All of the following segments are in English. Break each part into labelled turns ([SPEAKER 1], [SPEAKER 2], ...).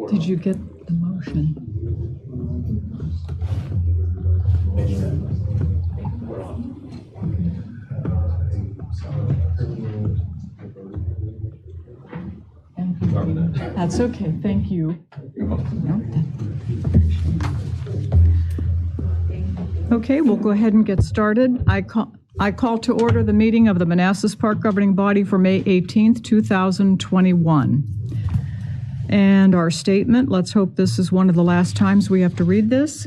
[SPEAKER 1] Did you get the motion? That's okay, thank you. Okay, we'll go ahead and get started. I call to order the meeting of the Manassas Park Governing Body for May 18th, 2021. And our statement, let's hope this is one of the last times we have to read this.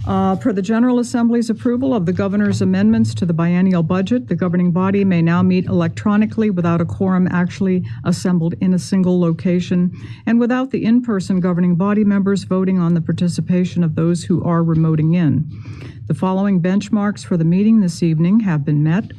[SPEAKER 1] Per the General Assembly's approval of the Governor's amendments to the biennial budget, the governing body may now meet electronically without a quorum actually assembled in a single location and without the in-person governing body members voting on the participation of those who are remoting in. The following benchmarks for the meeting this evening have been met.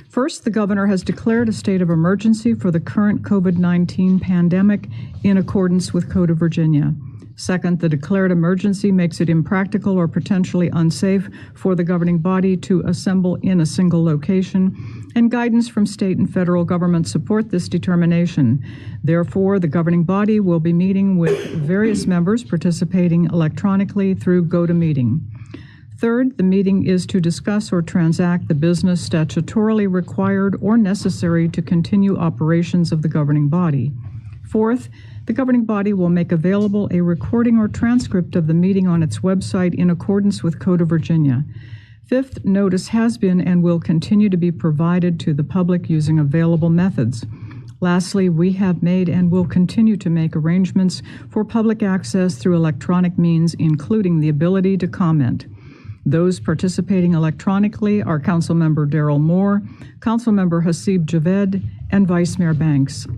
[SPEAKER 1] First, the governor has declared a state of emergency for the current COVID-19 pandemic in accordance with Code of Virginia. Second, the declared emergency makes it impractical or potentially unsafe for the governing body to assemble in a single location, and guidance from state and federal government support this determination. Therefore, the governing body will be meeting with various members participating electronically through GoToMeeting. Third, the meeting is to discuss or transact the business statutorily required or necessary to continue operations of the governing body. Fourth, the governing body will make available a recording or transcript of the meeting on its website in accordance with Code of Virginia. Fifth, notice has been and will continue to be provided to the public using available methods. Lastly, we have made and will continue to make arrangements for public access through electronic means, including the ability to comment. Those participating electronically are Councilmember Darrell Moore, Councilmember Hasib Javed, and Vice Mayor Banks.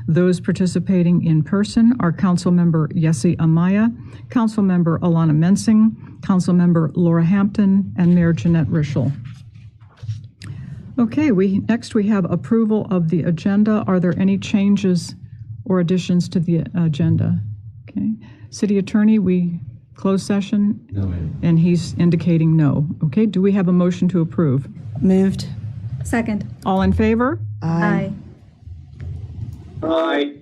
[SPEAKER 1] Those participating in person are Councilmember Yessi Amaya, Councilmember Alana Mensing, Councilmember Laura Hampton, and Mayor Jeanette Rischel. Okay, next we have approval of the agenda. Are there any changes or additions to the agenda? Okay, City Attorney, we closed session?
[SPEAKER 2] No, ma'am.
[SPEAKER 1] And he's indicating no. Okay, do we have a motion to approve?
[SPEAKER 3] Moved.
[SPEAKER 4] Second.
[SPEAKER 1] All in favor?
[SPEAKER 4] Aye.
[SPEAKER 2] Aye.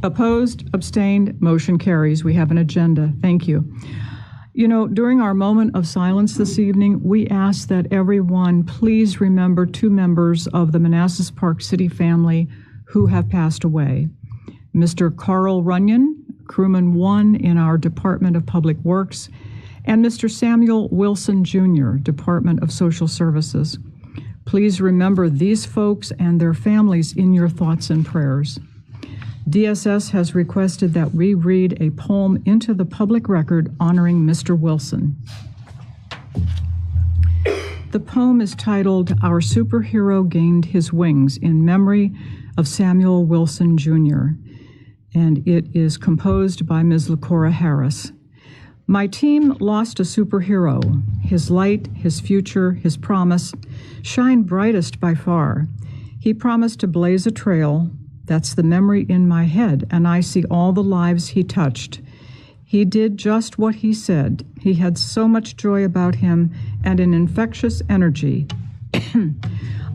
[SPEAKER 1] Opposed, abstained, motion carries. We have an agenda. Thank you. You know, during our moment of silence this evening, we ask that everyone please remember two members of the Manassas Park City family who have passed away. Mr. Carl Runyon, Crewman 1 in our Department of Public Works, and Mr. Samuel Wilson Jr., Department of Social Services. Please remember these folks and their families in your thoughts and prayers. DSS has requested that we read a poem into the public record honoring Mr. Wilson. The poem is titled, "Our Superhero Gained His Wings," in memory of Samuel Wilson Jr., and it is composed by Ms. LaCora Harris. My team lost a superhero. His light, his future, his promise shine brightest by far. He promised to blaze a trail. That's the memory in my head, and I see all the lives he touched. He did just what he said. He had so much joy about him and an infectious energy.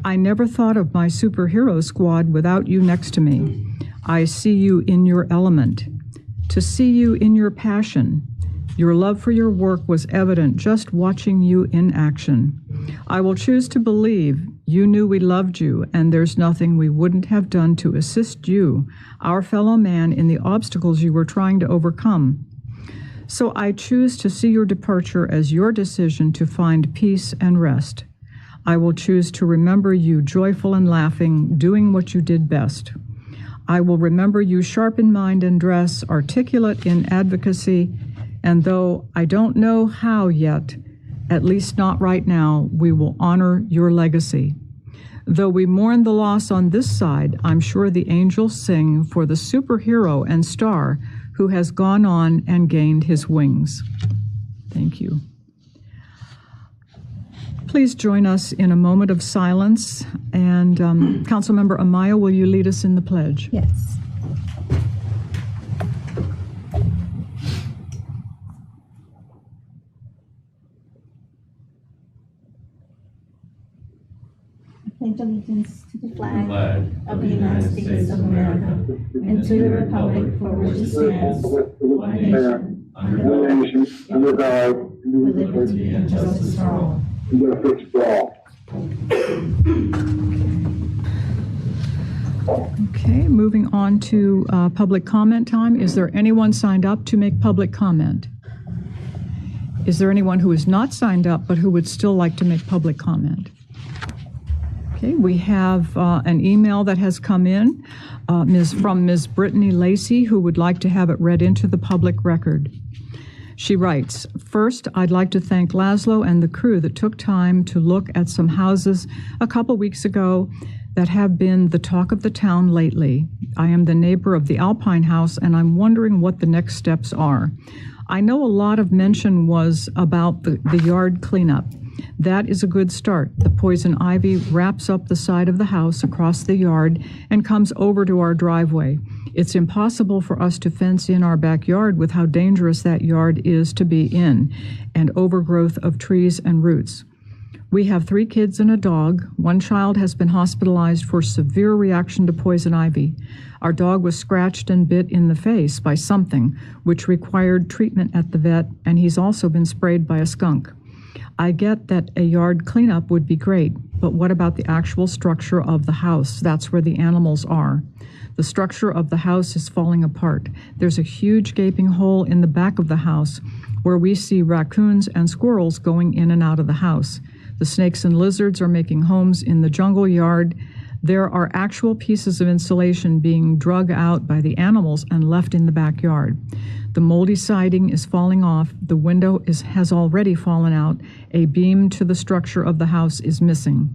[SPEAKER 1] I never thought of my superhero squad without you next to me. I see you in your element. To see you in your passion. Your love for your work was evident just watching you in action. I will choose to believe you knew we loved you, and there's nothing we wouldn't have done to assist you, our fellow man, in the obstacles you were trying to overcome. So I choose to see your departure as your decision to find peace and rest. I will choose to remember you joyful and laughing, doing what you did best. I will remember you sharp in mind and dress, articulate in advocacy, and though I don't know how yet, at least not right now, we will honor your legacy. Though we mourn the loss on this side, I'm sure the angels sing for the superhero and star who has gone on and gained his wings. Thank you. Please join us in a moment of silence. And Councilmember Amaya, will you lead us in the pledge?
[SPEAKER 2] Yes. I pledge allegiance to the flag of the United States of America and to the republic for which it stands, one nation, under God, with liberty and justice for all.
[SPEAKER 1] Okay, moving on to public comment time. Is there anyone signed up to make public comment? Is there anyone who is not signed up but who would still like to make public comment? Okay, we have an email that has come in from Ms. Brittany Lacey, who would like to have it read into the public record. She writes, "First, I'd like to thank Laszlo and the crew that took time to look at some houses a couple weeks ago that have been the talk of the town lately. I am the neighbor of the Alpine House, and I'm wondering what the next steps are. I know a lot of mention was about the yard cleanup. That is a good start. The poison ivy wraps up the side of the house across the yard and comes over to our driveway. It's impossible for us to fence in our backyard with how dangerous that yard is to be in, and overgrowth of trees and roots. We have 3 kids and a dog. One child has been hospitalized for severe reaction to poison ivy. Our dog was scratched and bit in the face by something, which required treatment at the vet, and he's also been sprayed by a skunk. I get that a yard cleanup would be great, but what about the actual structure of the house? That's where the animals are. The structure of the house is falling apart. There's a huge gaping hole in the back of the house where we see raccoons and squirrels going in and out of the house. The snakes and lizards are making homes in the jungle yard. There are actual pieces of insulation being drug out by the animals and left in the backyard. The moldy siding is falling off. The window has already fallen out. A beam to the structure of the house is missing.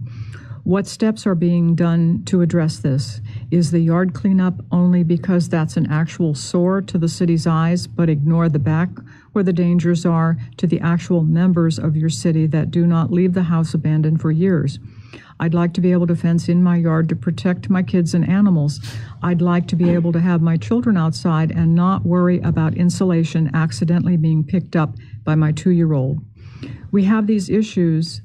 [SPEAKER 1] What steps are being done to address this? Is the yard cleanup only because that's an actual sore to the city's eyes, but ignore the back where the dangers are to the actual members of your city that do not leave the house abandoned for years? I'd like to be able to fence in my yard to protect my kids and animals. I'd like to be able to have my children outside and not worry about insulation accidentally being picked up by my 2-year-old. We have these issues.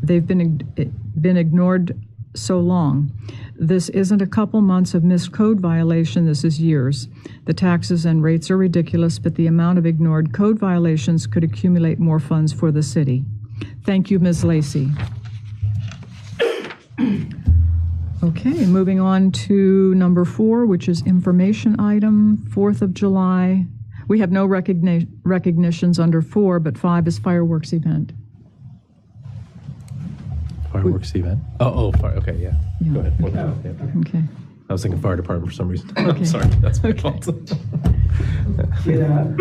[SPEAKER 1] They've been ignored so long. This isn't a couple months of missed code violation, this is years. The taxes and rates are ridiculous, but the amount of ignored code violations could accumulate more funds for the city. Thank you, Ms. Lacey. Okay, moving on to number 4, which is information item, 4th of July. We have no recognitions under 4, but 5 is fireworks event.
[SPEAKER 3] Fireworks event? Fire. Okay, yeah. Go ahead.
[SPEAKER 1] Okay.
[SPEAKER 3] I was thinking fire department for some reason.
[SPEAKER 1] Okay.
[SPEAKER 3] Sorry, that's my fault.
[SPEAKER 4] Good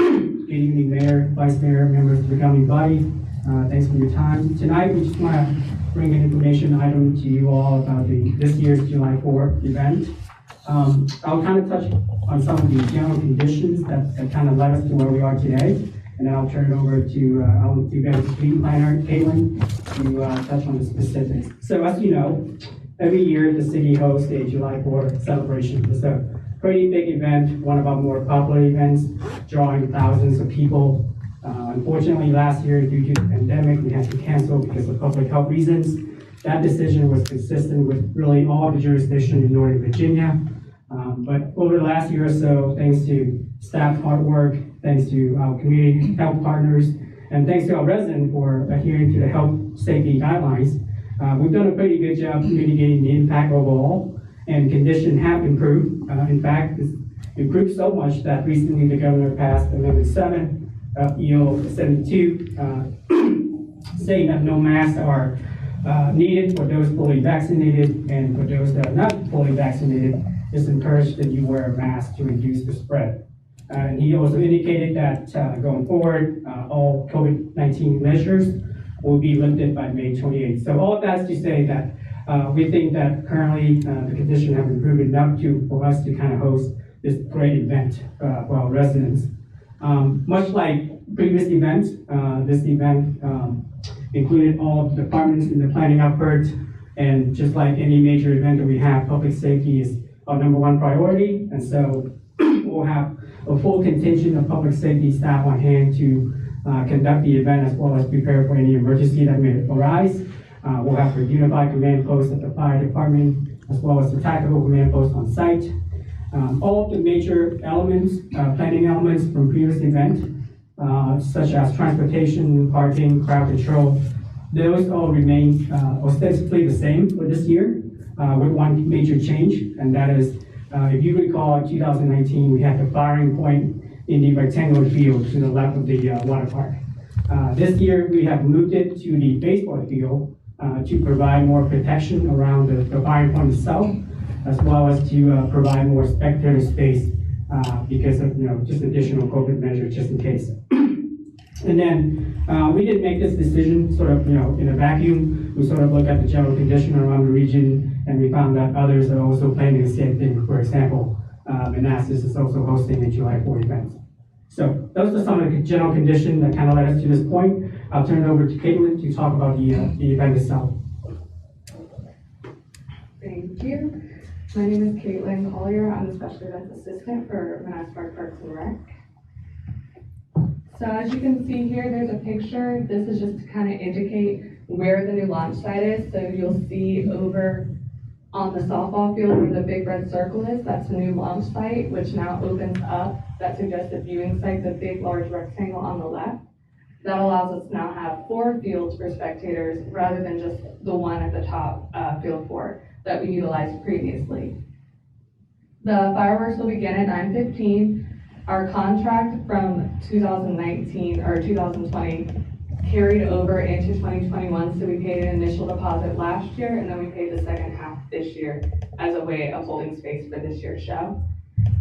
[SPEAKER 4] evening, Mayor, Vice Mayor, members of the governing body. Thanks for your time. Tonight, we just want to bring an information item to you all about this year's July 4th event. I'll kind of touch on some of the general conditions that kind of led us to where we are today. And then I'll turn it over to our event fleet planner, Caitlin, to touch on the specifics. So as you know, every year the city hosts a July 4th celebration. It's a pretty big event, one of our more popular events, drawing thousands of people. Unfortunately, last year, due to the pandemic, we had to cancel because of public health reasons. That decision was consistent with really all the jurisdictions in Northern Virginia. But over the last year or so, thanks to staff hard work, thanks to our community health partners, and thanks to our residents for adhering to the health safety guidelines, we've done a pretty good job mitigating the impact overall, and conditions have improved. In fact, it's improved so much that recently the governor passed Amendment 7 of EO 72, saying that no masks are needed for those fully vaccinated, and for those that are not fully vaccinated, it's encouraged that you wear a mask to reduce the spread. And he also indicated that going forward, all COVID-19 measures will be lifted by May 28th. So all of that's to say that we think that currently the conditions have improved enough for us to kind of host this great event for our residents. Much like previous events, this event included all of the departments in the planning effort, and just like any major event that we have, public safety is our #1 priority, and so we'll have a full contingent of public safety staff on hand to conduct the event as well as prepare for any emergency that may arise. We'll have a unified command post at the fire department as well as the tactical command post on site. All of the major elements, planning elements from previous event, such as transportation, parking, crowd control, those all remain ostensibly the same for this year, with one major change, and that is, if you recall, in 2019, we had the firing point in the rectangular field to the left of the water park. This year, we have moved it to the baseball field to provide more protection around the firing point itself, as well as to provide more spectator space because of just additional COVID measures just in case. And then we didn't make this decision sort of in a vacuum. We sort of looked at the general condition around the region, and we found that others are also planning the same thing. For example, Manassas is also hosting a July 4 event. So those are some of the general conditions that kind of led us to this point. I'll turn it over to Caitlin to talk about the event itself.
[SPEAKER 5] Thank you. My name is Caitlin Collier. I'm the Special Events Assistant for Manassas Parks and Rec. So as you can see here, there's a picture. This is just to kind of indicate where the new launch site is. So you'll see over on the softball field where the big red circle is, that's a new launch site, which now opens up that suggested viewing site, the big large rectangle on the left. That allows us to now have 4 fields for spectators rather than just the one at the top, field 4, that we utilized previously. The fireworks will begin at 9:15. Our contract from 2019 or 2020 carried over into 2021, so we paid an initial deposit last year, and then we paid the second half this year as a way of holding space for this year's show.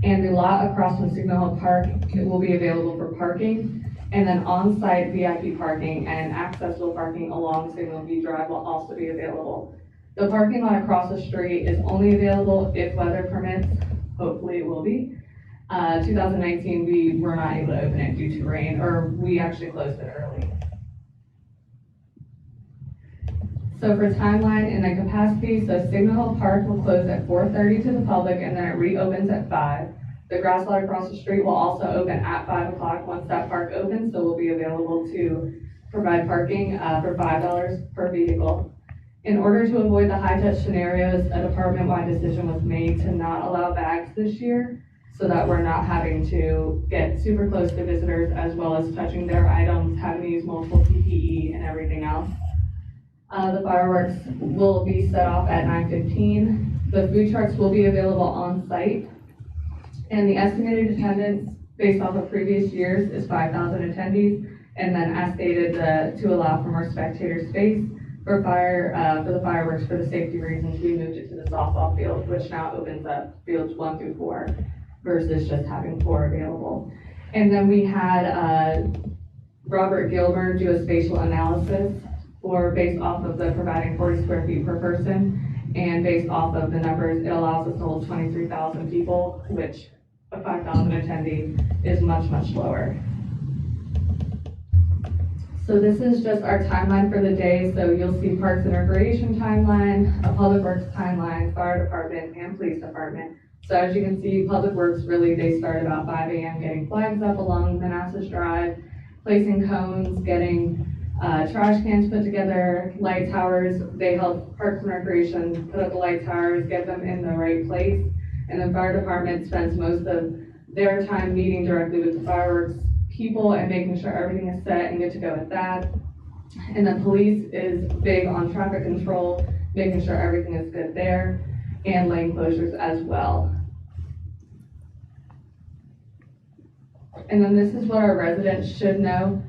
[SPEAKER 5] And the lot across from Signal Hill Park will be available for parking, and then on-site VIP parking and accessible parking along Signal View Drive will also be available. The parking lot across the street is only available if weather permits. Hopefully it will be. 2019, we were not able to open it due to rain, or we actually closed it early. So for timeline and the capacity, so Signal Hill Park will close at 4:30 to the public, and then it reopens at 5. The grass lot across the street will also open at 5 o'clock once that park opens, so we'll be available to provide parking for $5 per vehicle. In order to avoid the high-touch scenarios, a department-wide decision was made to not allow bags this year, so that we're not having to get super close to visitors as well as touching their items, having to use multiple PPE and everything else. The fireworks will be set off at 9:15. The food trucks will be available on site. And the estimated attendance based off of previous years is 5,000 attendees. And then as stated, to allow for more spectator space for the fireworks for the safety reasons, we moved it to the softball field, which now opens up fields 1 through 4. Versus just having 4 available. And then we had Robert Gilbert do a spatial analysis based off of the providing 40 square feet per person, and based off of the numbers, it allows us to hold 23,000 people, which a 5,000 attendee is much, much lower. So this is just our timeline for the day. So you'll see Parks and Recreation timeline, a Public Works timeline, Fire Department, and Police Department. So as you can see, Public Works they start about 5 a.m. getting flags up along Manassas Drive, placing cones, getting trash cans put together, light towers. They help Parks and Recreation put up the light towers, get them in the right place. And the Fire Department spends most of their time meeting directly with the fireworks people and making sure everything is set and good to go with that. And then Police is big on traffic control, making sure everything is good there, and lane closures as well. And then this is what our residents should know.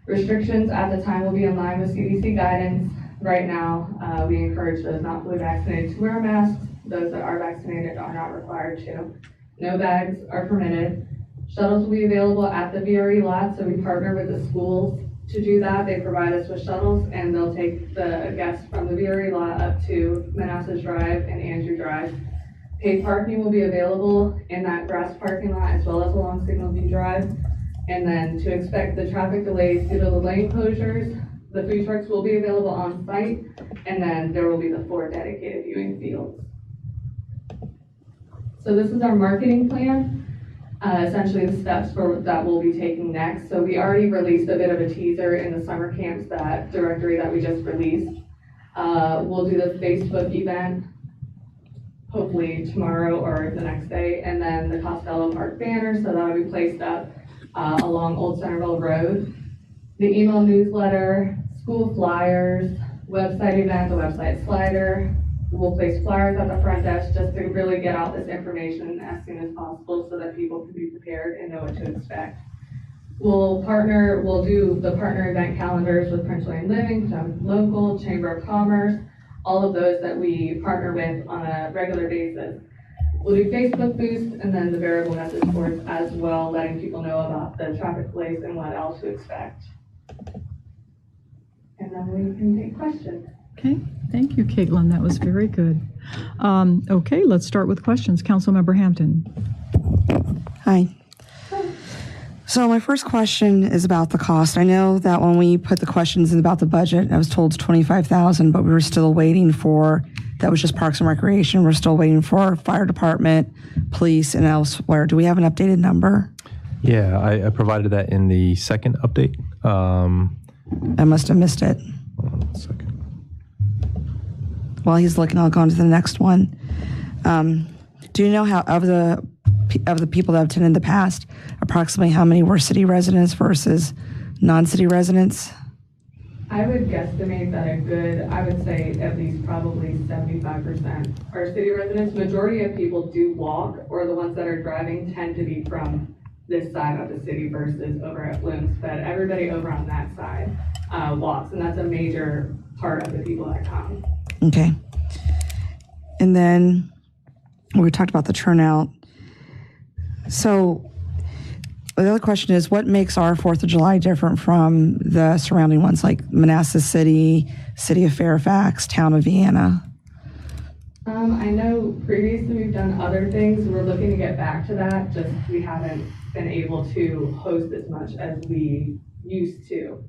[SPEAKER 5] Restrictions at the time will be in line with CDC guidance. Right now, we encourage those not fully vaccinated to wear masks. Those that are vaccinated are not required to. No bags are permitted. Shuttles will be available at the VRE lot, so we partner with the schools to do that, they provide us with shuttles, and they'll take the guests from the Veery lot up to Manassas Drive and Andrew Drive. Paid parking will be available in that grass parking lot as well as along Signal View Drive. And then to expect the traffic delays due to the lane closures, the food trucks will be available on site, and then there will be the 4 dedicated viewing fields. So this is our marketing plan, essentially the steps that we'll be taking next. So we already released a bit of a teaser in the summer camps, that directory that we just released. We'll do the Facebook event, hopefully tomorrow or the next day, and then the Costello Park banner, so that'll be placed up along Old Centerville Road. The email newsletter, school flyers, website event, the website slider. We'll place flyers at the front desk just to really get out this information as soon as possible so that people can be prepared and know what to expect. We'll do the partner event calendars with Prince William Living, local, Chamber of Commerce, all of those that we partner with on a regular basis. We'll do Facebook boosts and then the variable message boards as well, letting people know about the traffic delays and what else to expect. And then we can take questions.
[SPEAKER 1] Okay, thank you, Caitlin. That was very good. Okay, let's start with questions. Councilmember Hampton.
[SPEAKER 6] Hi. So my first question is about the cost. I know that when we put the questions in about the budget, I was told it's $25,000, but we were still waiting for, that was just Parks and Recreation. We're still waiting for fire department, police, and elsewhere. Do we have an updated number?
[SPEAKER 3] Yeah, I provided that in the second update.
[SPEAKER 6] I must have missed it.
[SPEAKER 3] Hold on 1 second.
[SPEAKER 6] While he's looking, I'll go on to the next one. Do you know how, of the people that have attended in the past, approximately how many were city residents versus non-city residents?
[SPEAKER 5] I would guesstimate that I would say at least probably 75% are city residents. Majority of people do walk, or the ones that are driving tend to be from this side of the city versus over at Bloom's, but everybody over on that side walks, and that's a major part of the people that come.
[SPEAKER 6] Okay. And then we talked about the turnout. So the other question is, what makes our 4th of July different from the surrounding ones like Manassas City, City of Fairfax, Town of Vienna?
[SPEAKER 5] I know previously we've done other things. We're looking to get back to that, just we haven't been able to host as much as we used to.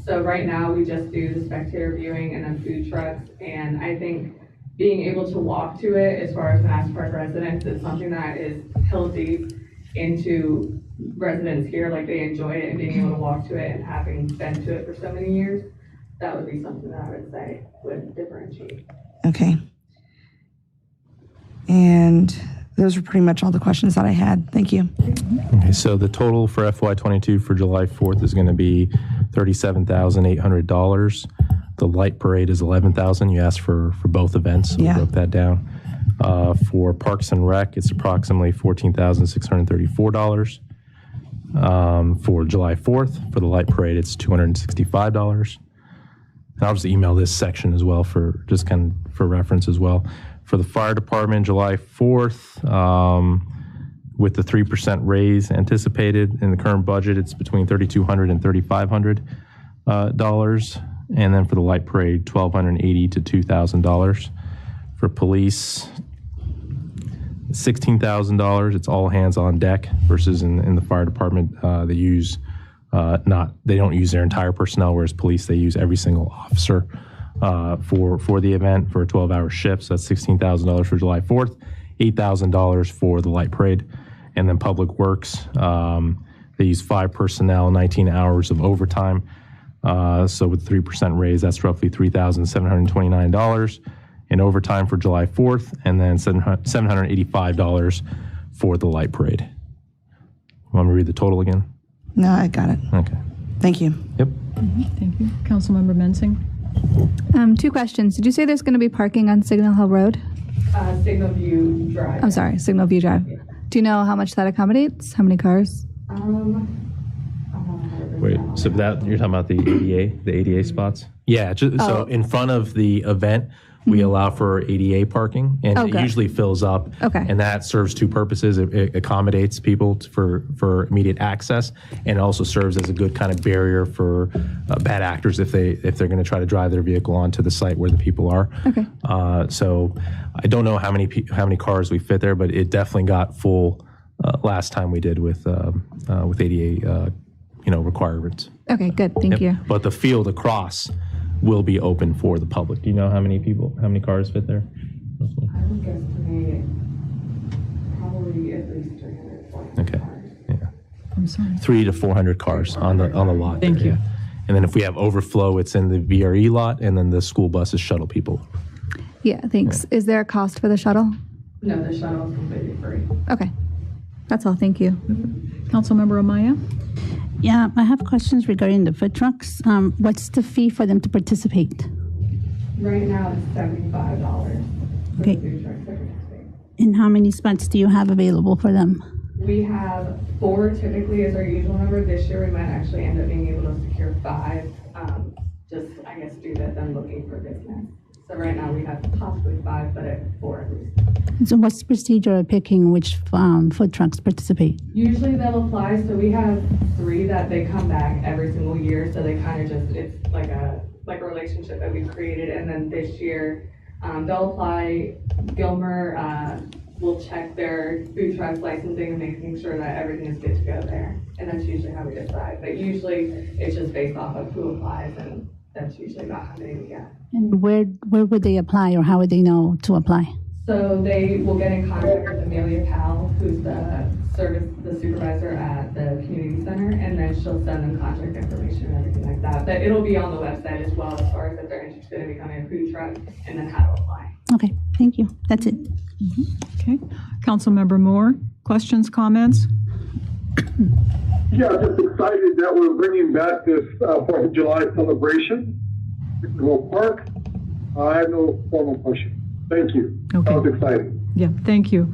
[SPEAKER 5] So right now we just do the spectator viewing and then food trucks, and I think being able to walk to it as far as Manassas Park residents is something that is hill deep into residents here, like they enjoy it, and being able to walk to it and having been to it for so many years, that would be something that I would say would differentiate.
[SPEAKER 6] Okay. And those were pretty much all the questions that I had. Thank you.
[SPEAKER 3] Okay, so the total for FY22 for July 4th is going to be $37,800. The light parade is $11,000. You asked for both events, so
[SPEAKER 6] Yeah.
[SPEAKER 3] we broke that down. For Parks and Rec, it's approximately $14,634. For July 4th, for the light parade, it's $265. And I'll just email this section as well for just kind of for reference as well. For the fire department, July 4th, with the 3% raise anticipated in the current budget, it's between $3,200 and $3,500 dollars. And then for the light parade, $1,280 to $2,000. For police, $16,000. It's all hands on deck versus in the fire department, they don't use their entire personnel, whereas police, they use every single officer for the event for a 12-hour shift. So that's $16,000 for July 4th, $8,000 for the light parade. And then public works, they use 5 personnel, 19 hours of overtime. So with 3% raise, that's roughly $3,729 in overtime for July 4th, and then $785 for the light parade. Want me to read the total again?
[SPEAKER 6] No, I got it.
[SPEAKER 3] Okay.
[SPEAKER 6] Thank you.
[SPEAKER 3] Yep.
[SPEAKER 1] Thank you. Councilmember Mensing.
[SPEAKER 7] 2 questions. Did you say there's going to be parking on Signal Hill Road?
[SPEAKER 5] Signal View Drive.
[SPEAKER 7] I'm sorry, Signal View Drive.
[SPEAKER 5] Yeah.
[SPEAKER 7] Do you know how much that accommodates? How many cars?
[SPEAKER 3] Wait, so that you're talking about the ADA spots? Yeah. So in front of the event, we allow for ADA parking, and it
[SPEAKER 7] Okay.
[SPEAKER 3] usually fills up.
[SPEAKER 7] Okay.
[SPEAKER 3] And that serves two purposes. It accommodates people for immediate access, and it also serves as a good kind of barrier for bad actors if they're going to try to drive their vehicle onto the site where the people are.
[SPEAKER 7] Okay.
[SPEAKER 3] So I don't know how many cars we fit there, but it definitely got full last time we did with ADA requirements.
[SPEAKER 7] Okay, good. Thank you.
[SPEAKER 3] But the field across will be open for the public. Do you know how many cars fit there?
[SPEAKER 5] I would guesstimate probably at least 340
[SPEAKER 3] Okay.
[SPEAKER 5] cars.
[SPEAKER 3] Yeah.
[SPEAKER 1] I'm sorry.
[SPEAKER 3] 300 to 400 cars on the lot.
[SPEAKER 1] Thank
[SPEAKER 3] there,
[SPEAKER 1] you.
[SPEAKER 3] yeah. And then if we have overflow, it's in the VRE lot, and then the school buses shuttle people.
[SPEAKER 7] Yeah, thanks. Is there a cost for the shuttle?
[SPEAKER 5] No, the shuttle is completely free.
[SPEAKER 7] Okay. That's all. Thank you.
[SPEAKER 1] Councilmember Amaya?
[SPEAKER 8] Yeah, I have questions regarding the food trucks. What's the fee for them to participate?
[SPEAKER 5] Right now, it's $75 for
[SPEAKER 8] Okay.
[SPEAKER 5] the food trucks that participate.
[SPEAKER 8] And how many spots do you have available for them?
[SPEAKER 5] We have 4 typically is our usual number. This year, we might actually end up being able to secure 5, just, I guess, due to them looking for business. So right now, we have possibly 5, but at 4 at least.
[SPEAKER 8] So what's the procedure of picking which food trucks participate?
[SPEAKER 5] Usually they'll apply, so we have 3 that they come back every single year, so they kind of just, it's like a relationship that we've created, and then this year, they'll apply. Gilmer will check their food truck licensing and making sure that everything is good to go there, and that's usually how we decide, but usually it's just based off of who applies, and that's usually about how many we get.
[SPEAKER 8] And where would they apply, or how would they know to apply?
[SPEAKER 5] So they will get in contact with Amelia Powell, who's the supervisor at the community center, and then she'll send them contact information and everything like that. But it'll be on the website as well, as far as if they're interested in becoming a food truck, and then how to apply.
[SPEAKER 8] Okay, thank you. That's it.
[SPEAKER 1] Okay. Councilmember Moore, questions, comments?
[SPEAKER 9] Yeah, just excited that we're bringing back this 4th of July celebration. Will Park. I have no formal question. Thank you.
[SPEAKER 1] Okay.
[SPEAKER 9] That was exciting.
[SPEAKER 1] Yeah, thank you.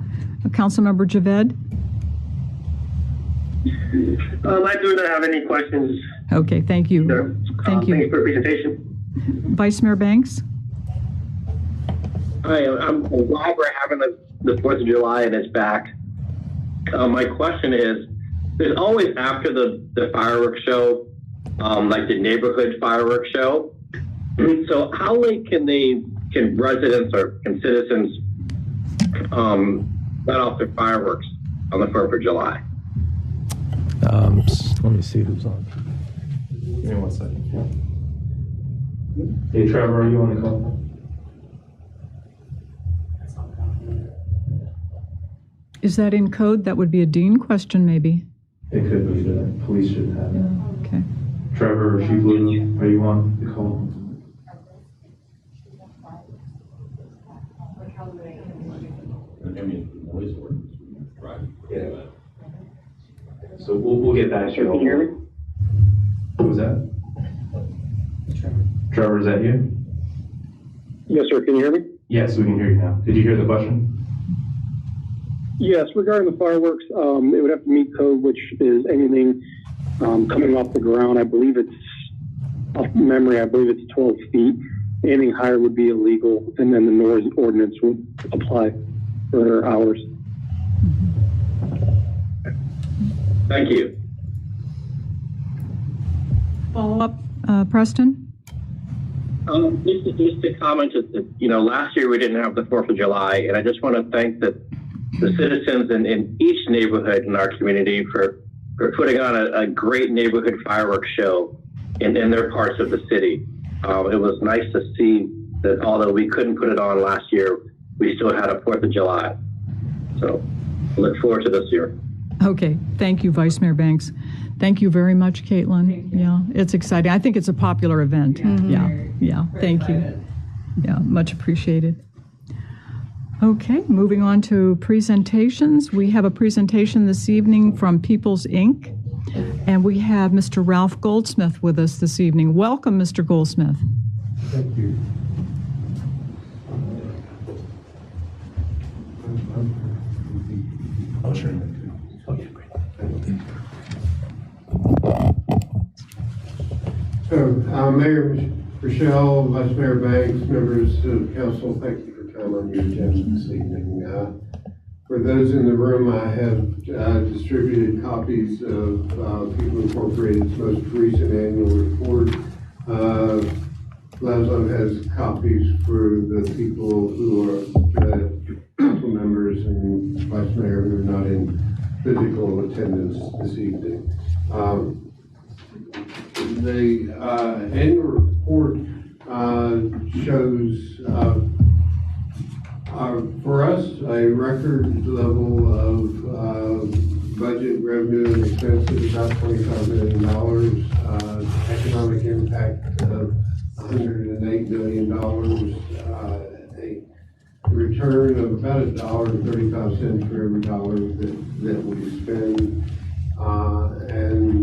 [SPEAKER 1] Councilmember Javed?
[SPEAKER 10] I do not have any questions.
[SPEAKER 1] Okay, thank you.
[SPEAKER 10] Sir.
[SPEAKER 1] Thank you.
[SPEAKER 10] Thanks for the presentation.
[SPEAKER 1] Vice Mayor Banks?
[SPEAKER 10] Hi, I'm glad we're having the 4th of July and it's back. My question is, there's always after the fireworks show, like the neighborhood fireworks show. So how late can residents or can citizens let off their fireworks on the 4th of July?
[SPEAKER 3] Let me see who's on. Give me 1 second. Hey, Trevor, are you on the call?
[SPEAKER 1] Is that in code? That would be a Dean question, maybe.
[SPEAKER 3] It could be, the police should have it.
[SPEAKER 1] Okay.
[SPEAKER 3] Trevor or Chief Luton, are you on the call? Yeah. So we'll get back to you.
[SPEAKER 10] Can you hear me?
[SPEAKER 3] Who was that? Trevor, is that you?
[SPEAKER 9] Yes, sir. Can you hear me?
[SPEAKER 3] Yes, we can hear you now. Did you hear the question?
[SPEAKER 9] Yes, regarding the fireworks, it would have to meet code, which is anything coming off the ground. I believe it's, off memory, I believe it's 12 feet. Anything higher would be illegal, and then the noise ordinance would apply for hours.
[SPEAKER 10] Thank you.
[SPEAKER 1] Follow-up, Preston?
[SPEAKER 10] Just to comment, last year we didn't have the 4th of July, and I just want to thank the citizens in each neighborhood in our community for putting on a great neighborhood fireworks show in their parts of the city. It was nice to see that although we couldn't put it on last year, we still had a 4th of July. So I look forward to this year.
[SPEAKER 1] Okay, thank you, Vice Mayor Banks. Thank you very much, Caitlin.
[SPEAKER 5] Thank you.
[SPEAKER 1] Yeah, it's exciting. I think it's a popular event. Yeah, thank you. Yeah, much appreciated. Okay, moving on to presentations. We have a presentation this evening from People's Inc., and we have Mr. Ralph Goldsmith with us this evening. Welcome, Mr. Goldsmith.
[SPEAKER 3] Thank you. Oh, sure. Okay, great.
[SPEAKER 11] So, Mayor, Rochelle, Vice Mayor Banks, members of council, thank you for time on your agenda this evening. For those in the room, I have distributed copies of People Incorporated's most recent annual report. Laszlo has copies for the people who are the council members and vice mayor who are not in physical attendance this evening. The annual report shows for us a record level of budget revenue and expenses, about $25 million, economic impact of $108 million, a return of about $1.35 for every dollar that we spend, and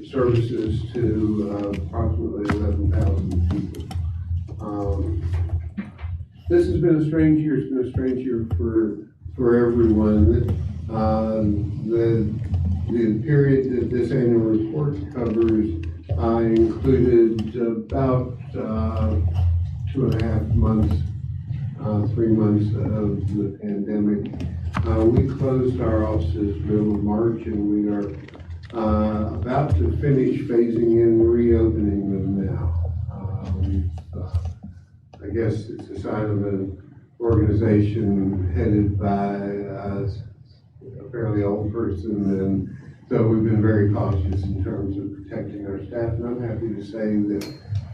[SPEAKER 11] services to approximately 11,000 people. This has been a strange year. It's been a strange year for everyone. The period that this annual report covers included about 2.5 months, 3 months of the pandemic. We closed our offices middle of March, and we are about to finish phasing in reopening them now. I guess it's a sign of an organization headed by a fairly old person, and so we've been very cautious in terms of protecting our staff, and I'm happy to say that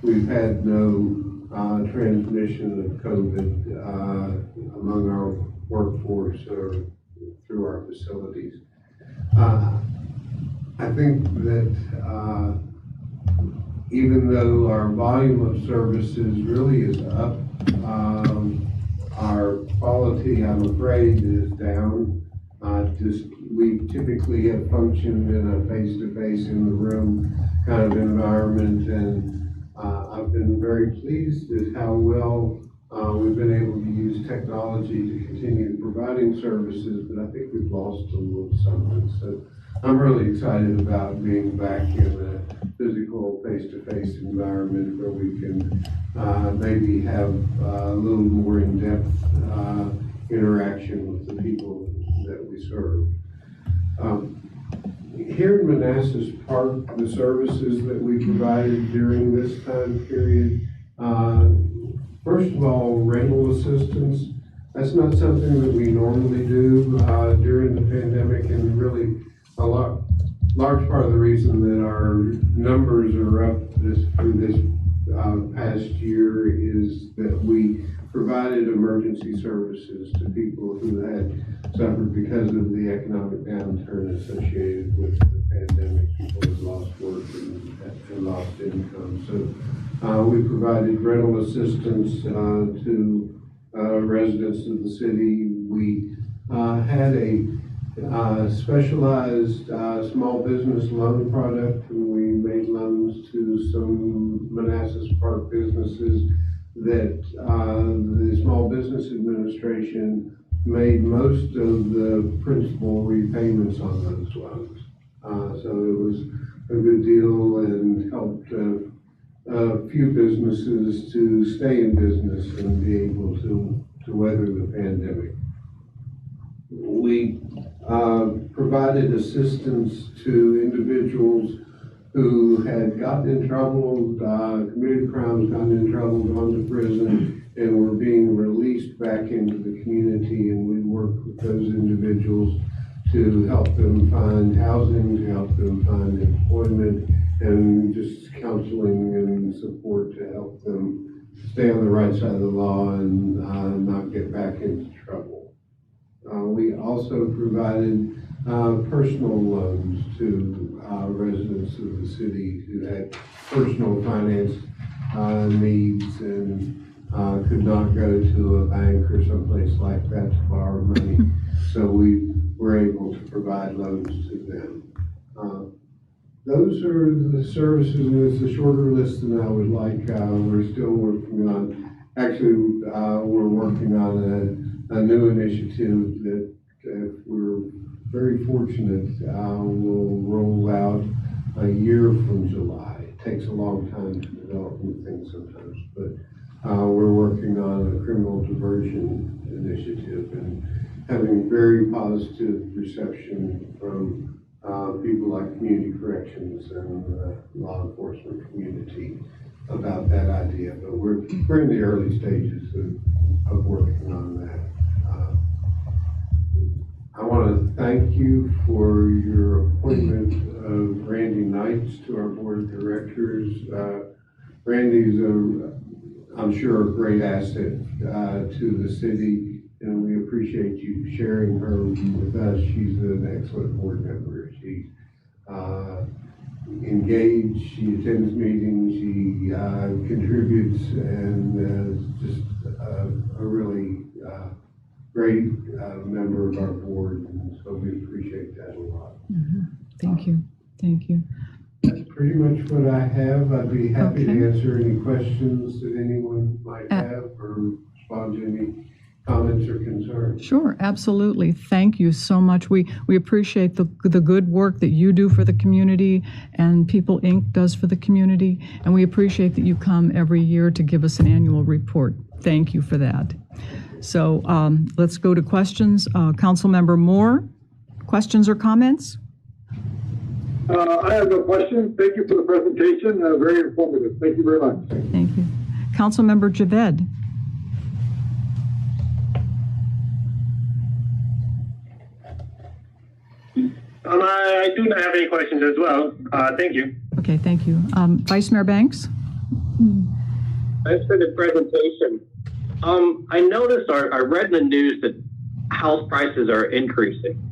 [SPEAKER 11] we've had no transmission of COVID among our workforce or through our facilities. I think that even though our volume of services really is up, our quality, I'm afraid, is down. We typically have functioned in a face-to-face, in the room kind of environment, and I've been very pleased at how well we've been able to use technology to continue providing services, but I think we've lost a little something. So I'm really excited about being back in a physical face-to-face environment where we can maybe have a little more in-depth interaction with the people that we serve. Here in Manassas Park, the services that we provided during this time period, first of all, rental assistance. That's not something that we normally do during the pandemic, and really a large part of the reason that our numbers are up through this past year is that we provided emergency services to people who had suffered because of the economic downturn associated with the pandemic. People had lost work and lost income. So we provided rental assistance to residents of the city. We had a specialized small business loan product, and we made loans to some Manassas Park businesses that the Small Business Administration made most of the principal repayments on those loans. So it was a good deal and helped a few businesses to stay in business and be able to weather the pandemic. We provided assistance to individuals who had gotten in trouble, committed crimes, gotten in trouble, gone to prison, and were being released back into the community. And we worked with those individuals to help them find housing, to help them find employment, and just counseling and support to help them stay on the right side of the law and not get back into trouble. We also provided personal loans to residents of the city who had personal finance needs and could not go to a bank or someplace like that to borrow money. So we were able to provide loans to them. Those are the services, and it's a shorter list than I would like. We're still working on, actually, we're working on a new initiative that we're very fortunate will roll out a year from July takes a long time to develop new things sometimes. But we're working on a criminal diversion initiative and having very positive reception from people like community corrections and law enforcement community about that idea. But we're in the early stages of working on that. I want to thank you for your appointment of Randy Knights to our board of directors. Randy's I'm sure, a great asset to the city, and we appreciate you sharing her with us. She's an excellent board member. She's engaged, she attends meetings, she contributes, and is just a really great member of our board, and so we appreciate that a lot.
[SPEAKER 1] Thank you. Thank you.
[SPEAKER 11] That's pretty much what I have. I'd be happy to answer any questions that anyone might have or respond to any comments or concerns.
[SPEAKER 1] Sure, absolutely. Thank you so much. We appreciate the good work that you do for the community and People Inc. does for the community, and we appreciate that you come every year to give us an annual report. Thank you for that. So let's go to questions. Councilmember Moore, questions or comments?
[SPEAKER 12] I have no questions. Thank you for the presentation. Very informative. Thank you very much.
[SPEAKER 1] Thank you. Councilmember Javed.
[SPEAKER 10] I do not have any questions as well. Thank you.
[SPEAKER 1] Okay, thank you. Vice Mayor Banks?
[SPEAKER 10] Thanks for the presentation. I noticed or I read in the news that house prices are increasing.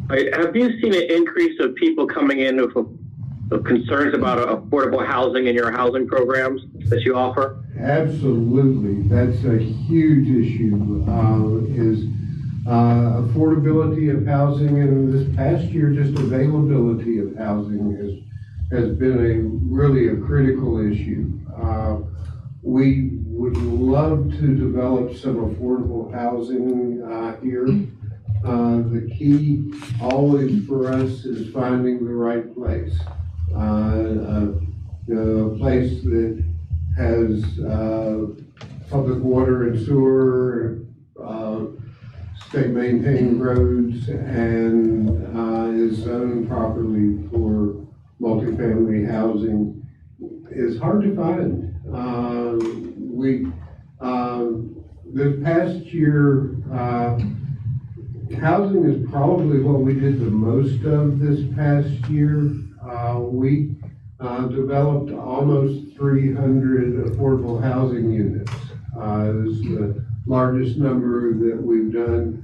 [SPEAKER 10] Have you seen an increase of people coming in with concerns about affordable housing in your housing programs that you offer?
[SPEAKER 11] Absolutely. That's a huge issue, is affordability of housing, and this past year, just availability of housing has been really a critical issue. We would love to develop some affordable housing here. The key always for us is finding the right place. A place that has public water and sewer, state maintained roads, and is zoned properly for multifamily housing is hard to find. This past year, housing is probably what we did the most of this past year. We developed almost 300 affordable housing units. It was the largest number that we've done.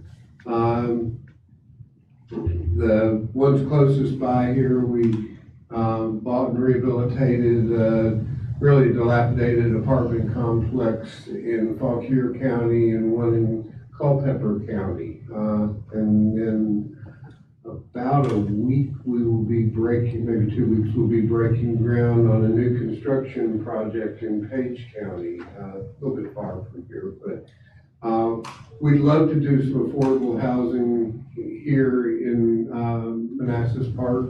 [SPEAKER 11] The ones closest by here, we bought and rehabilitated really dilapidated apartment complex in Fauquier County and one in Culpeper County. And in about a week, we will be breaking, maybe 2 weeks, we'll be breaking ground on a new construction project in Page County, a little bit far from here, but we'd love to do some affordable housing here in Manassas Park.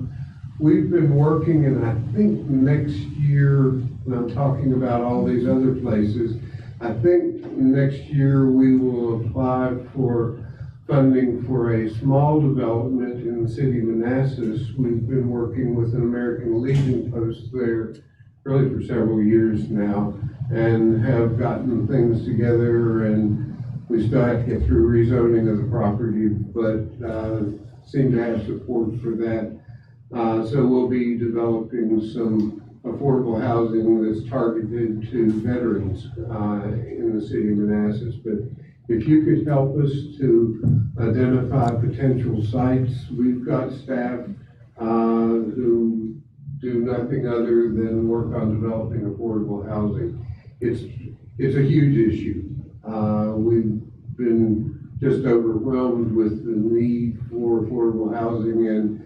[SPEAKER 11] We've been working, and I think next year, when I'm talking about all these other places, I think next year we will apply for funding for a small development in the city of Manassas. We've been working with an American Legion post there really for several years now and have gotten things together, and we still have to get through rezoning of the property, but seem to have support for that. So we'll be developing some affordable housing that's targeted to veterans in the city of Manassas. But if you could help us to identify potential sites, we've got staff who do nothing other than work on developing affordable housing. It's a huge issue. We've been just overwhelmed with the need for affordable housing, and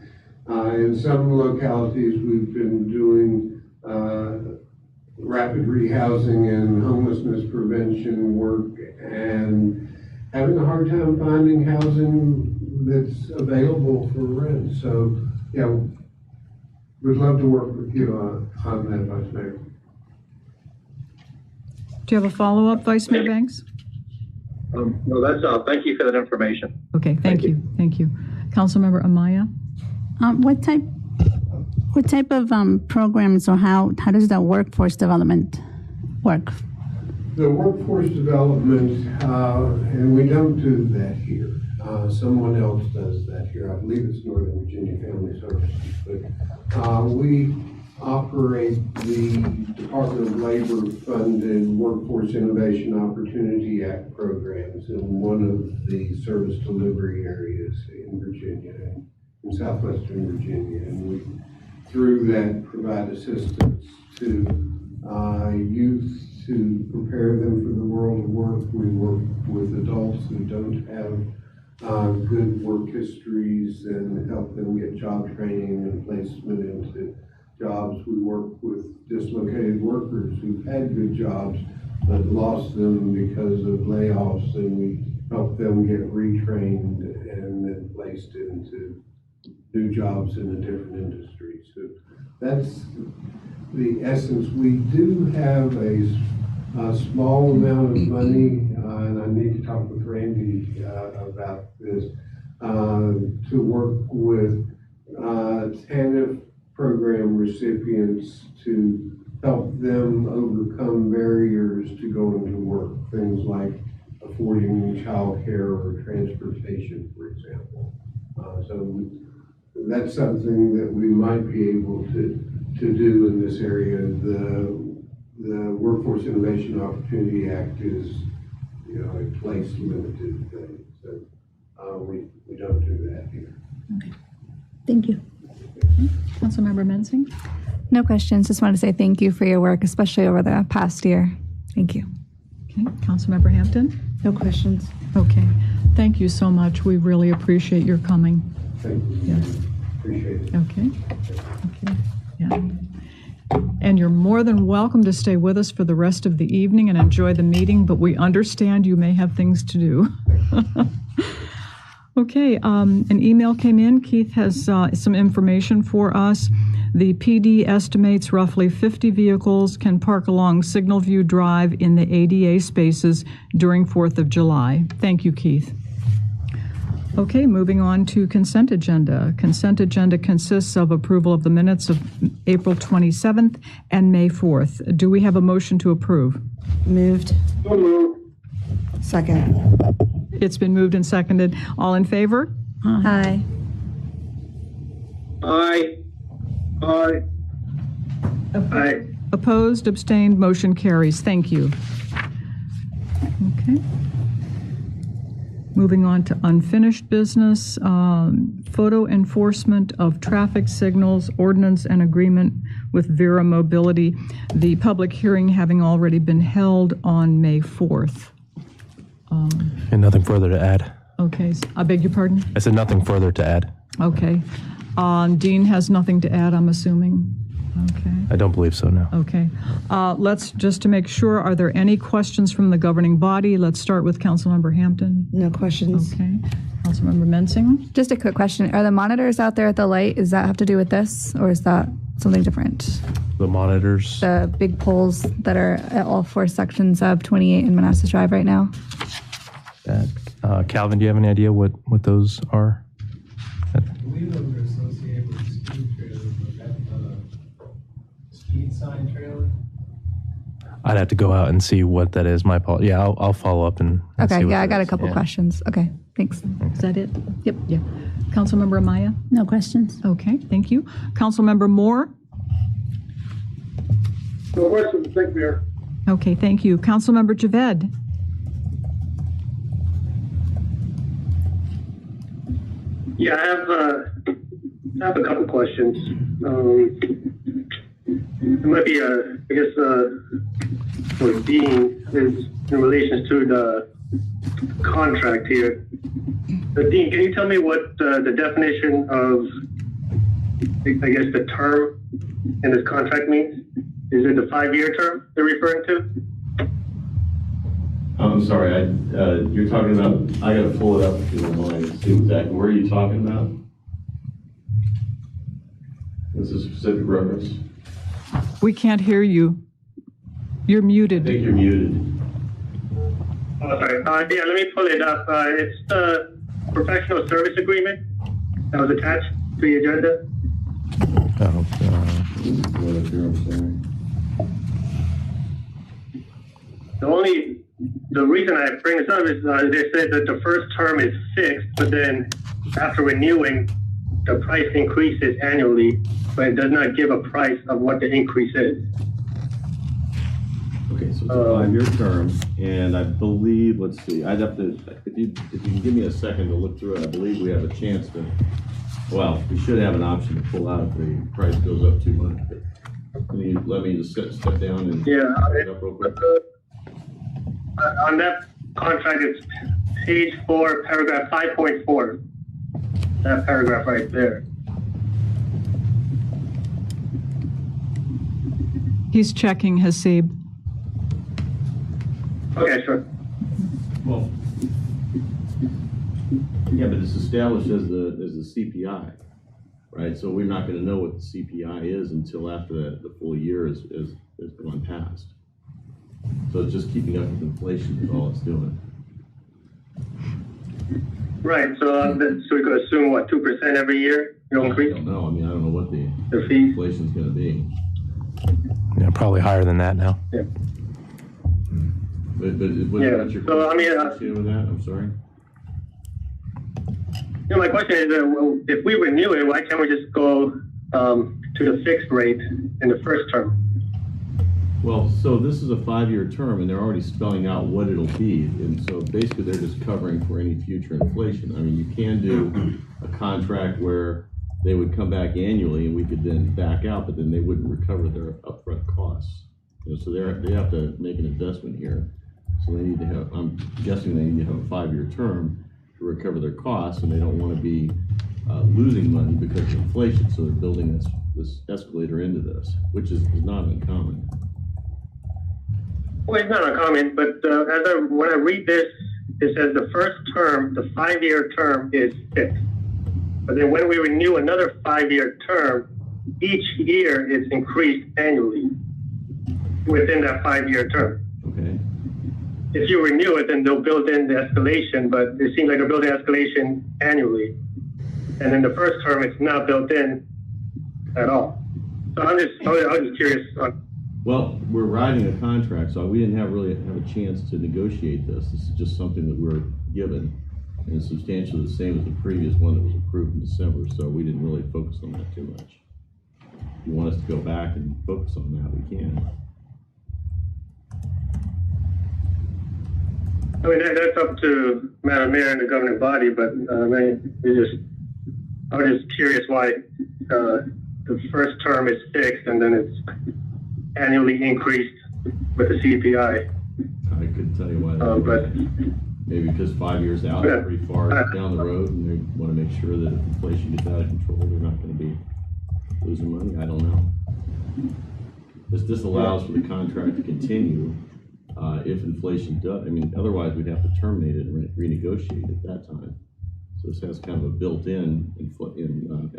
[SPEAKER 11] in some localities we've been doing rapid rehousing and homelessness prevention work and having a hard time finding housing that's available for rent. So, Would love to work with you on that, Vice Mayor.
[SPEAKER 1] Do you have a follow-up, Vice Mayor Banks?
[SPEAKER 10] No, that's all. Thank you for that information.
[SPEAKER 1] Okay, thank you. Thank you. Councilmember Amaya?
[SPEAKER 8] What type of programs, or how does the workforce development work?
[SPEAKER 11] The workforce development, and we don't do that here. Someone else does that here. I believe it's Northern Virginia Family Services. But we operate the Department of Labor funded Workforce Innovation Opportunity Act programs in one of the service delivery areas in Virginia, in southwestern Virginia. And we, through that, provide assistance to youth to prepare them for the world of work. We work with adults who don't have good work histories and help them get job training and placement into jobs. We work with dislocated workers who've had good jobs but lost them because of layoffs, and we help them get retrained and then placed into new jobs in a different industry. So that's the essence. We do have a small amount of money, and I need to talk with Randy about this, to work with TANF program recipients to help them overcome barriers to going to work, things like affording childcare or transportation, for example. So that's something that we might be able to do in this area. The Workforce Innovation Opportunity Act is, a place limited thing. So we don't do that here.
[SPEAKER 8] Okay. Thank you.
[SPEAKER 1] Councilmember Mensing?
[SPEAKER 7] No questions. Just want to say thank you for your work, especially over the past year. Thank you.
[SPEAKER 1] Okay. Councilmember Hampton?
[SPEAKER 6] No questions.
[SPEAKER 1] Okay. Thank you so much. We really appreciate your coming.
[SPEAKER 11] Thank you.
[SPEAKER 1] Yes.
[SPEAKER 11] Appreciate it.
[SPEAKER 1] Okay. Okay. Yeah. And you're more than welcome to stay with us for the rest of the evening and enjoy the meeting, but we understand you may have things to do. Okay, an email came in. Keith has some information for us. The PD estimates roughly 50 vehicles can park along Signal View Drive in the ADA spaces during 4th of July. Thank you, Keith. Okay, moving on to consent agenda. Consent agenda consists of approval of the minutes of April 27th and May 4th. Do we have a motion to approve?
[SPEAKER 6] Moved.
[SPEAKER 12] So moved.
[SPEAKER 6] Second.
[SPEAKER 1] It's been moved and seconded. All in favor?
[SPEAKER 7] Aye.
[SPEAKER 12] Aye. Aye. Aye.
[SPEAKER 1] Opposed, abstained, motion carries. Thank you. Okay. Moving on to unfinished business, photo enforcement of traffic signals, ordinance and agreement with Vera Mobility. The public hearing having already been held on May 4th.
[SPEAKER 3] And nothing further to add.
[SPEAKER 1] Okay, I beg your pardon?
[SPEAKER 3] I said nothing further to add.
[SPEAKER 1] Okay. Dean has nothing to add, I'm assuming? Okay.
[SPEAKER 3] I don't believe so, no.
[SPEAKER 1] Okay. Let's, just to make sure, are there any questions from the governing body? Let's start with Councilmember Hampton.
[SPEAKER 6] No questions.
[SPEAKER 1] Okay. Councilmember Mensing?
[SPEAKER 7] Just a quick question. Are the monitors out there at the light, does that have to do with this, or is that something different?
[SPEAKER 3] The monitors.
[SPEAKER 7] The big poles that are at all four sections of 28 and Manassas Drive right now?
[SPEAKER 3] Calvin, do you have any idea what those are?
[SPEAKER 13] I believe those are associated with speed trailers, but that's speed sign trailer.
[SPEAKER 3] I'd have to go out and see what that is. My apologies. Yeah, I'll follow up and
[SPEAKER 7] Okay,
[SPEAKER 3] see what
[SPEAKER 7] yeah, I
[SPEAKER 3] that
[SPEAKER 7] got a
[SPEAKER 3] is.
[SPEAKER 7] couple
[SPEAKER 3] Yeah.
[SPEAKER 7] questions. Okay, thanks.
[SPEAKER 1] Is that it? Yep. Yeah. Councilmember Amaya?
[SPEAKER 8] No questions.
[SPEAKER 1] Okay, thank you. Councilmember Moore?
[SPEAKER 12] No questions. Thank you, Mayor.
[SPEAKER 1] Okay, thank you. Councilmember Javed?
[SPEAKER 12] Yeah, I have a couple questions. It might be, for Dean, is in relation to the contract here. Dean, can you tell me what the definition of, the term in this contract means? Is it the 5-year term they're referring to?
[SPEAKER 14] I'm sorry, you're talking about, I gotta pull it up if you don't mind, see exactly, where are you talking about? Is this a specific reference?
[SPEAKER 1] We can't hear you. You're
[SPEAKER 14] I
[SPEAKER 1] muted.
[SPEAKER 14] think you're muted.
[SPEAKER 12] Oh, sorry. Yeah, let me pull it up. It's the professional service agreement that was attached to the agenda. The reason I bring this up is they said that the first term is fixed, but then after renewing, the price increases annually, but it does not give a price of what the increase is.
[SPEAKER 14] Okay, so it's a 5-year term, and I believe, let's see, I'd have to, if you can give me a second to look through it, I believe we have a chance to, well, we should have an option to pull out if the price goes up too much. But can you let me just step down and
[SPEAKER 12] Yeah,
[SPEAKER 14] look it up real quick?
[SPEAKER 12] On that contract, it's page 4, paragraph 5.4. That paragraph right there.
[SPEAKER 1] He's checking, Hasib.
[SPEAKER 12] Okay, sure.
[SPEAKER 14] Well, yeah, but it's established as the CPI, right? So we're not gonna know what the CPI is until after the full year is gone past. So it's just keeping up with inflation is all it's doing.
[SPEAKER 12] Right, so we could assume, what, 2% every year? You'll increase?
[SPEAKER 14] I don't know, I mean, I don't know what the
[SPEAKER 12] fees?
[SPEAKER 14] inflation's gonna be.
[SPEAKER 3] Yeah, probably higher than that now.
[SPEAKER 12] Yeah.
[SPEAKER 14] But
[SPEAKER 12] Yeah,
[SPEAKER 14] what's your
[SPEAKER 12] so, I mean,
[SPEAKER 14] associated with that? I'm sorry.
[SPEAKER 12] My question is, well, if we renew it, why can't we just go to the fixed rate in the first term?
[SPEAKER 14] Well, so this is a 5-year term, and they're already spelling out what it'll be, and so basically they're just covering for any future inflation. I mean, you can do a contract where they would come back annually, and we could then back out, but then they wouldn't recover their upfront costs. So they have to make an investment here. So they need to have, I'm guessing they need to have a 5-year term to recover their costs, and they don't want to be losing money because of inflation. So they're building this escalator into this, which is not uncommon.
[SPEAKER 12] Well, it's not uncommon, but when I read this, it says the first term, the 5-year term is fixed. But then when we renew another 5-year term, each year is increased annually within that 5-year term.
[SPEAKER 14] Okay.
[SPEAKER 12] If you renew it, then they'll build in the escalation, but it seems like they're building escalation annually. And in the first term, it's not built in at all. So I was just curious on.
[SPEAKER 14] Well, we're writing a contract, so we didn't really have a chance to negotiate this. This is just something that we're given, and it's substantially the same as the previous one that was approved in December, so we didn't really focus on that too much. If you want us to go back and focus on that, we can.
[SPEAKER 12] I mean, that's up to Madam Mayor and the governing body, but I mean, I was just curious why the first term is fixed and then it's annually increased with the CPI.
[SPEAKER 14] I couldn't tell you why.
[SPEAKER 12] But
[SPEAKER 14] maybe because 5 years out, they're pretty far down the road, and they want to make sure that if inflation gets out of control, they're not going to be losing money. I don't know. This allows for the contract to continue if inflation does. I mean, otherwise we'd have to terminate it and renegotiate at that time. So this has kind of a built-in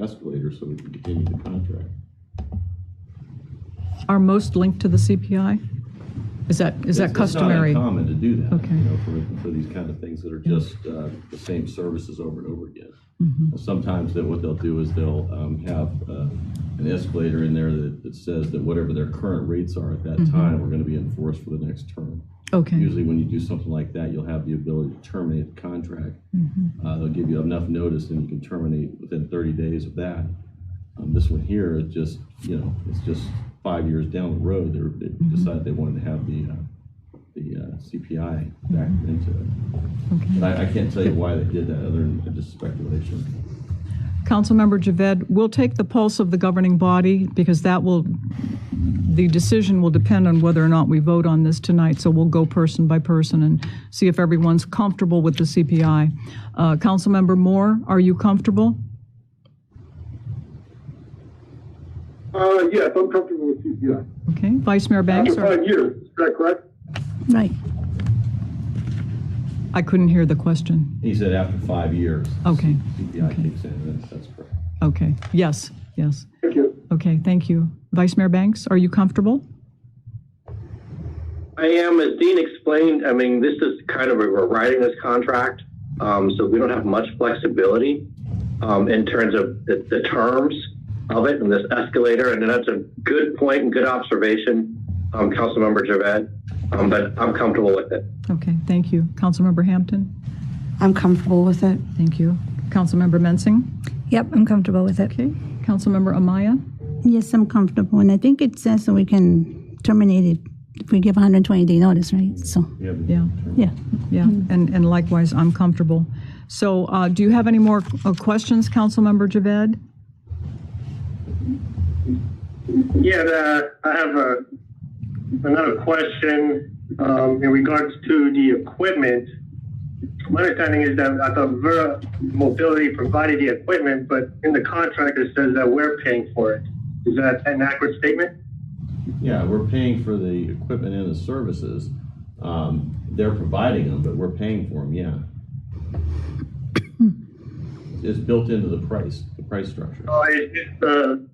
[SPEAKER 14] escalator, so we can continue the contract.
[SPEAKER 1] Are most linked to the CPI? Is that customary?
[SPEAKER 14] It's not uncommon to do that.
[SPEAKER 1] Okay.
[SPEAKER 14] You know, for these kind of things that are just the same services over and over again.
[SPEAKER 1] Mm-hmm.
[SPEAKER 14] Sometimes what they'll do is they'll have an escalator in there that says that whatever their current rates are at that time are going to be enforced for the next term.
[SPEAKER 1] Okay.
[SPEAKER 14] Usually when you do something like that, you'll have the ability to terminate the contract. They'll give you enough notice and you can terminate within 30 days of that. This one here is just, it's just 5 years down the road. They decided they wanted to have the CPI back into it.
[SPEAKER 1] Okay.
[SPEAKER 14] But I can't tell you why they did that other than just speculation.
[SPEAKER 1] Councilmember Javed, we'll take the pulse of the governing body because the decision will depend on whether or not we vote on this tonight. So we'll go person by person and see if everyone's comfortable with the CPI. Councilmember Moore, are you comfortable?
[SPEAKER 9] Yes, I'm comfortable with CPI.
[SPEAKER 1] Okay. Vice Mayor Banks?
[SPEAKER 9] After 5 years, is that correct?
[SPEAKER 8] Right.
[SPEAKER 1] I couldn't hear the question.
[SPEAKER 14] He said after 5 years.
[SPEAKER 1] Okay.
[SPEAKER 14] CPI kicks in. That's correct.
[SPEAKER 1] Okay. Yes.
[SPEAKER 9] Thank you.
[SPEAKER 1] Okay, thank you. Vice Mayor Banks, are you comfortable?
[SPEAKER 10] I am, as Dean explained, I mean, this is kind of, we're writing this contract, so we don't have much flexibility in terms of the terms of it and this escalator, and that's a good point and good observation, Councilmember Javed, but I'm comfortable with it.
[SPEAKER 1] Okay, thank you. Councilmember Hampton?
[SPEAKER 6] I'm comfortable with it.
[SPEAKER 1] Thank you. Councilmember Mensing?
[SPEAKER 7] Yep, I'm comfortable with it.
[SPEAKER 1] Okay. Councilmember Amaya?
[SPEAKER 8] Yes, I'm comfortable. And I think it says that we can terminate it if we give 120-day notice, right? So,
[SPEAKER 1] Yeah.
[SPEAKER 8] yeah.
[SPEAKER 1] Yeah, and likewise, I'm comfortable. So do you have any more questions, Councilmember Javed?
[SPEAKER 12] Yeah, I have another question in regards to the equipment. My understanding is that I thought Vera Mobility provided the equipment, but in the contract it says that we're paying for it. Is that an accurate statement?
[SPEAKER 14] Yeah, we're paying for the equipment and the services. They're providing them, but we're paying for them, yeah. It's built into the price structure.
[SPEAKER 12] Oh, is this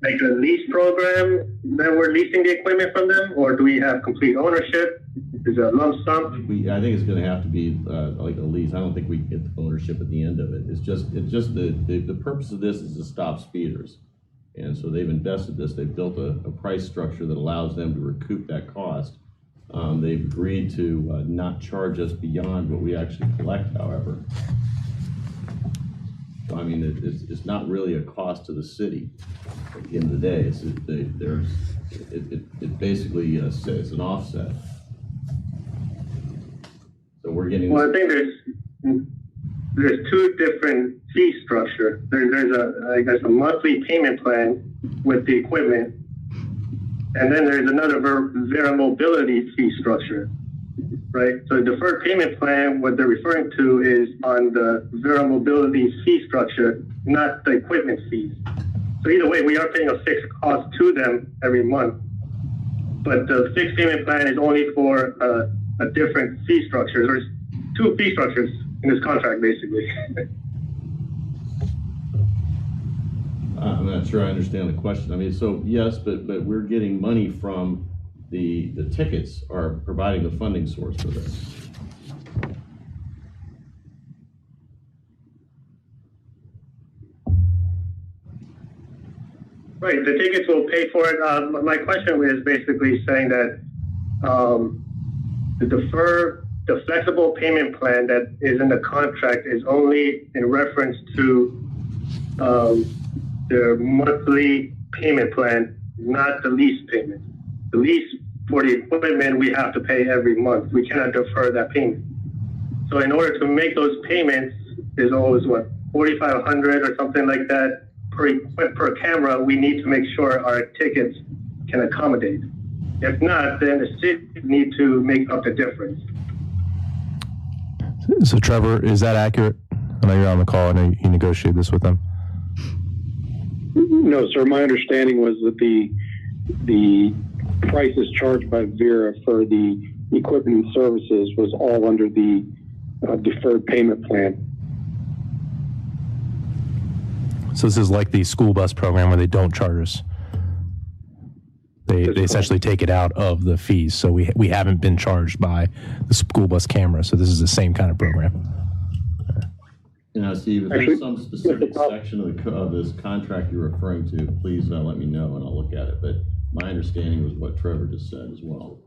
[SPEAKER 12] like a lease program that we're leasing the equipment from them, or do we have complete ownership? Is it a lump sum?
[SPEAKER 14] I think it's gonna have to be like a lease. I don't think we can get the ownership at the end of it. It's just the purpose of this is to stop speeders. And so they've invested this, they've built a price structure that allows them to recoup that cost. They've agreed to not charge us beyond what we actually collect, however. So, I mean, it's not really a cost to the city at the end of the day. It basically it's an offset. So we're getting.
[SPEAKER 12] Well, I think there's two different fee structure. There's I guess a monthly payment plan with the equipment, and then there's another Vera Mobility fee structure, right? So the deferred payment plan, what they're referring to is on the Vera Mobility fee structure, not the equipment fees. So either way, we are paying a fixed cost to them every month, but the fixed payment plan is only for a different fee structure. There's two fee structures in this contract, basically.
[SPEAKER 14] I'm not sure I understand the question. I mean, so yes, but we're getting money from the tickets are providing the funding source for this.
[SPEAKER 12] Right, the tickets will pay for it. My question is basically saying that the flexible payment plan that is in the contract is only in reference to the monthly payment plan, not the lease payment. The lease for the equipment we have to pay every month. We cannot defer that payment. So in order to make those payments, is always what, $4,500 or something like that per camera. We need to make sure our tickets can accommodate. If not, then the city need to make up the difference.
[SPEAKER 3] So Trevor, is that accurate? I know you're on the call. I know you negotiated this with them.
[SPEAKER 9] No, sir. My understanding was that the prices charged by Vera for the equipment and services was all under the deferred payment plan.
[SPEAKER 3] So this is like the school bus program where they don't charge us. They essentially take it out of the fees. So we haven't been charged by the school bus camera. So this is the same kind of program.
[SPEAKER 14] Now, Steve, if there's some specific section of this contract you're referring to, please let me know and I'll look at it. But my understanding was what Trevor just said as well.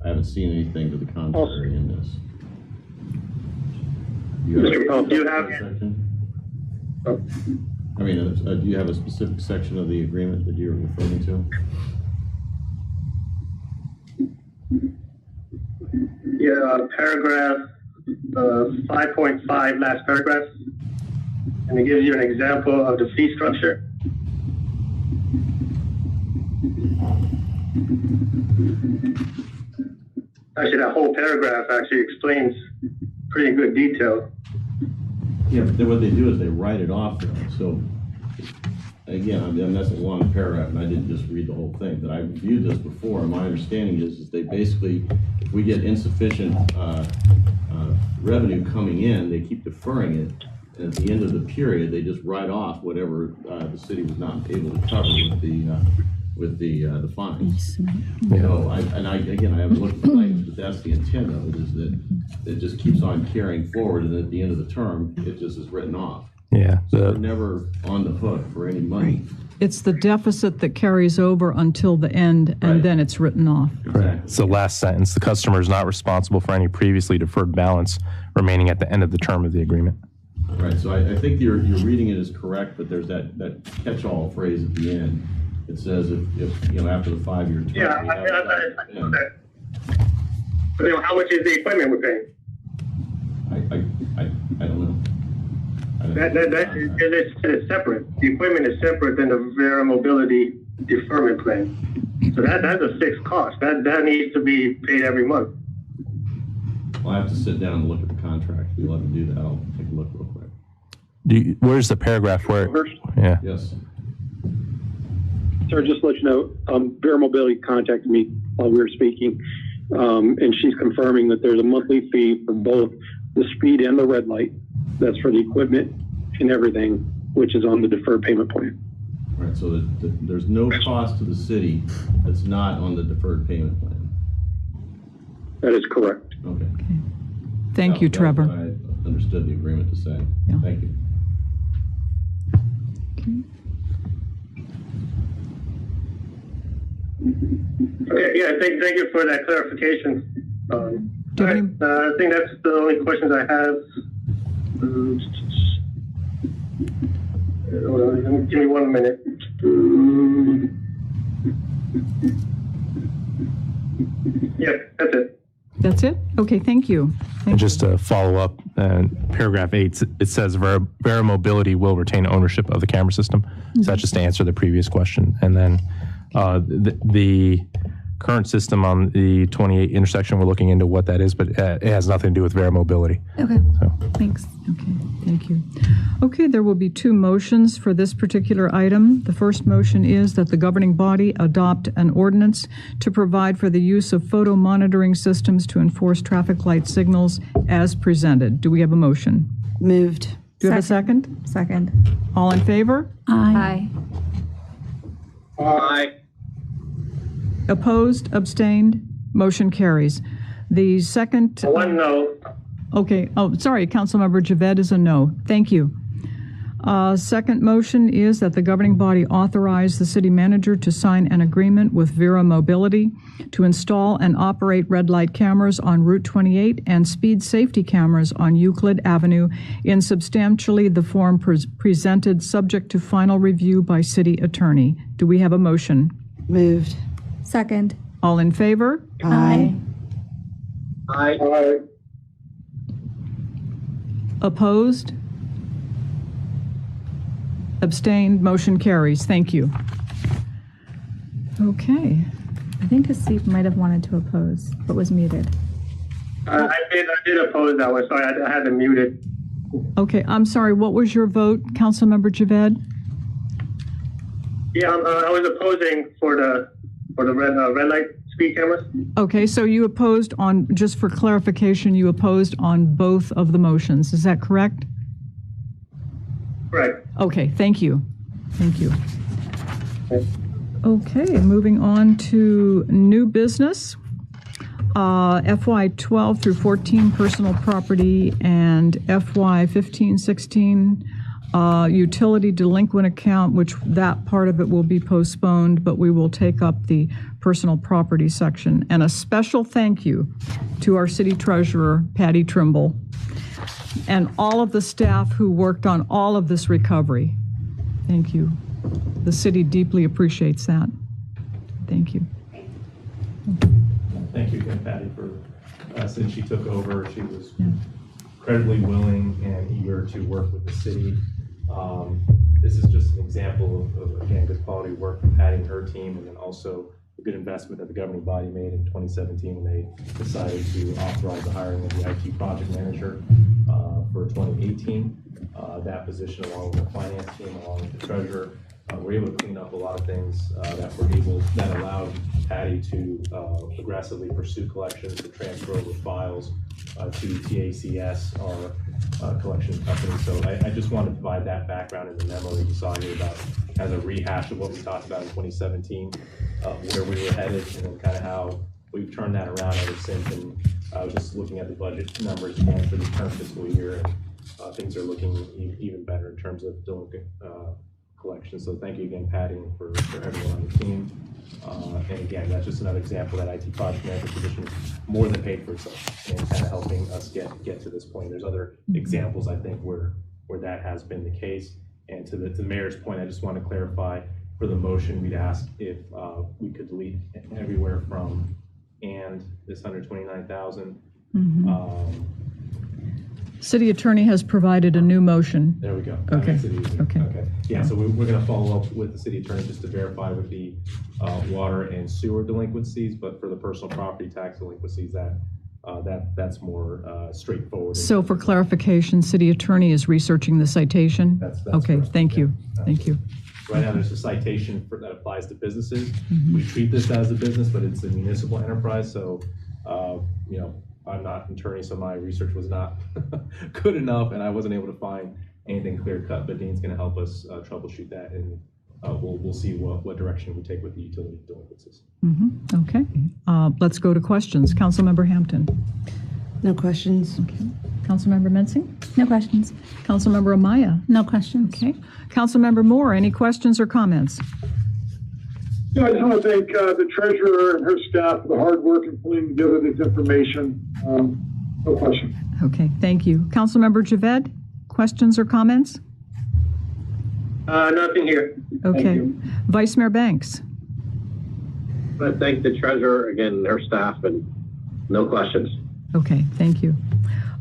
[SPEAKER 14] I haven't seen anything to the contrary in this. Do you have section? I mean, do you have a specific section of the agreement that you're referring to?
[SPEAKER 12] Yeah, paragraph 5.5, last paragraph. And it gives you an example of the fee structure. Actually, that whole paragraph actually explains pretty good detail.
[SPEAKER 14] Yeah, but then what they do is they write it off though. So again, I mean, that's a long paragraph and I didn't just read the whole thing, but I reviewed this before and my understanding is they basically, if we get insufficient revenue coming in, they keep deferring it And at the end of the period, they just write off whatever the city was not able to cover with the fines. So I haven't looked at the language, but that's the intent of it, is that it just keeps on carrying forward, and at the end of the term, it just is written off.
[SPEAKER 3] Yeah.
[SPEAKER 14] So we're never on the hook for any money.
[SPEAKER 1] It's the deficit that carries over until the end, and
[SPEAKER 14] Right.
[SPEAKER 1] then it's written off.
[SPEAKER 3] Right. It's the last sentence. The customer is not responsible for any previously deferred balance remaining at the end of the term of the agreement.
[SPEAKER 14] Right, so I think your reading it is correct, but there's that catch-all phrase at the end. It says if after the 5-year term.
[SPEAKER 12] Yeah,
[SPEAKER 14] we have
[SPEAKER 12] I know
[SPEAKER 14] yeah.
[SPEAKER 12] that. But how much is the equipment we're paying?
[SPEAKER 14] I don't know.
[SPEAKER 12] It's separate. The equipment is separate than the Vera Mobility deferment plan. So that's a fixed cost. That needs to be paid every month.
[SPEAKER 14] Well, I have to sit down and look at the contract. If you let me do that, I'll take a look real quick.
[SPEAKER 3] Where's the paragraph where? Yeah.
[SPEAKER 14] Yes.
[SPEAKER 9] Sir, just to let you know, Vera Mobility contacted me while we were speaking, and she's confirming that there's a monthly fee for both the speed and the red light. That's for the equipment and everything, which is on the deferred payment plan.
[SPEAKER 14] Right, so there's no cost to the city that's not on the deferred payment plan.
[SPEAKER 9] That is correct.
[SPEAKER 14] Okay.
[SPEAKER 1] Thank you,
[SPEAKER 14] That's
[SPEAKER 1] Trevor.
[SPEAKER 14] what I understood the agreement to say.
[SPEAKER 1] Yeah.
[SPEAKER 14] Thank you.
[SPEAKER 12] Okay, yeah, thank you for that clarification.
[SPEAKER 1] Do you have any-
[SPEAKER 12] I think that's the only questions I have. Hold on, give me 1 minute. Yeah, that's it.
[SPEAKER 1] That's it? Okay, thank you.
[SPEAKER 3] And just to follow up, paragraph 8, it says Vera Mobility will retain ownership of the camera system. So that's just to answer the previous question. And then the current system on the 28 intersection, we're looking into what that is, but it has nothing to do with Vera Mobility.
[SPEAKER 7] Okay,
[SPEAKER 3] So.
[SPEAKER 7] thanks.
[SPEAKER 1] Okay, thank you. Okay, there will be 2 motions for this particular item. The first motion is that the governing body adopt an ordinance to provide for the use of photo monitoring systems to enforce traffic light signals as presented. Do we have a motion?
[SPEAKER 6] Moved.
[SPEAKER 1] Do you have a second?
[SPEAKER 7] Second.
[SPEAKER 1] All in favor?
[SPEAKER 7] Aye.
[SPEAKER 12] Aye.
[SPEAKER 1] Opposed? Abstained? Motion carries. The second...
[SPEAKER 12] One no.
[SPEAKER 1] Okay, oh, sorry, Councilmember Javed is a no. Thank you. Second motion is that the governing body authorize the city manager to sign an agreement with Vera Mobility to install and operate red light cameras on Route 28 and speed safety cameras on Euclid Avenue in substantially the form presented, subject to final review by city attorney. Do we have a motion?
[SPEAKER 6] Moved.
[SPEAKER 7] Second.
[SPEAKER 1] All in favor?
[SPEAKER 6] Aye.
[SPEAKER 12] Aye.
[SPEAKER 1] Opposed? Abstained? Motion carries. Thank you. Okay.
[SPEAKER 7] I think Hasib might have wanted to oppose, but was muted.
[SPEAKER 12] I did oppose that one. Sorry, I had to mute it.
[SPEAKER 1] Okay, I'm sorry, what was your vote, Councilmember Javed?
[SPEAKER 12] Yeah, I was opposing for the red light speed cameras.
[SPEAKER 1] Okay, so you opposed on, just for clarification, you opposed on both of the motions. Is that correct?
[SPEAKER 12] Right.
[SPEAKER 1] Okay, thank you. Thank you. Okay, moving on to new business. FY 12 through 14 personal property and FY 15, 16 utility delinquent account, which that part of it will be postponed, but we will take up the personal property section. And a special thank you to our city treasurer, Patty Trimble, and all of the staff who worked on all of this recovery. Thank you. The city deeply appreciates that. Thank you.
[SPEAKER 3] Thank you again, Patty, for since she took over, she was incredibly willing and eager to work with the city. This is just an example of again, good quality work from Patty and her team, and then also a good investment that the governing body made in 2017 when they decided to authorize the hiring of the IT project manager for 2018. That position, along with the finance team, along with the treasurer, we're able to clean up a lot of things that allowed Patty to aggressively pursue collections, to transfer over files to TACS, our collection company. So I just wanted to provide that background in the memo that you saw here about as a rehash of what we talked about in 2017, where we were headed, and then kind of how we've turned that around ever since. And I was just looking at the budget numbers again for the current fiscal year, and things are looking even better in terms of delinquent collection. So thank you again, Patty, for everyone on the team. And again, that's just another example that IT project manager position more than paid for itself and kind of helping us get to this point. There's other examples, I think, where that has been the case. And to the mayor's point, I just want to clarify for the motion, we'd ask if we could delete everywhere from and this 129,000.
[SPEAKER 1] City attorney has provided a new motion.
[SPEAKER 3] There we go. That
[SPEAKER 1] Okay.
[SPEAKER 3] makes it easier.
[SPEAKER 1] Okay.
[SPEAKER 3] Yeah, so we're going to follow up with the city attorney just to verify with the water and sewer delinquencies, but for the personal property tax delinquencies, that's more straightforward.
[SPEAKER 1] So for clarification, city attorney is researching the citation?
[SPEAKER 3] That's
[SPEAKER 1] Okay,
[SPEAKER 3] correct.
[SPEAKER 1] thank you.
[SPEAKER 3] Yeah,
[SPEAKER 1] Thank you.
[SPEAKER 3] Right now, there's a citation that applies to businesses. We treat this as a business, but it's a municipal enterprise, so, I'm not an attorney, so my research was not good enough, and I wasn't able to find anything clear cut, but Dean's gonna help us troubleshoot that, and we'll see what direction we take with the utility delinquencies.
[SPEAKER 1] Okay, let's go to questions. Councilmember Hampton.
[SPEAKER 6] No questions.
[SPEAKER 1] Okay. Councilmember Mensing?
[SPEAKER 8] No questions.
[SPEAKER 1] Councilmember Amaya?
[SPEAKER 8] No questions.
[SPEAKER 1] Okay. Councilmember Moore, any questions or comments?
[SPEAKER 15] Yeah, I just want to thank the treasurer and her staff for the hard work in putting together this information. No question.
[SPEAKER 1] Okay, thank you. Councilmember Javed, questions or comments?
[SPEAKER 12] Nothing here.
[SPEAKER 1] Okay. Vice Mayor Banks?
[SPEAKER 10] I want to thank the treasurer, again, her staff, and no questions.
[SPEAKER 1] Okay, thank you.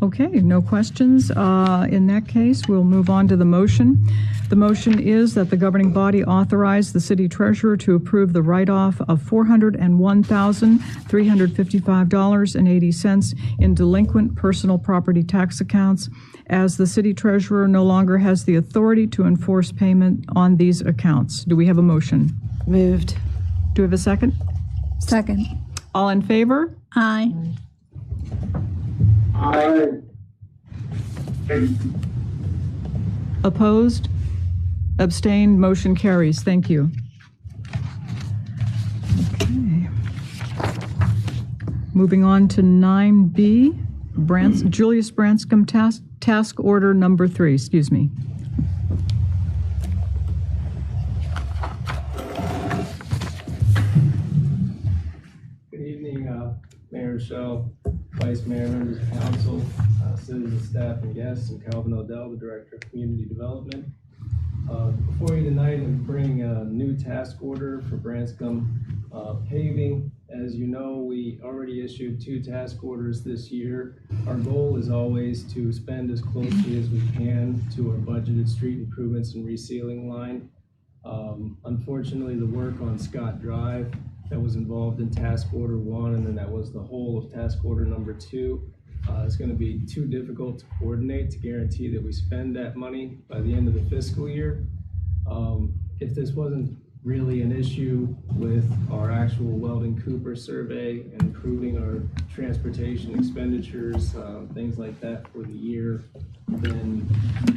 [SPEAKER 1] Okay, no questions. In that case, we'll move on to the motion. The motion is that the governing body authorize the city treasurer to approve the write-off of $401,355.80 in delinquent personal property tax accounts, as the city treasurer no longer has the authority to enforce payment on these accounts. Do we have a motion?
[SPEAKER 6] Moved.
[SPEAKER 1] Do we have a second?
[SPEAKER 7] Second.
[SPEAKER 1] All in favor?
[SPEAKER 8] Aye.
[SPEAKER 15] Aye.
[SPEAKER 1] Opposed? Abstained? Motion carries. Thank you. Okay. Moving on to 9B, Julius Branscombe task order number 3, excuse me.
[SPEAKER 13] Good evening, Mayor Rochelle, Vice Mayor, members of council, citizens, staff, and guests, and Calvin Odell, the Director of Community Development. Before you tonight, I'm bringing a new task order for Branscombe paving. As you know, we already issued 2 task orders this year. Our goal is always to spend as closely as we can to our budgeted street improvements and resealing line. Unfortunately, the work on Scott Drive that was involved in task order 1, and then that was the whole of task order number 2. It's going to be too difficult to coordinate to guarantee that we spend that money by the end of the fiscal year. If this wasn't really an issue with our actual Weldon Cooper survey and improving our transportation expenditures, things like that for the year, then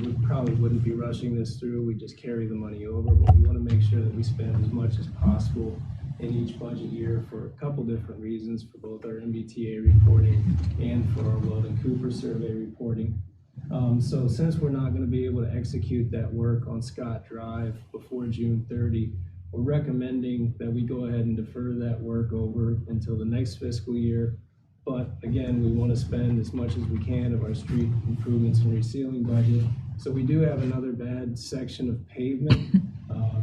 [SPEAKER 13] we probably wouldn't be rushing this through. We just carry the money over, but we want to make sure that we spend as much as possible in each budget year for a couple different reasons, for both our MBTA reporting and for our Weldon Cooper survey reporting. So since we're not going to be able to execute that work on Scott Drive before June 30, we're recommending that we go ahead and defer that work over until the next fiscal year. But again, we want to spend as much as we can of our street improvements and resealing budget. So we do have another bad section of pavement.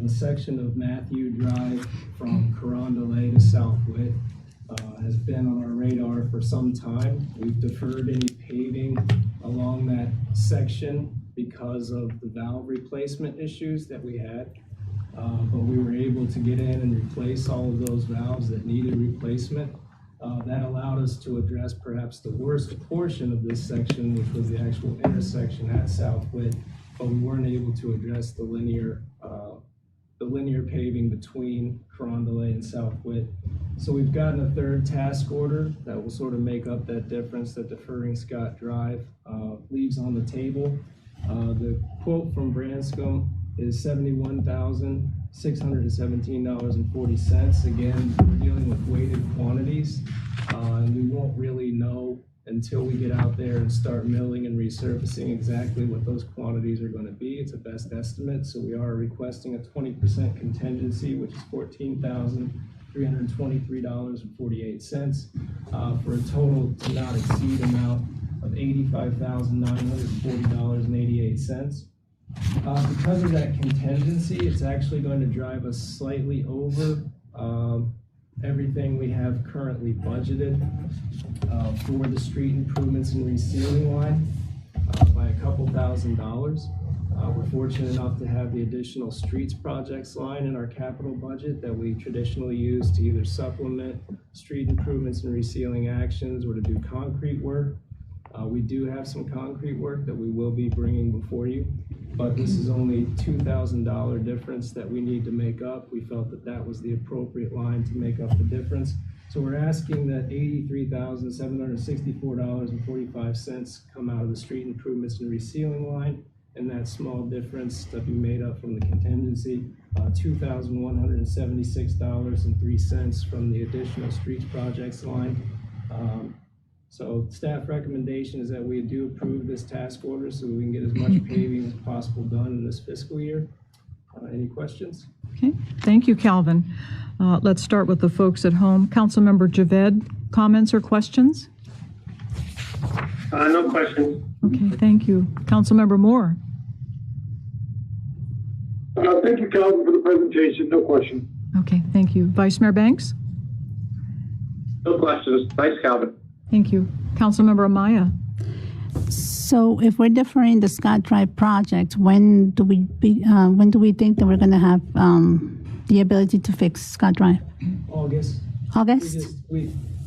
[SPEAKER 13] The section of Matthew Drive from Carondelet to South Witt has been on our radar for some time. We've deferred any paving along that section because of the valve replacement issues that we had. But we were able to get in and replace all of those valves that needed replacement. That allowed us to address perhaps the worst portion of this section, which was the actual intersection at South Witt, but we weren't able to address the linear paving between Carondelet and South Witt. So we've gotten a third task order that will sort of make up that difference that deferring Scott Drive leaves on the table. The quote from Branscombe is $71,617.40. Again, we're dealing with weighted quantities, and we won't really know until we get out there and start milling and resurfacing exactly what those quantities are going to be. It's a best estimate, so we are requesting a 20% contingency, which is $14,323.48, for a total to not exceed amount of $85,940.88. Because of that contingency, it's actually going to drive us slightly over everything we have currently budgeted for the street improvements and resealing line by a couple $1,000s. We're fortunate enough to have the additional streets projects line in our capital budget that we traditionally use to either supplement street improvements and resealing actions or to do concrete work. We do have some concrete work that we will be bringing before you, but this is only $2,000 difference that we need to make up. We felt that that was the appropriate line to make up the difference. So we're asking that $83,764.45 come out of the street improvements and resealing line, and that small difference to be made up from the contingency, $2,176.03 from the additional streets projects line. So staff recommendation is that we do approve this task order so we can get as much paving as possible done in this fiscal year. Any questions?
[SPEAKER 1] Okay, thank you, Calvin. Let's start with the folks at home. Councilmember Javed, comments or questions?
[SPEAKER 12] No questions.
[SPEAKER 1] Okay, thank you. Councilmember Moore.
[SPEAKER 15] Thank you, Calvin, for the presentation. No question.
[SPEAKER 1] Okay, thank you. Vice Mayor Banks?
[SPEAKER 10] No questions. Thanks, Calvin.
[SPEAKER 1] Thank you. Councilmember Amaya?
[SPEAKER 8] So if we're deferring the Scott Drive project, when do we think that we're going to have the ability to fix Scott Drive?
[SPEAKER 13] August.
[SPEAKER 8] August?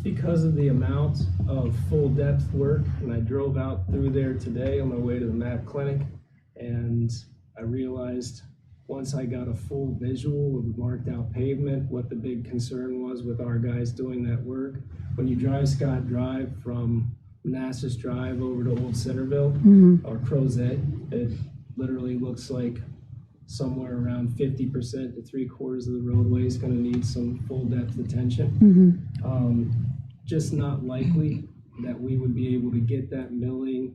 [SPEAKER 13] Because of the amount of full depth work, and I drove out through there today on my way to the MAP clinic, and I realized once I got a full visual of marked out pavement, what the big concern was with our guys doing that work. When you drive Scott Drive from Manassas Drive over to Old Centerville or Crozet, it literally looks like somewhere around 50% to 3/4 of the roadway is going to need some full depth attention. Just not likely that we would be able to get that milling,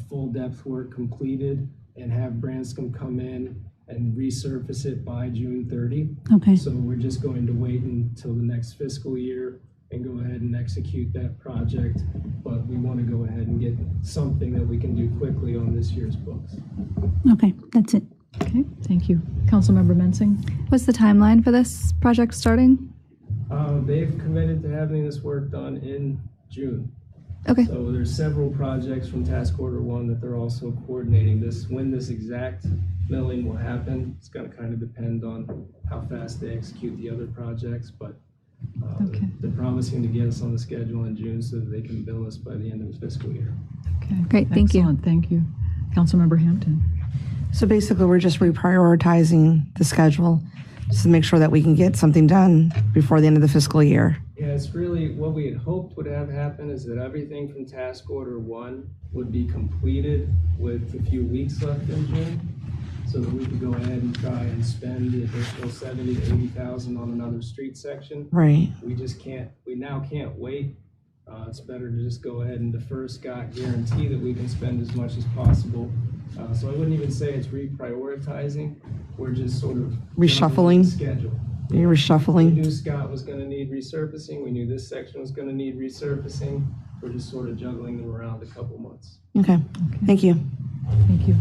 [SPEAKER 13] full depth work completed and have Branscombe come in and resurface it by June 30.
[SPEAKER 8] Okay.
[SPEAKER 13] So we're just going to wait until the next fiscal year and go ahead and execute that project. But we want to go ahead and get something that we can do quickly on this year's books.
[SPEAKER 8] Okay, that's it.
[SPEAKER 1] Okay, thank you. Councilmember Mensing?
[SPEAKER 7] What's the timeline for this project starting?
[SPEAKER 13] They've committed to having this work done in June.
[SPEAKER 7] Okay.
[SPEAKER 13] So there's several projects from Task Order 1 that they're also coordinating this. When this exact milling will happen, it's going to kind of depend on how fast they execute the other projects, but they're promising to get us on the schedule in June so that they can bill us by the end of the fiscal year.
[SPEAKER 1] Okay.
[SPEAKER 7] Great, thank you.
[SPEAKER 1] Excellent, thank you. Councilmember Hampton?
[SPEAKER 6] So basically, we're just reprioritizing the schedule just to make sure that we can get something done before the end of the fiscal year.
[SPEAKER 13] Yeah, it's really what we had hoped would have happened is that everything from Task Order 1 would be completed with a few weeks left in June, so that we could go ahead and try and spend the additional $70,000 to $80,000 on another street section.
[SPEAKER 6] Right.
[SPEAKER 13] We just can't. We now can't wait. It's better to just go ahead and defer Scott, guarantee that we can spend as much as possible. So I wouldn't even say it's reprioritizing. We're just sort of
[SPEAKER 6] Reshuffling?
[SPEAKER 13] schedule.
[SPEAKER 6] You're reshuffling?
[SPEAKER 13] We knew Scott was going to need resurfacing. We knew this section was going to need resurfacing. We're just sort of juggling them around a couple months.
[SPEAKER 6] Okay, thank you.
[SPEAKER 1] Thank you.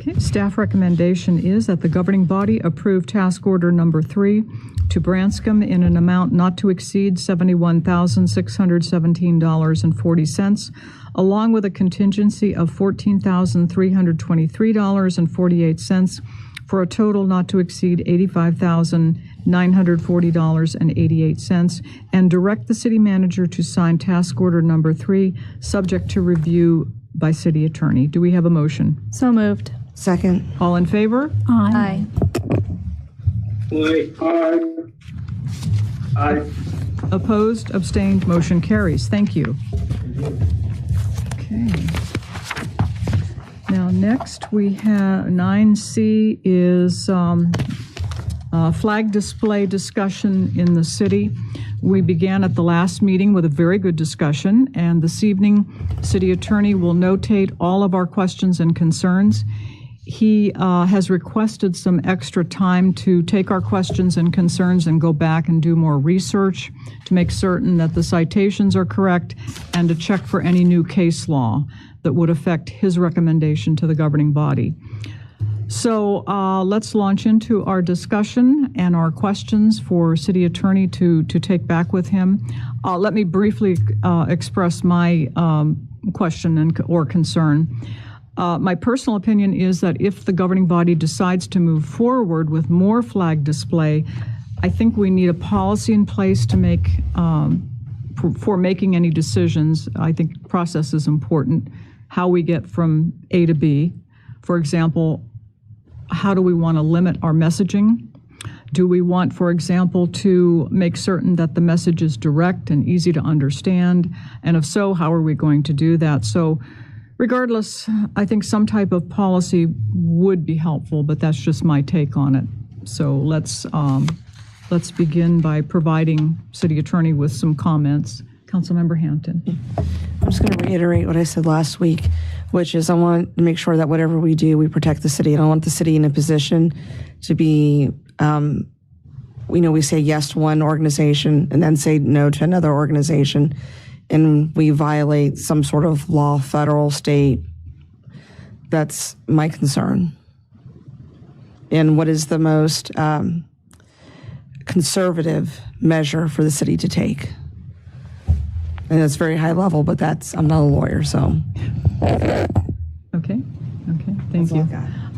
[SPEAKER 1] Okay, staff recommendation is that the governing body approve task order number 3 to Branscombe in an amount not to exceed $71,617.40, along with a contingency of $14,323.48 for a total not to exceed $85,940.88, and direct the city manager to sign task order number 3, subject to review by city attorney. Do we have a motion?
[SPEAKER 7] So moved.
[SPEAKER 6] Second.
[SPEAKER 1] All in favor?
[SPEAKER 8] Aye.
[SPEAKER 15] Aye. Aye. Aye.
[SPEAKER 1] Opposed, abstained, motion carries. Thank you. Okay. Now, next we have 9C is flag display discussion in the city. We began at the last meeting with a very good discussion, and this evening, City Attorney will notate all of our questions and concerns. He has requested some extra time to take our questions and concerns and go back and do more research to make certain that the citations are correct and to check for any new case law that would affect his recommendation to the governing body. So let's launch into our discussion and our questions for City Attorney to take back with him. Let me briefly express my question or concern. My personal opinion is that if the governing body decides to move forward with more flag display, I think we need a policy in place to make for making any decisions. I think process is important. How we get from A to B. For example, how do we want to limit our messaging? Do we want, for example, to make certain that the message is direct and easy to understand? And if so, how are we going to do that? So regardless, I think some type of policy would be helpful, but that's just my take on it. So let's begin by providing City Attorney with some comments. Councilmember Hampton.
[SPEAKER 6] I'm just going to reiterate what I said last week, which is I want to make sure that whatever we do, we protect the city. I don't want the city in a position to be, we say yes to one organization and then say no to another organization, and we violate some sort of law, federal, state. That's my concern. And what is the most conservative measure for the city to take? And it's very high level, but I'm not a lawyer, so.
[SPEAKER 1] Okay, thank you.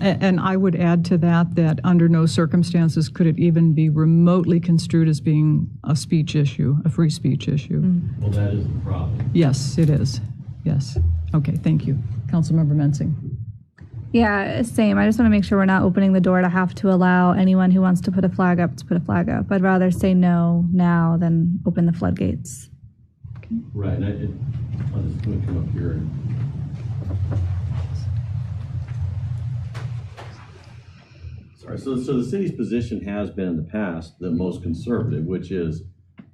[SPEAKER 1] And I would add to that under no circumstances could it even be remotely construed as being a speech issue, a free speech issue.
[SPEAKER 14] Well, that is the problem.
[SPEAKER 1] Yes, it is. Yes. Okay, thank you. Councilmember Mensing.
[SPEAKER 7] Yeah, same. I just want to make sure we're not opening the door to have to allow anyone who wants to put a flag up to put a flag up. I'd rather say no now than open the floodgates.
[SPEAKER 14] Right, and I'm just going to come up here. Sorry, so the city's position has been in the past the most conservative, which is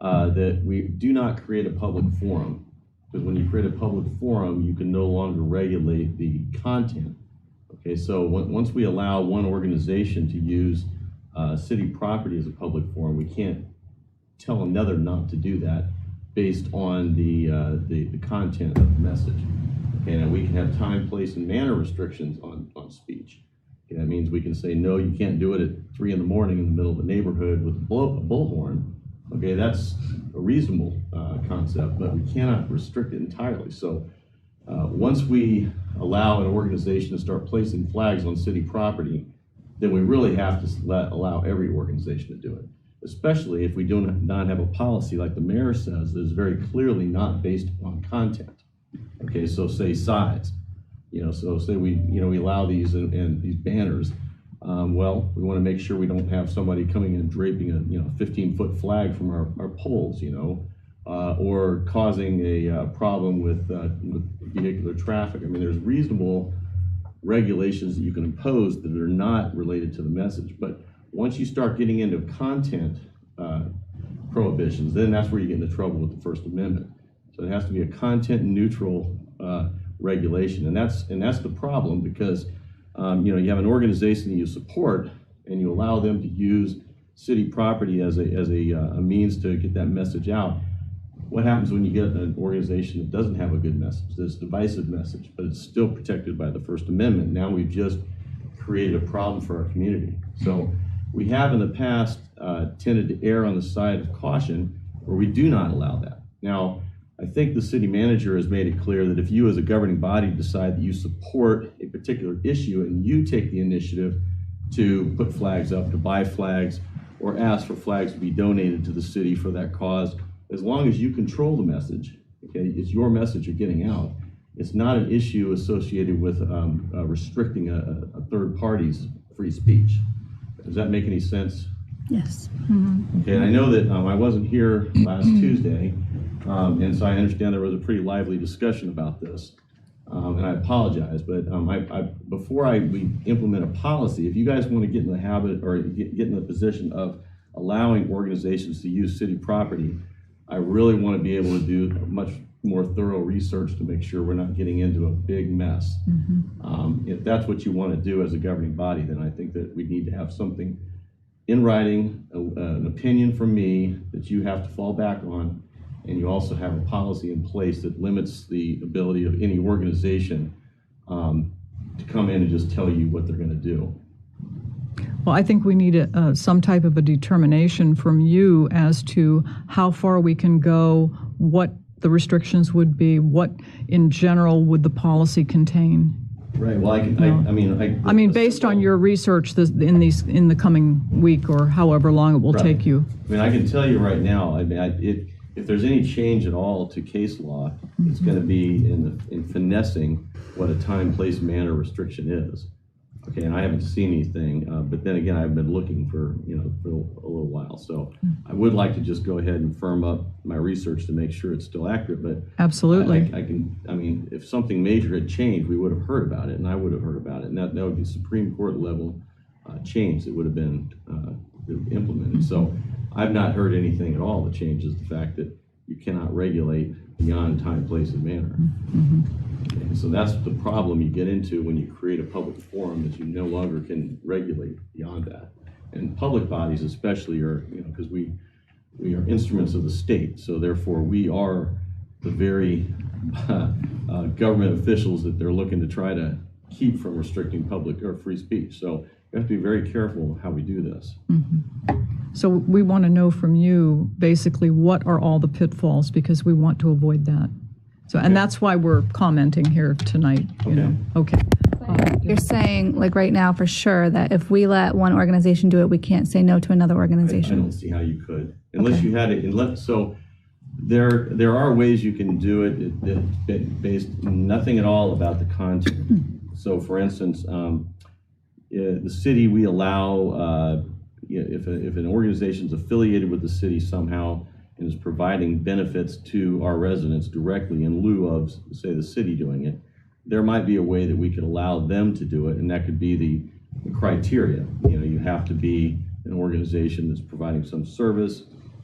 [SPEAKER 14] that we do not create a public forum. Because when you create a public forum, you can no longer regulate the content. Okay, so once we allow one organization to use city property as a public forum, we can't tell another not to do that based on the content of the message. Okay, now we can have time, place, and manner restrictions on speech. Okay, that means we can say, no, you can't do it at 3 in the morning in the middle of the neighborhood with a bullhorn. Okay, that's a reasonable concept, but we cannot restrict it entirely. So once we allow an organization to start placing flags on city property, then we really have to allow every organization to do it, especially if we do not have a policy like the mayor says that is very clearly not based upon content. Okay, so say size, so say we allow these and these banners. Well, we want to make sure we don't have somebody coming and draping a 15-foot flag from our poles, or causing a problem with vehicular traffic. I mean, there's reasonable regulations that you can impose that are not related to the message, but once you start getting into content prohibitions, then that's where you get into trouble with the First Amendment. So it has to be a content neutral regulation, and that's the problem, because you have an organization that you support and you allow them to use city property as a means to get that message out. What happens when you get an organization that doesn't have a good message, this divisive message, but it's still protected by the First Amendment? Now we've just created a problem for our community. So we have in the past tended to err on the side of caution where we do not allow that. Now, I think the city manager has made it clear that if you as a governing body decide that you support a particular issue and you take the initiative to put flags up, to buy flags, or ask for flags to be donated to the city for that cause, as long as you control the message, okay, it's your message you're getting out. It's not an issue associated with restricting a third party's free speech. Does that make any sense?
[SPEAKER 8] Yes.
[SPEAKER 14] Okay, and I know that I wasn't here last Tuesday, and so I understand there was a pretty lively discussion about this. And I apologize, but before we implement a policy, if you guys want to get in the habit or get in the position of allowing organizations to use city property, I really want to be able to do much more thorough research to make sure we're not getting into a big mess. If that's what you want to do as a governing body, then I think that we need to have something in writing, an opinion from me that you have to fall back on, and you also have a policy in place that limits the ability of any organization to come in and just tell you what they're going to do.
[SPEAKER 1] Well, I think we need some type of a determination from you as to how far we can go, what the restrictions would be, what in general would the policy contain.
[SPEAKER 14] Right. Well, I
[SPEAKER 1] mean, based on your research in the coming week or however long it will take you.
[SPEAKER 14] I mean, I can tell you right now. If there's any change at all to case law, it's going to be in finessing what a time, place, manner restriction is. Okay, and I haven't seen anything, but then again, I've been looking for a little while. So I would like to just go ahead and firm up my research to make sure it's still accurate. But
[SPEAKER 1] absolutely,
[SPEAKER 14] I mean, if something major had changed, we would have heard about it, and I would have heard about it, and that would be Supreme Court level change that would have been implemented. So I've not heard anything at all that changes the fact that you cannot regulate beyond time, place, and manner. Okay, so that's the problem you get into when you create a public forum, that you no longer can regulate beyond that. And public bodies especially are, because we are instruments of the state, so therefore we are the very government officials that they're looking to try to keep from restricting public or free speech. So we have to be very careful how we do this.
[SPEAKER 1] So we want to know from you basically what are all the pitfalls, because we want to avoid that. So, and that's why we're commenting here tonight, Okay.
[SPEAKER 7] You're saying, like right now, for sure, that if we let one organization do it, we can't say no to another
[SPEAKER 14] I
[SPEAKER 7] organization.
[SPEAKER 14] don't see how you could, unless you had it. So there are ways you can do it based nothing at all about the content. So, for instance, the city, we allow if an organization is affiliated with the city somehow and is providing benefits to our residents directly in lieu of, say, the city doing it, there might be a way that we could allow them to do it, and that could be the criteria. You have to be an organization that's providing some service.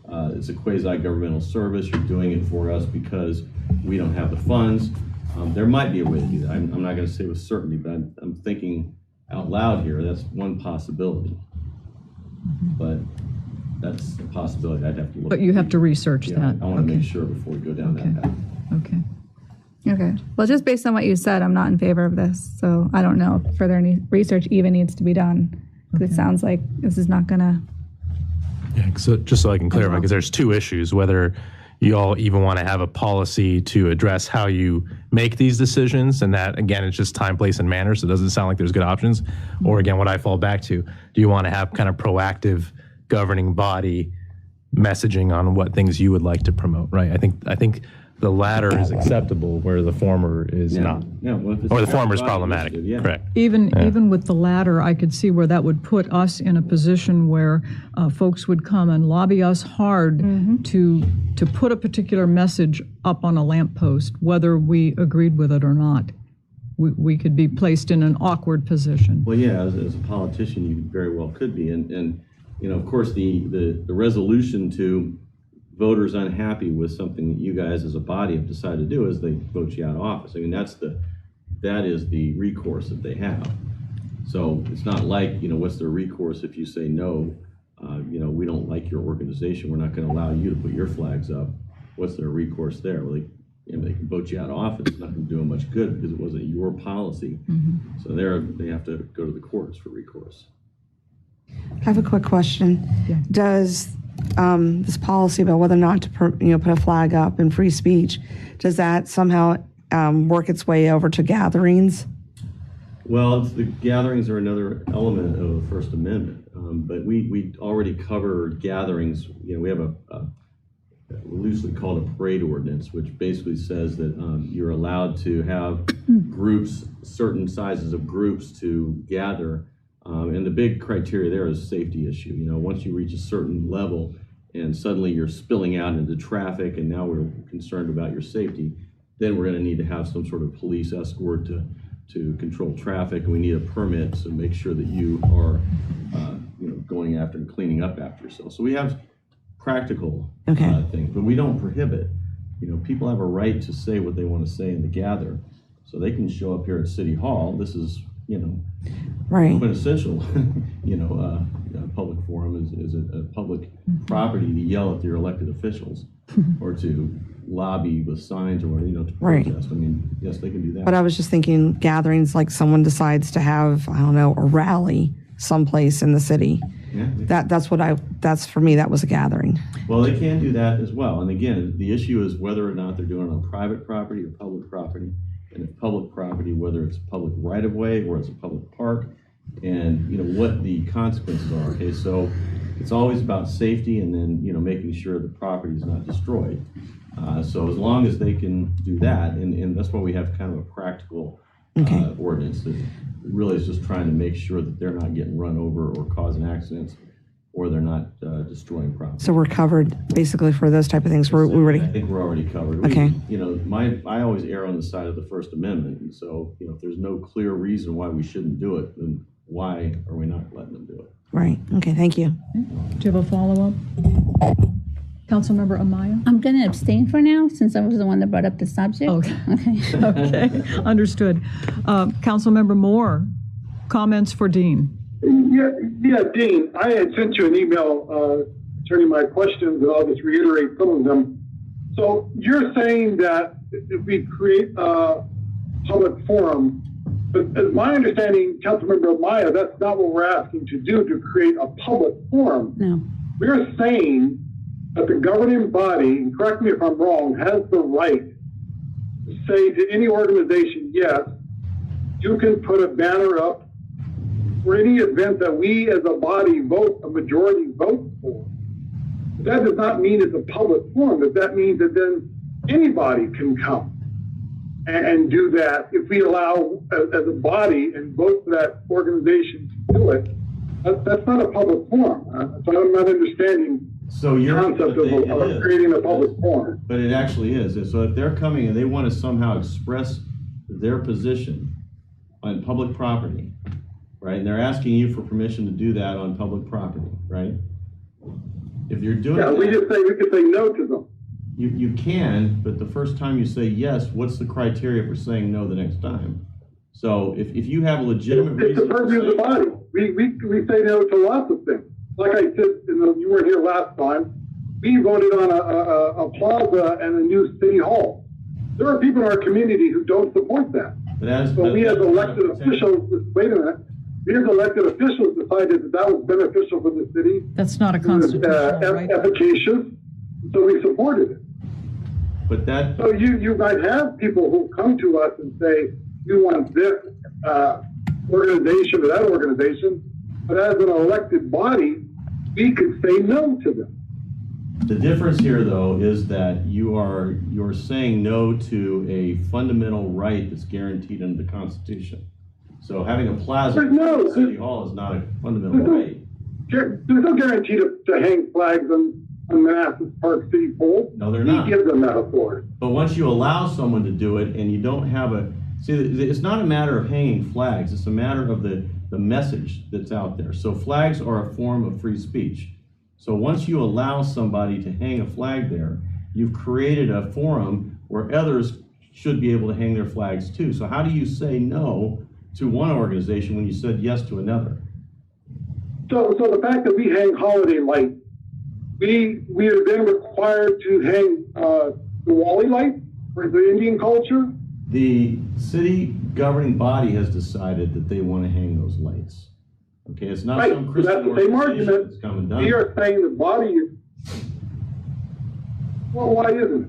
[SPEAKER 14] It's a quasi-governmental service. You're doing it for us because we don't have the funds. There might be a way to do that. I'm not going to say with certainty, but I'm thinking out loud here. That's one possibility. But that's a possibility. I'd have to look.
[SPEAKER 1] But you have to research that.
[SPEAKER 14] I want to make sure before we go down that path.
[SPEAKER 7] Okay. Well, just based on what you said, I'm not in favor of this. So I don't know if further research even needs to be done. It sounds like this is not going to.
[SPEAKER 3] Yeah, so just so I can clarify, because there's two issues, whether you all even want to have a policy to address how you make these decisions, and that, again, it's just time, place, and manner, so it doesn't sound like there's good options. Or again, what I fall back to, do you want to have kind of proactive governing body messaging on what things you would like to promote, right? I think the latter is acceptable, where the former is not.
[SPEAKER 14] Yeah, well,
[SPEAKER 3] or the former is problematic, correct?
[SPEAKER 1] Even with the latter, I could see where that would put us in a position where folks would come and lobby us hard to put a particular message up on a lamppost, whether we agreed with it or not. We could be placed in an awkward position.
[SPEAKER 14] Well, yeah, as a politician, you very well could be. And of course, the resolution to voters unhappy with something that you guys as a body have decided to do is they vote you out of office. I mean, that is the recourse that they have. So it's not like, what's their recourse if you say no, we don't like your organization, we're not going to allow you to put your flags up. What's their recourse there? Well, they can vote you out of office. It's not going to do them much good because it wasn't your policy. So they have to go to the courts for recourse.
[SPEAKER 6] I have a quick question. Does this policy about whether or not to put a flag up in free speech, does that somehow work its way over to gatherings?
[SPEAKER 14] Well, the gatherings are another element of the First Amendment, but we already cover gatherings. We have a loosely called a parade ordinance, which basically says that you're allowed to have groups, certain sizes of groups, to gather And the big criteria there is safety issue. You know, once you reach a certain level and suddenly you're spilling out into traffic and now we're concerned about your safety, then we're going to need to have some sort of police escort to control traffic, and we need a permit to make sure that you are going after and cleaning up after yourself. So we have practical things, but we don't prohibit. You know, people have a right to say what they want to say and to gather, so they can show up here at City Hall. This is,
[SPEAKER 6] right,
[SPEAKER 14] quintessential. A public forum is a public property to yell at your elected officials or to lobby with signs or to protest. I mean, yes, they can do that.
[SPEAKER 6] But I was just thinking gatherings like someone decides to have, I don't know, a rally someplace in the city.
[SPEAKER 14] Yeah,
[SPEAKER 6] That's for me, that was a gathering.
[SPEAKER 14] Well, they can do that as well. And again, the issue is whether or not they're doing it on private property or public property. And if public property, whether it's a public right of way or it's a public park, and what the consequences are. Okay, so it's always about safety and then making sure the property is not destroyed. So as long as they can do that, and that's why we have kind of a practical ordinance that really is just trying to make sure that they're not getting run over or causing accidents, or they're not destroying property.
[SPEAKER 6] So we're covered basically for those type of things. We're already.
[SPEAKER 14] I think we're already covered.
[SPEAKER 6] Okay.
[SPEAKER 14] I always err on the side of the First Amendment, and so if there's no clear reason why we shouldn't do it, then why are we not letting them do it?
[SPEAKER 6] Right. Okay. Thank you.
[SPEAKER 1] Do you have a follow-up? Councilmember Amaya?
[SPEAKER 8] I'm going to abstain for now since I was the one that brought up the subject.
[SPEAKER 1] Okay.
[SPEAKER 8] Okay.
[SPEAKER 1] Okay, understood. Councilmember Moore, comments for Dean?
[SPEAKER 15] Yeah, Dean, I had sent you an email concerning my questions, and I'll just reiterate some of them. So you're saying that if we create a public forum, but as my understanding, Councilmember Amaya, that's not what we're asking to do, to create a public forum.
[SPEAKER 8] No.
[SPEAKER 15] We're saying that the governing body, and correct me if I'm wrong, has the right to say to any organization, yes, you can put a banner up for any event that we as a body vote, a majority vote for. But that does not mean it's a public forum. That means that then anybody can come and do that if we allow as a body and vote for that organization to do it. That's not a public forum. So I'm not understanding the concept of creating a public forum.
[SPEAKER 14] But it actually is. And so if they're coming and they want to somehow express their position on public property, right, and they're asking you for permission to do that on public property, right? If you're doing that,
[SPEAKER 15] we could say no to them.
[SPEAKER 14] You can, but the first time you say yes, what's the criteria for saying no the next time? So if you have a legitimate reason,
[SPEAKER 15] it's the purview of the body. We say no to lots of things. Like I said, you weren't here last time. We voted on a plaza and a new city hall. There are people in our community who don't support that. But we as elected officials, wait a minute, we as elected officials decided that was beneficial for the city.
[SPEAKER 1] That's not a constitutional right.
[SPEAKER 15] Efficacious, so we supported it.
[SPEAKER 14] But that.
[SPEAKER 15] So you might have people who come to us and say, you want this organization or that organization, but as an elected body, we could say no to them.
[SPEAKER 14] The difference here, though, is that you're saying no to a fundamental right that's guaranteed under the Constitution. So having a plaza at City Hall is not a fundamental right.
[SPEAKER 15] There's no guarantee to hang flags on Manassas Park City Pole.
[SPEAKER 14] No, they're not.
[SPEAKER 15] We give them that authority.
[SPEAKER 14] But once you allow someone to do it and you don't have it's not a matter of hanging flags, it's a matter of the message that's out there. So flags are a form of free speech. So once you allow somebody to hang a flag there, you've created a forum where others should be able to hang their flags too. So how do you say no to one organization when you said yes to another?
[SPEAKER 15] So the fact that we hang holiday lights, we are then required to hang the Wally light for the Indian culture.
[SPEAKER 14] The city governing body has decided that they want to hang those lights. Okay, it's not some Christian
[SPEAKER 15] that's the same argument.
[SPEAKER 14] That's come and done.
[SPEAKER 15] We are saying the body is. Well, why isn't it?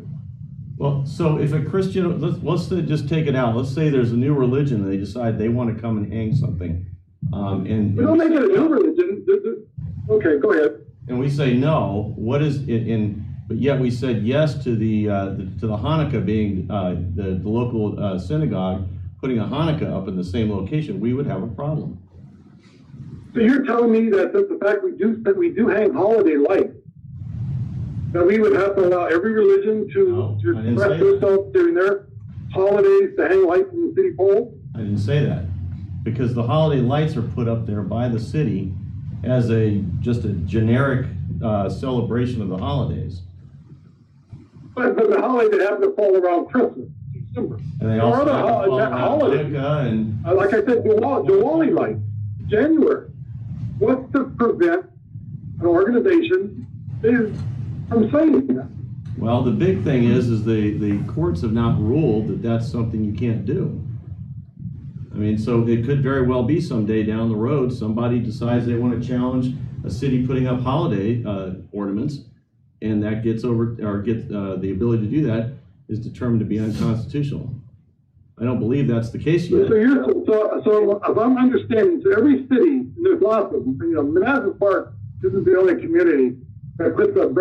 [SPEAKER 14] Well, so if a Christian, let's just take it out. Let's say there's a new religion and they decide they want to come and hang something. And
[SPEAKER 15] we don't make it a new religion. Okay, go ahead.
[SPEAKER 14] And we say no. What is it in? But yet we said yes to the Hanukkah being the local synagogue putting a Hanukkah up in the same location. We would have a problem.
[SPEAKER 15] So you're telling me that the fact we do hang holiday lights, that we would have to allow every religion to express themselves during their holidays to hang lights in the city pole?
[SPEAKER 14] I didn't say that, because the holiday lights are put up there by the city as just a generic celebration of the holidays.
[SPEAKER 15] But the holiday that happen to fall around Christmas, December.
[SPEAKER 14] And they also
[SPEAKER 15] Or
[SPEAKER 14] have to fall around
[SPEAKER 15] holidays.
[SPEAKER 14] Hanukkah and
[SPEAKER 15] Like I said, Diwali lights, January. What's to prevent an organization from saying that?
[SPEAKER 14] well, the big thing is the courts have not ruled that that's something you can't do. I mean, so it could very well be someday down the road, somebody decides they want to challenge a city putting up holiday ornaments, and that gets the ability to do that is determined to be unconstitutional. I don't believe that's the case yet.
[SPEAKER 15] So if I'm understanding, so every city, and there's lots of them, Manassas Park isn't the only community that puts up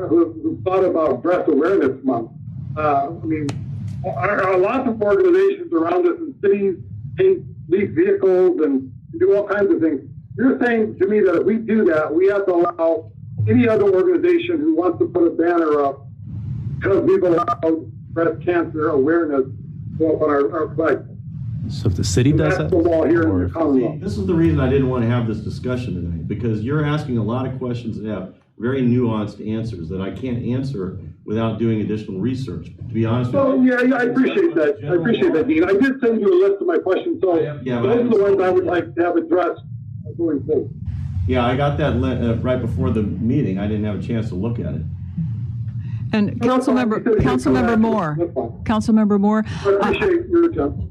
[SPEAKER 15] who thought about Breast Awareness Month. I mean, are lots of organizations around us in cities paint these vehicles and do all kinds of things. You're saying to me that if we do that, we have to allow any other organization who wants to put a banner up because we've allowed breast cancer awareness go up on our flag.
[SPEAKER 3] So if the city does that,
[SPEAKER 15] That's the law here in the Commonwealth.
[SPEAKER 14] This is the reason I didn't want to have this discussion tonight, because you're asking a lot of questions that have very nuanced answers that I can't answer without doing additional research. To be honest with you.
[SPEAKER 15] Yeah, I appreciate that. I appreciate that, Dean. I did send you a list of my questions, so
[SPEAKER 14] Yeah,
[SPEAKER 15] those are the ones I would like to have addressed going forward.
[SPEAKER 14] Yeah, I got that right before the meeting. I didn't have a chance to look at it.
[SPEAKER 1] And Councilmember Moore, Councilmember Moore,
[SPEAKER 15] I appreciate your time.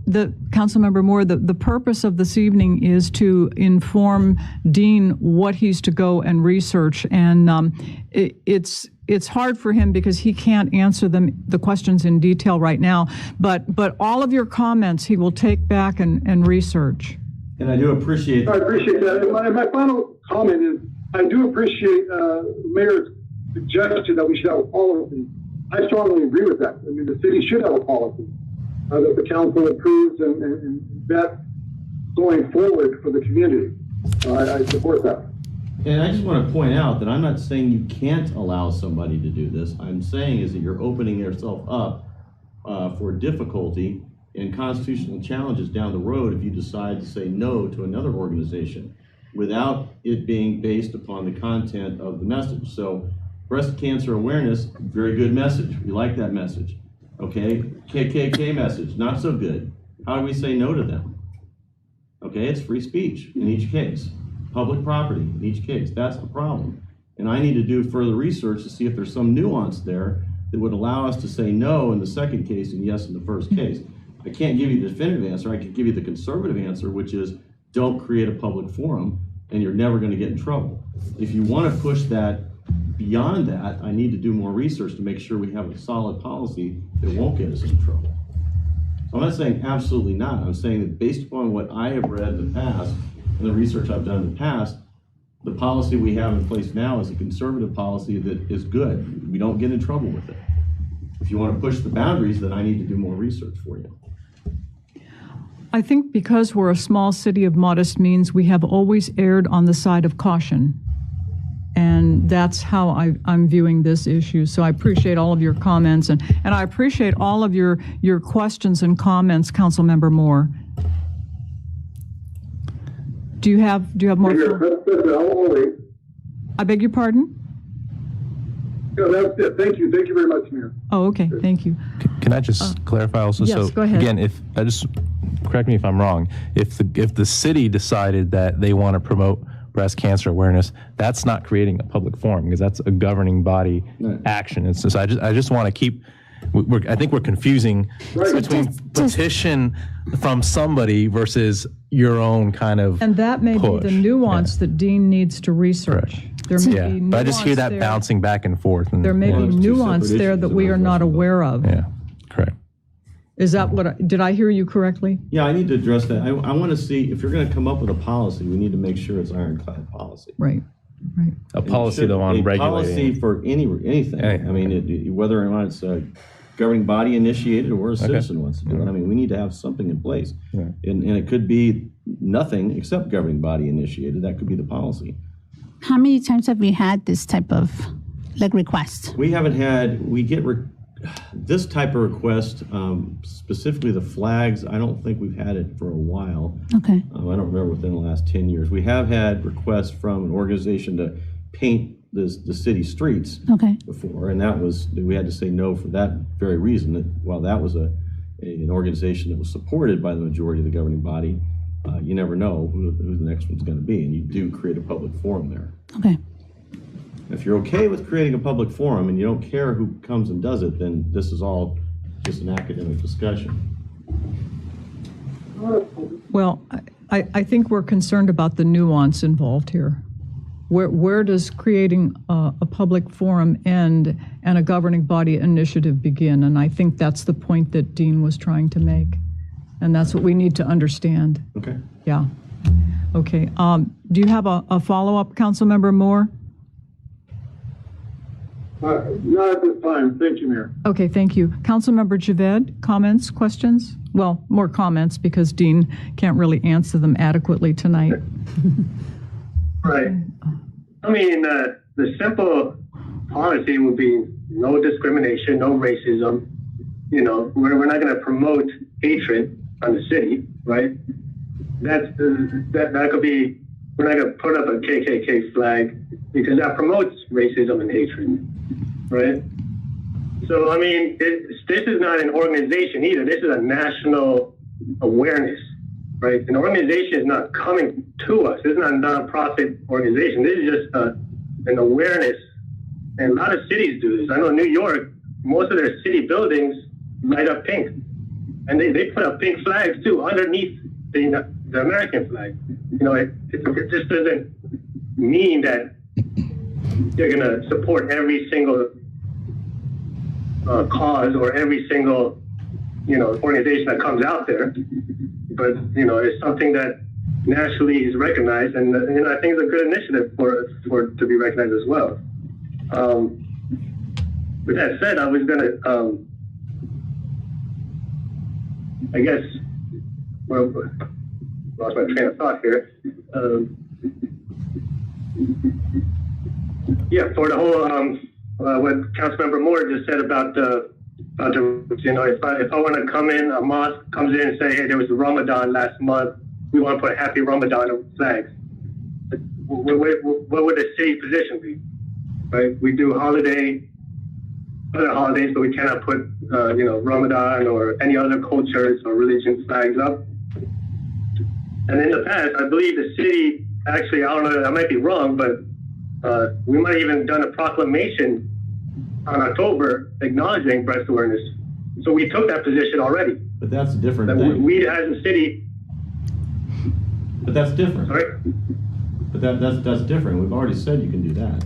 [SPEAKER 1] Councilmember Moore, the purpose of this evening is to inform Dean what he's to go and research, and it's hard for him because he can't answer the questions in detail right now. But all of your comments he will take back and research.
[SPEAKER 14] And I do appreciate that.
[SPEAKER 15] I appreciate that. And my final comment is, I do appreciate the mayor's suggestion that we should have a policy. I strongly agree with that. I mean, the city should have a policy that the council approves and vets going forward for the community. I support that.
[SPEAKER 14] And I just want to point out that I'm not saying you can't allow somebody to do this. I'm saying is that you're opening yourself up for difficulty and constitutional challenges down the road if you decide to say no to another organization without it being based upon the content of the message. So breast cancer awareness, very good message. We like that message. Okay, KKK message, not so good. How do we say no to them? Okay, it's free speech in each case. Public property in each case. That's the problem. And I need to do further research to see if there's some nuance there that would allow us to say no in the second case and yes in the first case. I can't give you the definitive answer. I can give you the conservative answer, which is don't create a public forum and you're never going to get in trouble. If you want to push that beyond that, I need to do more research to make sure we have a solid policy that won't get us in trouble. So I'm not saying absolutely not. I'm saying that based upon what I have read in the past and the research I've done in the past, the policy we have in place now is a conservative policy that is good. We don't get in trouble with it. If you want to push the boundaries, then I need to do more research for you.
[SPEAKER 1] I think because we're a small city of modest means, we have always erred on the side of caution. And that's how I'm viewing this issue. So I appreciate all of your comments, and I appreciate all of your questions and comments, Councilmember Moore. Do you have more? I beg your pardon?
[SPEAKER 15] No, that's it. Thank you. Thank you very much, Mayor.
[SPEAKER 1] Oh, okay. Thank you.
[SPEAKER 3] Can I just clarify also?
[SPEAKER 1] Yes,
[SPEAKER 3] So
[SPEAKER 1] go ahead.
[SPEAKER 3] again, correct me if I'm wrong, if the city decided that they want to promote breast cancer awareness, that's not creating a public forum because that's a governing body action. And so I just want to keep, I think we're confusing between petition from somebody versus your own kind of
[SPEAKER 1] And that may
[SPEAKER 3] push.
[SPEAKER 1] be the nuance that Dean needs to research.
[SPEAKER 3] Correct.
[SPEAKER 1] There may be
[SPEAKER 3] But I just hear
[SPEAKER 1] nuance
[SPEAKER 3] that
[SPEAKER 1] there.
[SPEAKER 3] bouncing back and forth. And,
[SPEAKER 1] There may be nuance there that we are not aware of.
[SPEAKER 3] Yeah, correct.
[SPEAKER 1] Is that did I hear you correctly?
[SPEAKER 14] Yeah, I need to address that. I want to see, if you're going to come up with a policy, we need to make sure it's ironclad policy.
[SPEAKER 1] Right.
[SPEAKER 3] A policy though on regulating.
[SPEAKER 14] A policy for anything. I mean, whether or not it's governing body initiated or a citizen wants to do it. I mean, we need to have something in place.
[SPEAKER 3] Right.
[SPEAKER 14] And it could be nothing except governing body initiated. That could be the policy.
[SPEAKER 8] How many times have we had this type of request?
[SPEAKER 14] We haven't had, this type of request, specifically the flags, I don't think we've had it for a while.
[SPEAKER 8] Okay.
[SPEAKER 14] I don't remember within the last 10 years. We have had requests from an organization to paint the city streets
[SPEAKER 8] Okay.
[SPEAKER 14] before, and we had to say no for that very reason. That while that was an organization that was supported by the majority of the governing body, you never know who the next one's going to be, and you do create a public forum there.
[SPEAKER 8] Okay.
[SPEAKER 14] If you're okay with creating a public forum and you don't care who comes and does it, then this is all just an academic discussion.
[SPEAKER 1] Well, I think we're concerned about the nuance involved here. Where does creating a public forum end and a governing body initiative begin? And I think that's the point that Dean was trying to make. And that's what we need to understand.
[SPEAKER 14] Okay.
[SPEAKER 1] Yeah. Okay. Do you have a follow-up, Councilmember Moore?
[SPEAKER 15] Not at this time. Thank you, Mayor.
[SPEAKER 1] Okay, thank you. Councilmember Javed, comments, questions? Well, more comments because Dean can't really answer them adequately tonight.
[SPEAKER 12] Right. I mean, the simple policy would be no discrimination, no racism. You know, we're not going to promote hatred on the city, right? That could be, we're not going to put up a KKK flag because that promotes racism and hatred, right? So, I mean, this is not an organization either. This is a national awareness, right? An organization is not coming to us. This is not a nonprofit organization. This is just an awareness. And a lot of cities do this. I know New York, most of their city buildings light up pink. And they put up pink flags too underneath the American flag. You know, it just doesn't mean that they're going to support every single cause or every single, organization that comes out there. But, it's something that nationally is recognized, and I think it's a good initiative for it to be recognized as well. With that said, I was going to, I guess, lost my train of thought here. For the whole, what Councilmember Moore just said about if I want to come in, a mosque comes in and say, hey, there was a Ramadan last month, we want to put a happy Ramadan on flags. What would the city position be? Right? We do other holidays, but we cannot put, Ramadan or any other cultures or religion flags up. And in the past, I believe the city, actually, I don't know, I might be wrong, but we might have even done a proclamation on October acknowledging breast awareness. So we took that position already.
[SPEAKER 14] But that's a different thing.
[SPEAKER 12] We as a city.
[SPEAKER 14] But that's different.
[SPEAKER 12] Sorry?
[SPEAKER 14] But that's different. We've already said you can do that.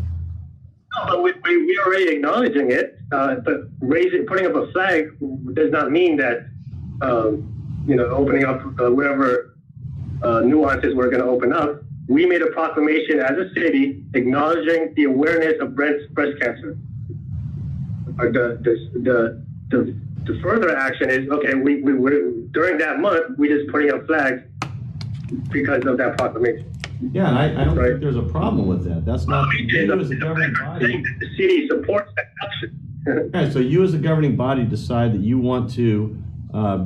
[SPEAKER 12] No, but we already acknowledging it. But putting up a flag does not mean that opening up whatever nuances we're going to open up. We made a proclamation as a city acknowledging the awareness of breast cancer. The further action is, okay, we during that month, we just putting up flags because of that proclamation.
[SPEAKER 14] Yeah, and I don't think there's a problem with that. That's not you as a governing body.
[SPEAKER 12] The city supports that action.
[SPEAKER 14] Okay, so you as a governing body decide that you want to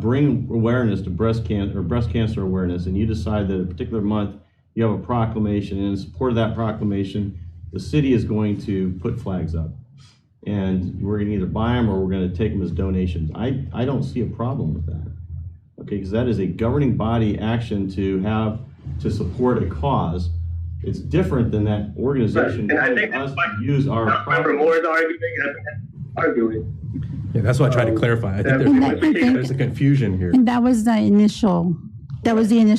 [SPEAKER 14] bring awareness to breast cancer awareness, and you decide that a particular month you have a proclamation, and in support of that proclamation, the city is going to put flags up. And we're going to either buy them or we're going to take them as donations. I don't see a problem with that. Okay, because that is a governing body action to support a cause. It's different than that organization.
[SPEAKER 12] Right. And I think
[SPEAKER 14] us to use our.
[SPEAKER 12] Remember, Moore's arguing.
[SPEAKER 3] Yeah, that's what I tried to clarify. I think there's a confusion here.
[SPEAKER 8] And that was the initial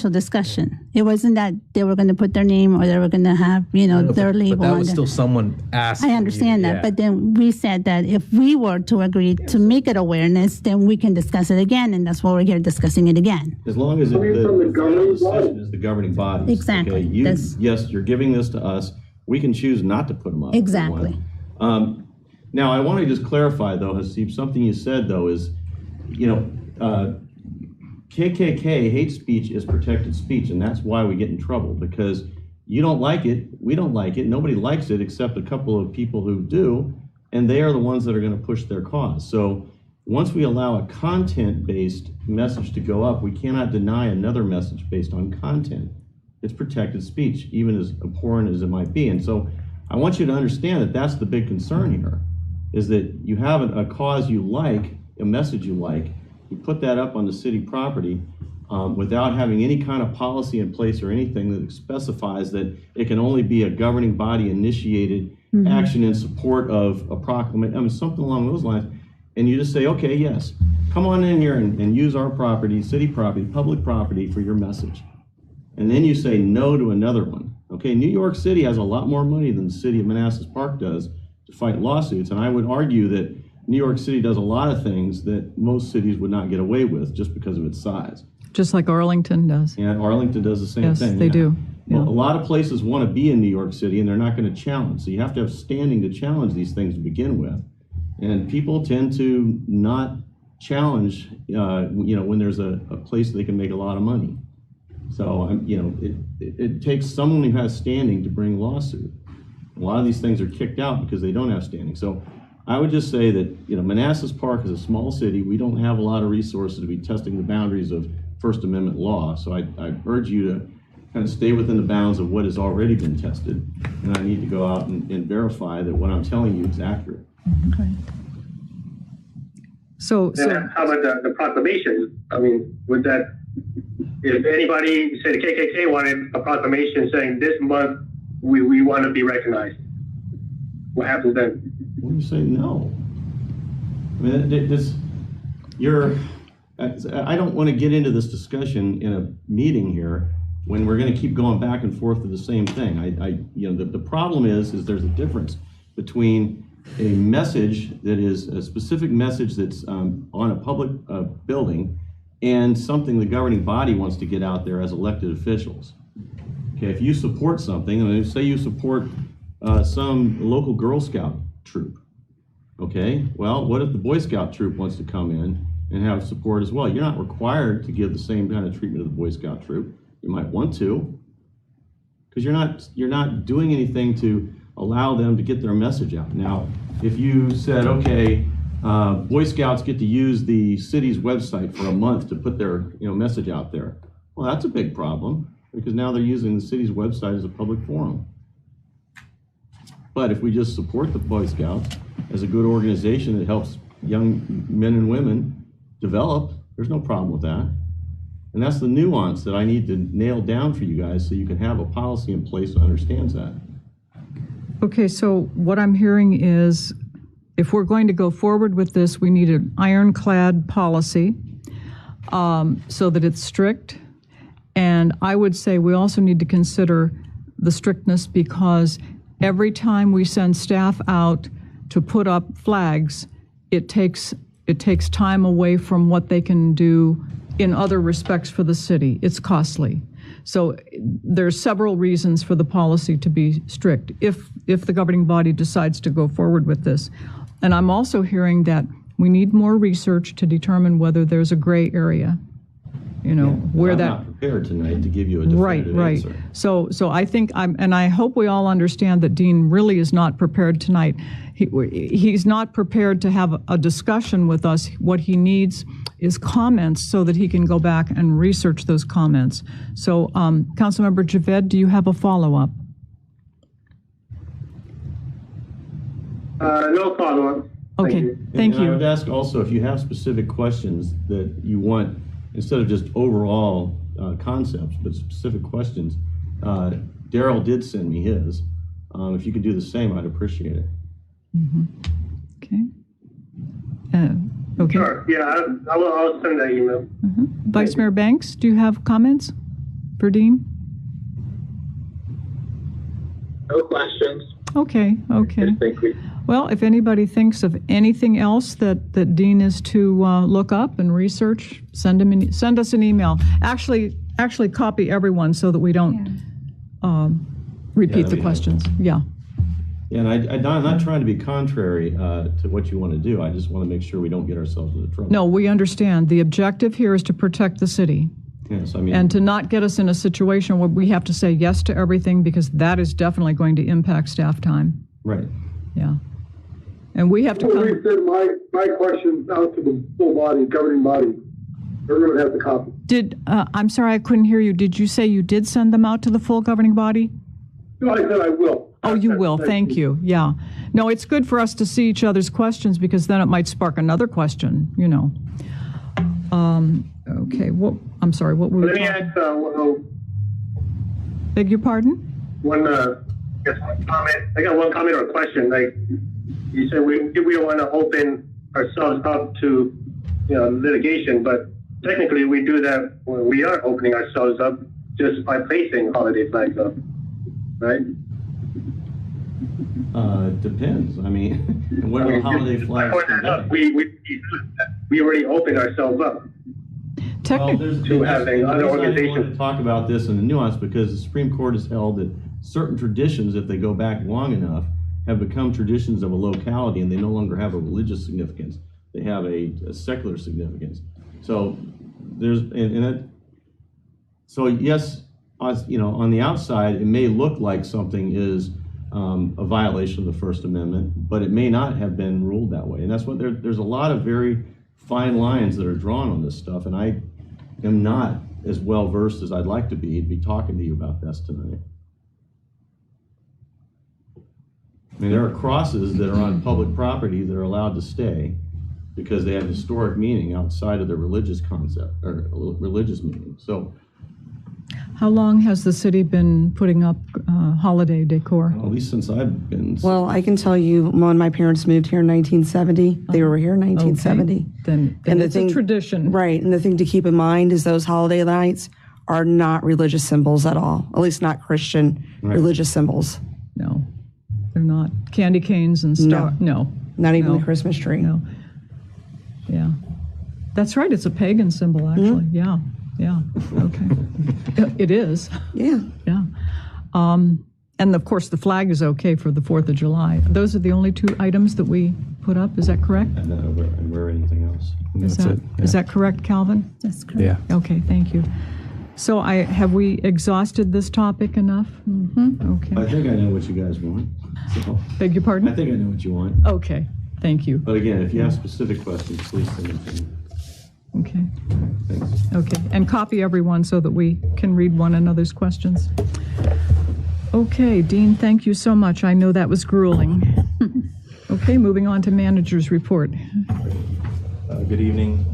[SPEAKER 8] discussion. It wasn't that they were going to put their name or they were going to have, their label.
[SPEAKER 3] But that
[SPEAKER 8] on
[SPEAKER 3] was
[SPEAKER 8] there.
[SPEAKER 3] still someone asking.
[SPEAKER 8] I understand that, but then we said that if we were to agree to make it awareness, then we can discuss it again, and that's why we're here discussing it again.
[SPEAKER 14] As long as the decision is the governing body.
[SPEAKER 8] Exactly.
[SPEAKER 14] Okay? Yes, you're giving this to us. We can choose not to put them up.
[SPEAKER 8] Exactly.
[SPEAKER 14] Now, I want to just clarify, though, Hasib, something you said, though, is, KKK hate speech is protected speech, and that's why we get in trouble, because you don't like it, we don't like it, nobody likes it except a couple of people who do, and they are the ones that are going to push their cause. So once we allow a content-based message to go up, we cannot deny another message based on content. It's protected speech, even as abhorrent as it might be. And so I want you to understand that that's the big concern here, is that you have a cause you like, a message you like, you put that up on the city property without having any kind of policy in place or anything that specifies that it can only be a governing body initiated action in support of a proclamation, I mean, something along those lines. And you just say, okay, yes, come on in here and use our property, city property, public property for your message. And then you say no to another one. Okay, New York City has a lot more money than the city of Manassas Park does to fight lawsuits. And I would argue that New York City does a lot of things that most cities would not get away with just because of its size.
[SPEAKER 1] Just like Arlington does.
[SPEAKER 14] And Arlington does the same thing.
[SPEAKER 1] Yes, they do. Yeah.
[SPEAKER 14] Well, a lot of places want to be in New York City and they're not going to challenge. So you have to have standing to challenge these things to begin with. And people tend to not challenge, when there's a place they can make a lot of money. So, it takes someone who has standing to bring a lawsuit. A lot of these things are kicked out because they don't have standing. So I would just say that, Manassas Park is a small city. We don't have a lot of resources to be testing the boundaries of First Amendment law. So I urge you to kind of stay within the bounds of what has already been tested. And I need to go out and verify that what I'm telling you is accurate.
[SPEAKER 1] Okay. So
[SPEAKER 12] how about the proclamation? I mean, would that, if anybody, say the KKK wanted a proclamation saying this month we want to be recognized, what happens then?
[SPEAKER 14] What do you say no? I mean, I don't want to get into this discussion in a meeting here when we're going to keep going back and forth to the same thing. The problem is there's a difference between a message that is a specific message that's on a public building and something the governing body wants to get out there as elected officials. Okay, if you support something, and say you support some local Girl Scout troop, okay, well, what if the Boy Scout troop wants to come in and have support as well? You're not required to give the same kind of treatment to the Boy Scout troop. You might want to, because you're not doing anything to allow them to get their message out. Now, if you said, okay, Boy Scouts get to use the city's website for a month to put their message out there, well, that's a big problem, because now they're using the city's website as a public forum. But if we just support the Boy Scouts as a good organization that helps young men and women develop, there's no problem with that. And that's the nuance that I need to nail down for you guys so you can have a policy in place that understands that.
[SPEAKER 1] Okay, so what I'm hearing is if we're going to go forward with this, we need an ironclad policy so that it's strict. And I would say we also need to consider the strictness, because every time we send staff out to put up flags, it takes time away from what they can do in other respects for the city. It's costly. So there's several reasons for the policy to be strict if the governing body decides to go forward with this. And I'm also hearing that we need more research to determine whether there's a gray area. Where
[SPEAKER 14] I'm
[SPEAKER 1] that.
[SPEAKER 14] not prepared tonight to give you a definitive answer.
[SPEAKER 1] So I think and I hope we all understand that Dean really is not prepared tonight. He's not prepared to have a discussion with us. What he needs is comments so that he can go back and research those comments. So, Councilmember Javed, do you have a follow-up?
[SPEAKER 12] No follow-up.
[SPEAKER 1] Okay, thank you.
[SPEAKER 14] I would ask also if you have specific questions that you want, instead of just overall concepts, but specific questions. Daryl did send me his. If you could do the same, I'd appreciate it.
[SPEAKER 1] Mm-hmm. Okay. Okay.
[SPEAKER 12] Sure. Yeah, I'll send that email.
[SPEAKER 1] Mm-hmm. Vice Mayor Banks, do you have comments for Dean?
[SPEAKER 10] No questions.
[SPEAKER 1] Okay.
[SPEAKER 10] Thank you.
[SPEAKER 1] Well, if anybody thinks of anything else that Dean is to look up and research, send us an email. Actually copy everyone so that we don't repeat the questions. Yeah.
[SPEAKER 14] Yeah, and I'm not trying to be contrary to what you want to do. I just want to make sure we don't get ourselves into trouble.
[SPEAKER 1] No, we understand. The objective here is to protect the city.
[SPEAKER 14] Yes, I mean,
[SPEAKER 1] And to not get us in a situation where we have to say yes to everything, because that is definitely going to impact staff time.
[SPEAKER 14] right.
[SPEAKER 1] Yeah. And we have to
[SPEAKER 15] Let
[SPEAKER 1] come.
[SPEAKER 15] me send my questions out to the full body, governing body. Everyone has a copy.
[SPEAKER 1] I'm sorry, I couldn't hear you. Did you say you did send them out to the full governing body?
[SPEAKER 15] No, I said I will.
[SPEAKER 1] Oh, you will. Thank you. Yeah. No, it's good for us to see each other's questions, because then it might spark another question, you know. Okay. I'm sorry. What were we
[SPEAKER 12] Let me
[SPEAKER 1] talking?
[SPEAKER 12] ask,
[SPEAKER 1] Beg your pardon?
[SPEAKER 12] one comment. I got one comment or a question. Like you said, we don't want to open ourselves up to, litigation, but technically we do that when we are opening ourselves up just by placing holiday flags up, right?
[SPEAKER 14] Depends. I mean, what are the holiday flags?
[SPEAKER 12] We already opened ourselves up.
[SPEAKER 14] Well, there's
[SPEAKER 12] to having other
[SPEAKER 14] I
[SPEAKER 12] organizations.
[SPEAKER 14] want to talk about this in the nuance, because the Supreme Court has held that certain traditions, if they go back long enough, have become traditions of a locality, and they no longer have a religious significance. They have a secular significance. So so yes, on the outside, it may look like something is a violation of the First Amendment, but it may not have been ruled that way. And that's what there's a lot of very fine lines that are drawn on this stuff, and I am not as well versed as I'd like to be talking to you about this tonight. I mean, there are crosses that are on public property that are allowed to stay because they have historic meaning outside of the religious concept or religious meaning. So,
[SPEAKER 1] How long has the city been putting up holiday decor?
[SPEAKER 14] at least since I've been.
[SPEAKER 6] Well, I can tell you, when my parents moved here in 1970, they were here in 1970.
[SPEAKER 1] Okay. Then
[SPEAKER 6] And the
[SPEAKER 1] it's a tradition.
[SPEAKER 6] Right, and the thing to keep in mind is those holiday nights are not religious symbols at all, at least not Christian religious symbols.
[SPEAKER 1] No, they're not. Candy canes and stuff. No.
[SPEAKER 6] Not even
[SPEAKER 1] No.
[SPEAKER 6] the Christmas tree.
[SPEAKER 1] No. Yeah. That's right. It's a pagan symbol, actually. Yeah. Yeah. Okay. It is.
[SPEAKER 6] Yeah.
[SPEAKER 1] Yeah. And of course, the flag is okay for the 4th of July. Those are the only two items that we put up. Is that correct?
[SPEAKER 14] And wear anything else.
[SPEAKER 1] Is that correct, Calvin?
[SPEAKER 8] That's correct.
[SPEAKER 3] Yeah.
[SPEAKER 1] Okay. Thank you. So have we exhausted this topic enough? Okay.
[SPEAKER 14] I think I know what you guys want. So,
[SPEAKER 1] Beg your pardon?
[SPEAKER 14] I think I know what you want.
[SPEAKER 1] Okay. Thank you.
[SPEAKER 14] But again, if you have specific questions, please send them to me.
[SPEAKER 1] Okay.
[SPEAKER 14] Thanks.
[SPEAKER 1] Okay, and copy everyone so that we can read one another's questions. Okay, Dean, thank you so much. I know that was grueling. Okay, moving on to manager's report.
[SPEAKER 3] Good evening,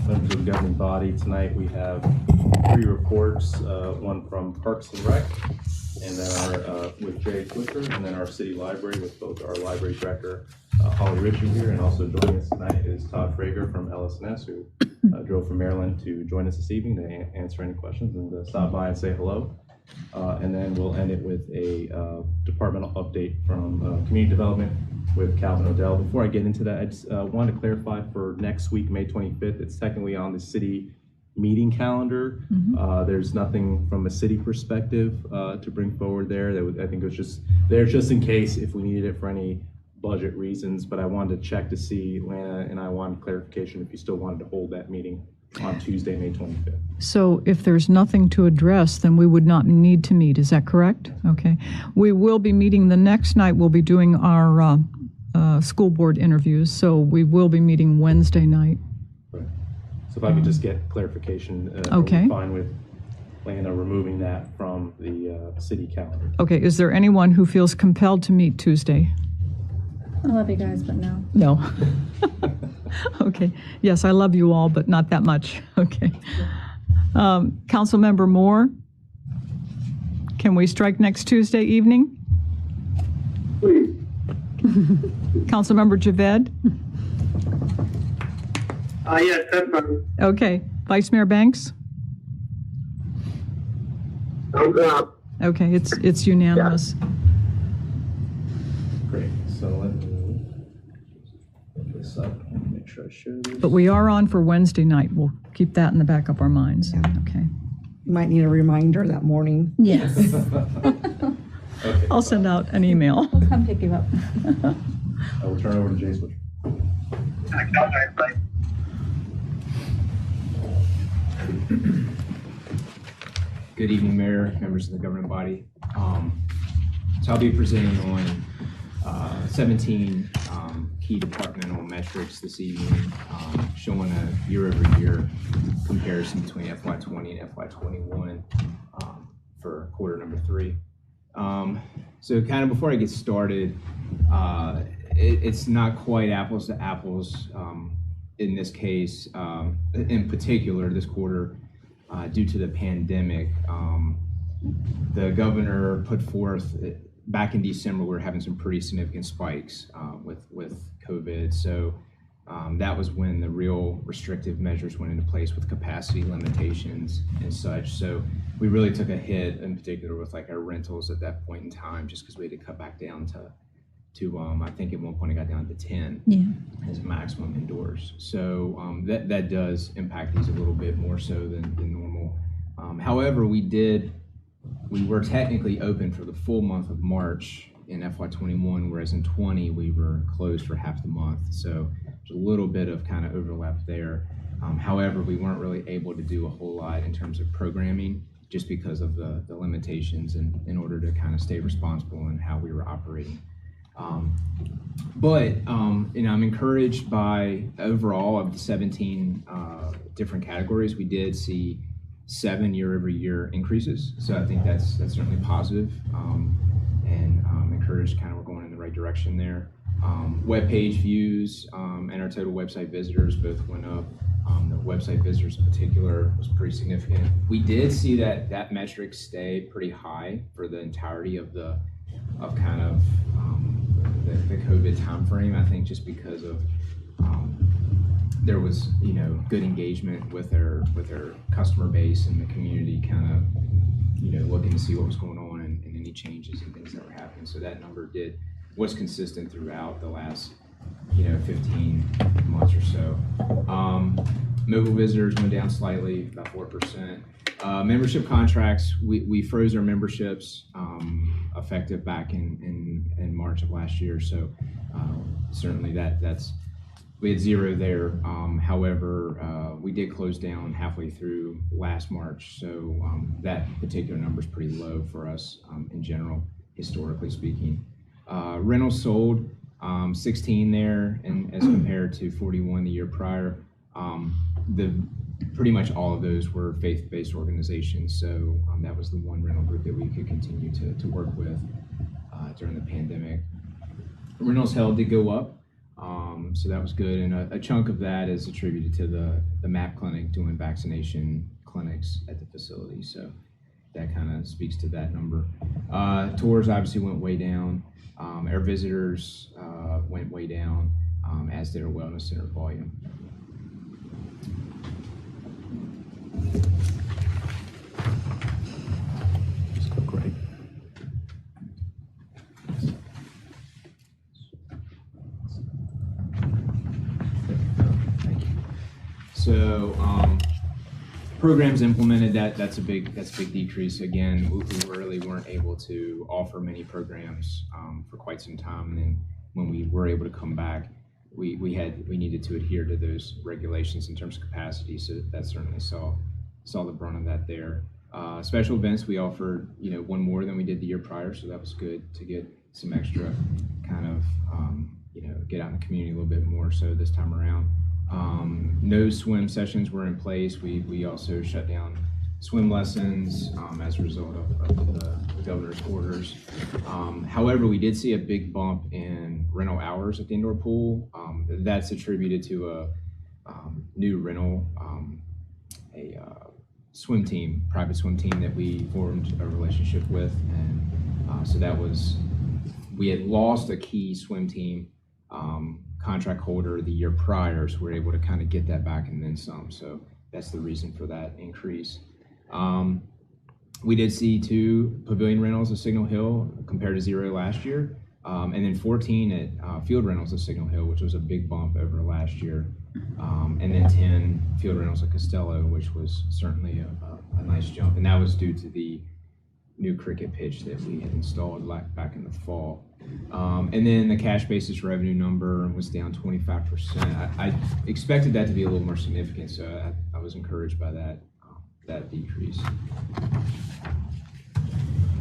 [SPEAKER 3] members of the governing body. Tonight we have 3 reports, one from Parks and Rec, and then our with Jay Flicker, and then our city library with both our library director, Holly Ritchie here, and also joining us tonight is Todd Frager from LSNS, who drove from Maryland to join us this evening to answer any questions and stop by and say hello. And then we'll end it with a departmental update from community development with Calvin Odell. Before I get into that, I just wanted to clarify for next week, May 25th, it's technically on the city meeting calendar. There's nothing from a city perspective to bring forward there. I think it was just there just in case if we needed it for any budget reasons, but I wanted to check to see, Lana and I wanted clarification if you still wanted to hold that meeting on Tuesday, May 25th.
[SPEAKER 1] So if there's nothing to address, then we would not need to meet. Is that correct? Okay. We will be meeting the next night. We'll be doing our school board interviews, so we will be meeting Wednesday night.
[SPEAKER 3] Right. So if I could just get clarification,
[SPEAKER 1] Okay.
[SPEAKER 3] are we fine with Lana removing that from the city calendar?
[SPEAKER 1] Okay, is there anyone who feels compelled to meet Tuesday?
[SPEAKER 7] I love you guys, but no.
[SPEAKER 1] No. Okay. Yes, I love you all, but not that much. Okay. Councilmember Moore, can we strike next Tuesday evening?
[SPEAKER 15] Please.
[SPEAKER 1] Councilmember Javed?
[SPEAKER 12] Yes, that's fine.
[SPEAKER 1] Okay. Vice Mayor Banks? Okay, it's unanimous.
[SPEAKER 3] Great. So let me put this up and make sure I share this.
[SPEAKER 1] But we are on for Wednesday night. We'll keep that in the back of our minds. Okay.
[SPEAKER 6] You might need a reminder that morning.
[SPEAKER 8] Yes.
[SPEAKER 14] Okay.
[SPEAKER 1] I'll send out an email.
[SPEAKER 7] We'll come pick you up.
[SPEAKER 3] I will turn over to Jay Switch.
[SPEAKER 16] Good evening, Mayor, members of the governing body. So I'll be presenting on 17 key departmental metrics this evening, showing a year-over-year comparison between FY20 and FY21 for quarter number 3. So kind of before I get started, it's not quite apples to apples in this case, in particular this quarter, due to the pandemic. The governor put forth, back in December, we were having some pretty significant spikes with COVID. So that was when the real restrictive measures went into place with capacity limitations and such. So we really took a hit, in particular with like our rentals at that point in time, just because we had to cut back down to I think at one point it got down to 10 as a maximum indoors. So that does impact these a little bit more so than normal. However, we were technically open for the full month of March in FY21, whereas in 20 we were closed for half the month. So there's a little bit of kind of overlap there. However, we weren't really able to do a whole lot in terms of programming, just because of the limitations and in order to kind of stay responsible in how we were operating. But I'm encouraged by overall of the 17 different categories. We did see 7 year-over-year increases, so I think that's certainly positive, and I'm encouraged kind of we're going in the right direction there. Web page views and our total website visitors both went up. The website visitors in particular was pretty significant. We did see that metric stay pretty high for the entirety of the COVID timeframe. I think just because of there was good engagement with our customer base and the community, kind of looking to see what was going on and any changes and things that were happening. So that number was consistent throughout the last 15 months or so. Mobile visitors went down slightly, about 4%. Membership contracts, we froze our memberships effective back in March of last year. So certainly we had 0 there. However, we did close down halfway through last March. So that particular number is pretty low for us in general, historically speaking. Rentals sold, 16 there, and as compared to 41 the year prior. Pretty much all of those were faith-based organizations, so that was the one rental group that we could continue to work with during the pandemic. Rentals held did go up, so that was good, and a chunk of that is attributed to the MAP clinic doing vaccination clinics at the facility, so that kind of speaks to that number. Tours obviously went way down. Our visitors went way down, as did our wellness center volume.
[SPEAKER 3] Just go great.
[SPEAKER 16] Thank you. So programs implemented, that's a big decrease. Again, we really weren't able to offer many programs for quite some time, and then when we were able to come back, we needed to adhere to those regulations in terms of capacity, so that certainly saw the brunt of that there. Special events, we offered one more than we did the year prior, so that was good to get some extra kind of get out in the community a little bit more so this time around. No swim sessions were in place. We also shut down swim lessons as a result of the governor's orders. However, we did see a big bump in rental hours at the indoor pool. That's attributed to a new rental, a swim team, private swim team that we formed a relationship with, and so we had lost a key swim team contract holder the year prior, so we're able to kind of get that back and then some. So that's the reason for that increase. We did see 2 pavilion rentals at Signal Hill compared to 0 last year, and then 14 at field rentals at Signal Hill, which was a big bump over last year, and then 10 field rentals at Costello, which was certainly a nice jump, and that was due to the new cricket pitch that we had installed back in the fall. And then the cash basis revenue number was down 25%. I expected that to be a little more significant, so I was encouraged by that decrease.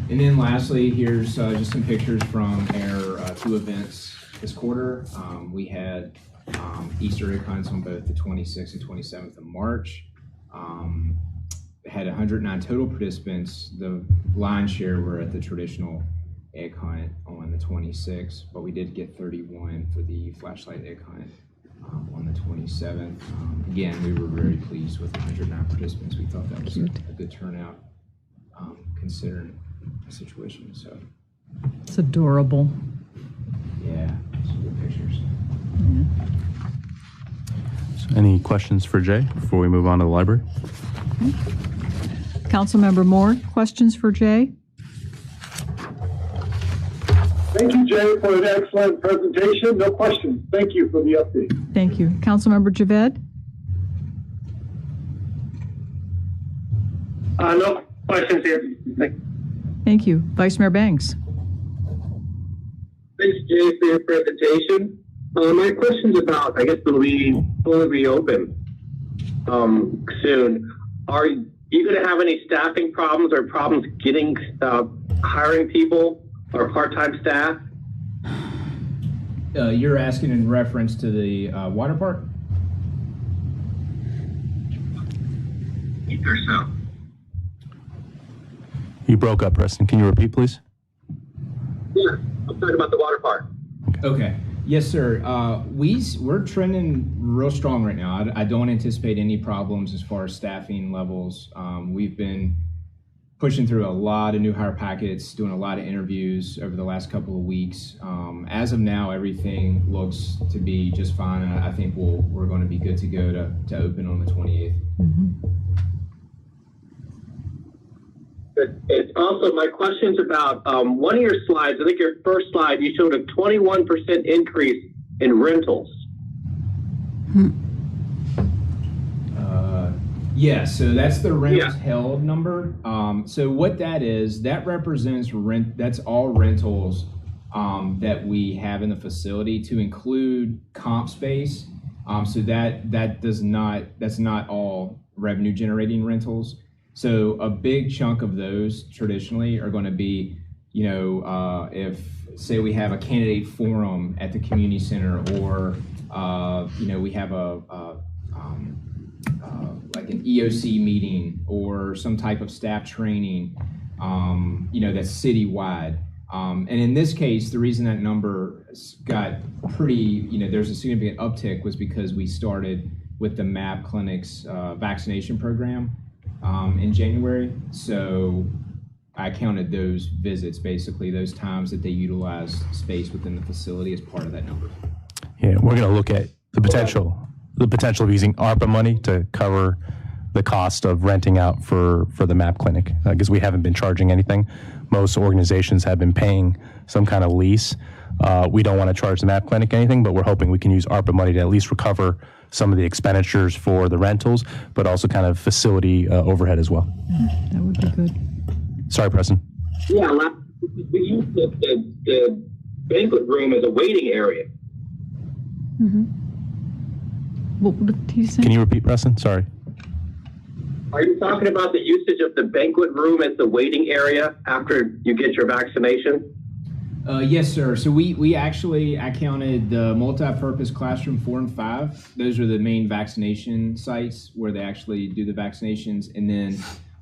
[SPEAKER 16] And then lastly, here's just some pictures from our 2 events this quarter. We had Easter egg hunts on both the 26th and 27th of March. Had 109 total participants. The lion's share were at the traditional egg hunt on the 26th, but we did get 31 for the flashlight egg hunt on the 27th. Again, we were very pleased with 109 participants. We thought that was a good turnout considering the situation. So
[SPEAKER 1] It's adorable.
[SPEAKER 16] yeah, some good pictures.
[SPEAKER 3] So any questions for Jay before we move on to the library?
[SPEAKER 1] Councilmember Moore, questions for Jay?
[SPEAKER 15] Thank you, Jay, for an excellent presentation. No questions. Thank you for the update.
[SPEAKER 1] Thank you. Councilmember Javed?
[SPEAKER 12] No questions here.
[SPEAKER 1] Thank you. Vice Mayor Banks?
[SPEAKER 10] Thanks, Jay, for your presentation. My question's about, I guess it'll be fully reopened soon. Are you going to have any staffing problems or problems getting hiring people or part-time staff?
[SPEAKER 16] You're asking in reference to the water park?
[SPEAKER 10] Or so.
[SPEAKER 3] You broke up, Preston. Can you repeat, please?
[SPEAKER 10] Yeah, I'm talking about the water park.
[SPEAKER 16] Okay. Yes, sir. We're trending real strong right now. I don't anticipate any problems as far as staffing levels. We've been pushing through a lot of new hire packets, doing a lot of interviews over the last couple of weeks. As of now, everything looks to be just fine, and I think we're going to be good to go to open on the 28th.
[SPEAKER 10] It's also, my question's about one of your slides. I think your first slide, you showed a 21% increase in rentals.
[SPEAKER 16] Yeah, so that's the rentals held number. So what that is, that represents rent. That's all rentals that we have in the facility, to include comp space. So that's not all revenue generating rentals. So a big chunk of those traditionally are going to be, if say we have a candidate forum at the community center, or we have like an EOC meeting or some type of staff training, that's citywide. And in this case, the reason that number got pretty, there's a significant uptick was because we started with the MAP clinics vaccination program in January. So I counted those visits, basically those times that they utilized space within the facility, as part of that number.
[SPEAKER 3] Yeah, we're going to look at the potential of using ARPA money to cover the cost of renting out for the MAP clinic, because we haven't been charging anything. Most organizations have been paying some kind of lease. We don't want to charge the MAP clinic anything, but we're hoping we can use ARPA money to at least recover some of the expenditures for the rentals, but also kind of facility overhead as well.
[SPEAKER 1] That would be good.
[SPEAKER 3] Sorry, Preston.
[SPEAKER 10] Yeah, we used the banquet room as a waiting area.
[SPEAKER 1] What did he say?
[SPEAKER 3] Can you repeat, Preston? Sorry.
[SPEAKER 10] Are you talking about the usage of the banquet room as the waiting area after you get your vaccination?
[SPEAKER 16] Yes, sir. So I counted the multi-purpose classroom 4 and 5. Those are the main vaccination sites where they actually do the vaccinations. And then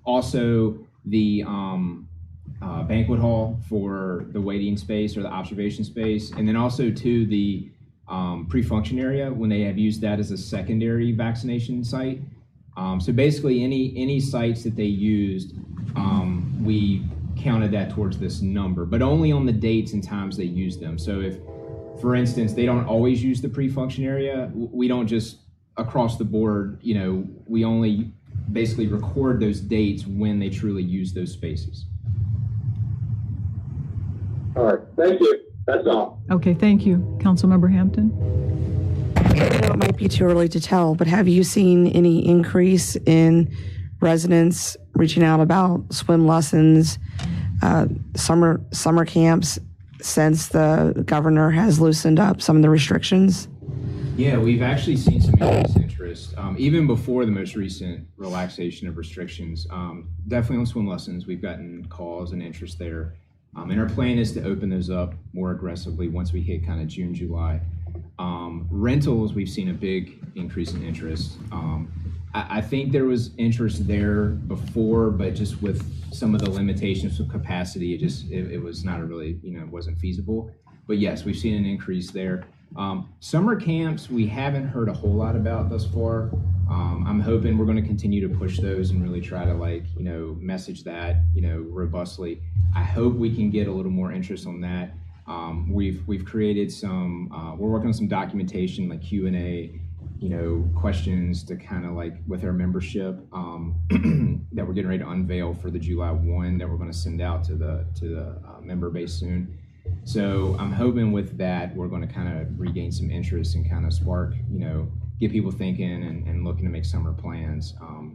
[SPEAKER 16] also the banquet hall for the waiting space or the observation space. And then also the pre-function area, when they have used that as a secondary vaccination site. So basically any sites that they used, we counted that towards this number, but only on the dates and times they use them. So if, for instance, they don't always use the pre-function area, we don't just across the board, we only basically record those dates when they truly use those spaces.
[SPEAKER 10] All right, thank you. That's all.
[SPEAKER 1] Okay, thank you. Councilmember Hampton?
[SPEAKER 6] I know it might be too early to tell, but have you seen any increase in residents reaching out about swim lessons, summer camps since the governor has loosened up some of the restrictions?
[SPEAKER 16] Yeah, we've actually seen some increased interest, even before the most recent relaxation of restrictions. Definitely on swim lessons, we've gotten calls and interest there. And our plan is to open those up more aggressively once we hit kind of June, July. Rentals, we've seen a big increase in interest. I think there was interest there before, but just with some of the limitations of capacity, it was not a really, it wasn't feasible. But yes, we've seen an increase there. Summer camps, we haven't heard a whole lot about thus far. I'm hoping we're going to continue to push those and really try to message that, robustly. I hope we can get a little more interest on that. We've created some, we're working on some documentation like Q&A, questions to kind of with our membership that we're getting ready to unveil for the July 1 that we're going to send out to the member base soon. So I'm hoping with that, we're going to kind of regain some interest and kind of spark, get people thinking and looking to make summer plans.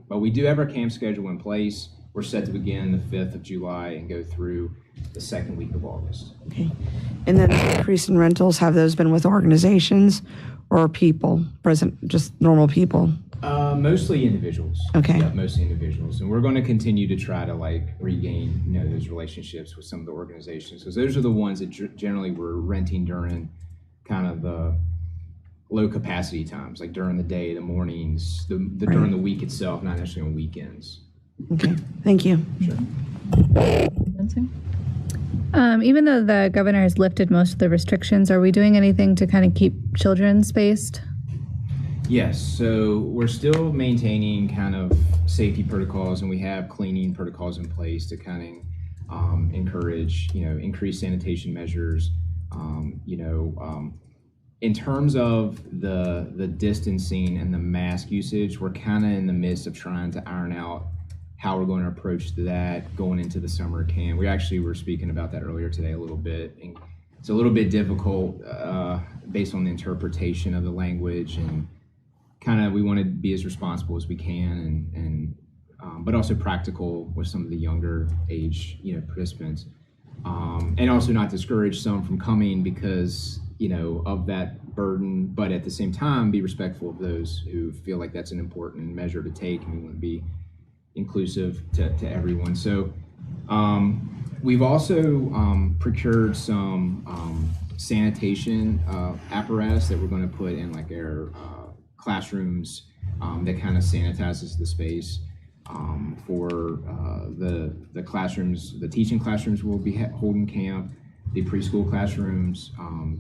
[SPEAKER 16] But we do have our camp schedule in place. We're set to begin the 5th of July and go through the second week of August.
[SPEAKER 6] Okay. And then the increase in rentals, have those been with organizations or people, just normal people?
[SPEAKER 16] Mostly individuals.
[SPEAKER 6] Okay.
[SPEAKER 16] Yeah, mostly individuals. And we're going to continue to try to regain, those relationships with some of the organizations, because those are the ones that generally were renting during kind of the low capacity times, like during the day, the mornings, during the week itself, not necessarily on weekends.
[SPEAKER 6] Okay, thank you.
[SPEAKER 16] Sure.
[SPEAKER 7] Even though the governor has lifted most of the restrictions, are we doing anything to kind of keep children spaced?
[SPEAKER 16] Yes, so we're still maintaining kind of safety protocols, and we have cleaning protocols in place to kind of encourage, increased sanitation measures. In terms of the distancing and the mask usage, we're kind of in the midst of trying to iron out how we're going to approach that going into the summer camp. We actually were speaking about that earlier today a little bit. And it's a little bit difficult based on the interpretation of the language, and kind of we want to be as responsible as we can, and but also practical with some of the younger age participants, and also not discourage some from coming because of that burden, but at the same time be respectful of those who feel like that's an important measure to take, and we want to be inclusive to everyone. So we've also procured some sanitation apparatus that we're going to put in our classrooms that kind of sanitizes the space for the classrooms, the teaching classrooms will be holding camp, the preschool classrooms,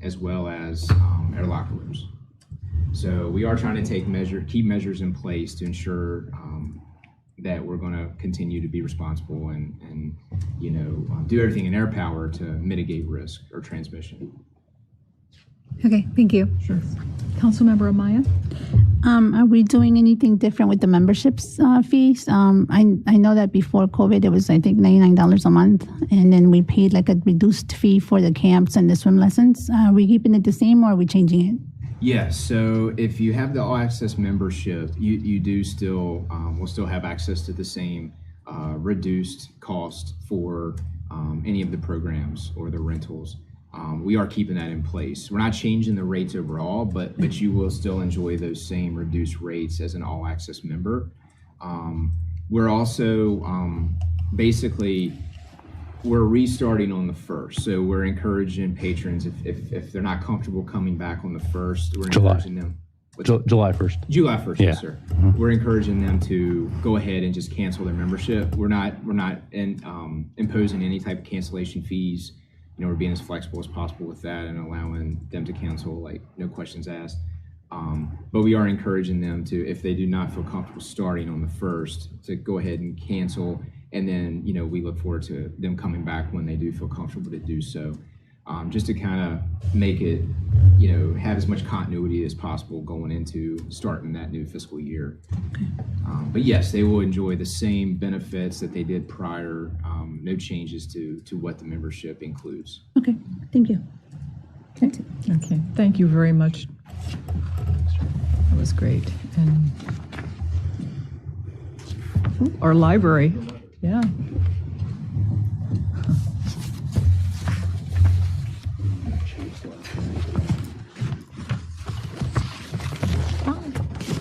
[SPEAKER 16] as well as our locker rooms. So we are trying to keep measures in place to ensure that we're going to continue to be responsible and do everything in our power to mitigate risk or transmission.
[SPEAKER 7] Okay, thank you.
[SPEAKER 16] Sure.
[SPEAKER 1] Councilmember Amaya?
[SPEAKER 8] Are we doing anything different with the memberships fees? I know that before COVID, it was, I think, $99 a month, and then we paid a reduced fee for the camps and the swim lessons. Are we keeping it the same, or are we changing it?
[SPEAKER 16] Yes, so if you have the all access membership, you do still will still have access to the same reduced cost for any of the programs or the rentals. We are keeping that in place. We're not changing the rates overall, but you will still enjoy those same reduced rates as an all access member. We're also basically we're restarting on the 1st, so we're encouraging patrons if they're not comfortable coming back on the 1st, we're encouraging them.
[SPEAKER 3] July 1st.
[SPEAKER 16] July 1st,
[SPEAKER 3] Yeah.
[SPEAKER 16] Yes, sir. We're encouraging them to go ahead and just cancel their membership. We're not imposing any type of cancellation fees. We're being as flexible as possible with that and allowing them to cancel, no questions asked. But we are encouraging them to, if they do not feel comfortable starting on the 1st, to go ahead and cancel. And then, we look forward to them coming back when they do feel comfortable to do so. Just to kind of make it, have as much continuity as possible going into starting that new fiscal year. But yes, they will enjoy the same benefits that they did prior. No changes to what the membership includes.
[SPEAKER 8] Okay, thank you.
[SPEAKER 1] Okay, thank you very much. That was great. And our library, yeah.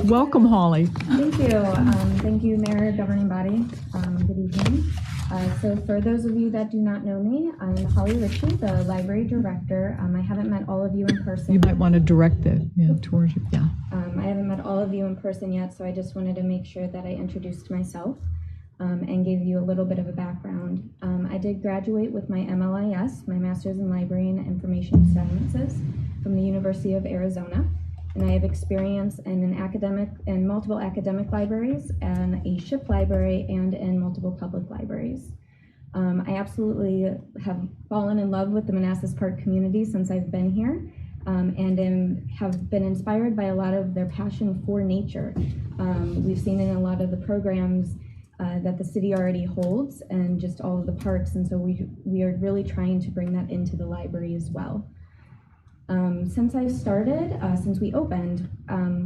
[SPEAKER 1] Welcome, Holly.
[SPEAKER 17] Thank you. Thank you, Mayor, governing body. Good evening. So for those of you that do not know me, I'm Holly Ritchie, the library director. I haven't met all of you in person.
[SPEAKER 1] You might want to direct it towards you. Yeah.
[SPEAKER 17] I haven't met all of you in person yet, so I just wanted to make sure that I introduced myself and gave you a little bit of a background. I did graduate with my MLIS, my Master's in Library and Information Sciences from the University of Arizona. And I have experience in multiple academic libraries, and a ship library, and in multiple public libraries. I absolutely have fallen in love with the Manassas Park community since I've been here, and have been inspired by a lot of their passion for nature. We've seen in a lot of the programs that the city already holds, and just all of the parks, and so we are really trying to bring that into the library as well. Since I've started, since we opened,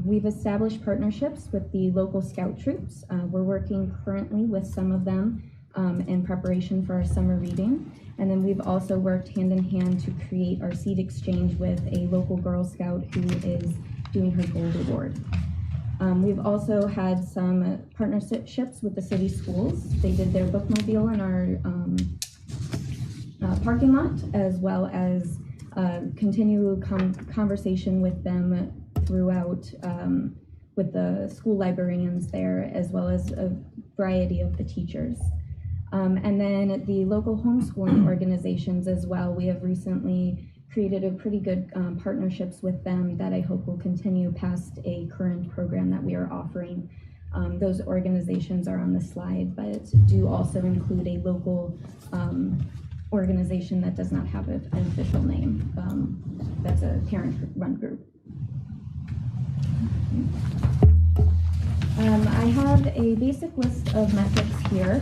[SPEAKER 17] we've established partnerships with the local scout troops. We're working currently with some of them in preparation for our summer reading. And then we've also worked hand in hand to create our seed exchange with a local Girl Scout who is doing her Gold Award. We've also had some partnerships with the city schools. They did their bookmobile in our parking lot, as well as continue conversation with them throughout with the school librarians there, as well as a variety of the teachers. And then the local homeschooling organizations as well. We have recently created a pretty good partnerships with them that I hope will continue past a current program that we are offering. Those organizations are on the slide, but do also include a local organization that does not have an official name. That's a parent-run group. I have a basic list of metrics here,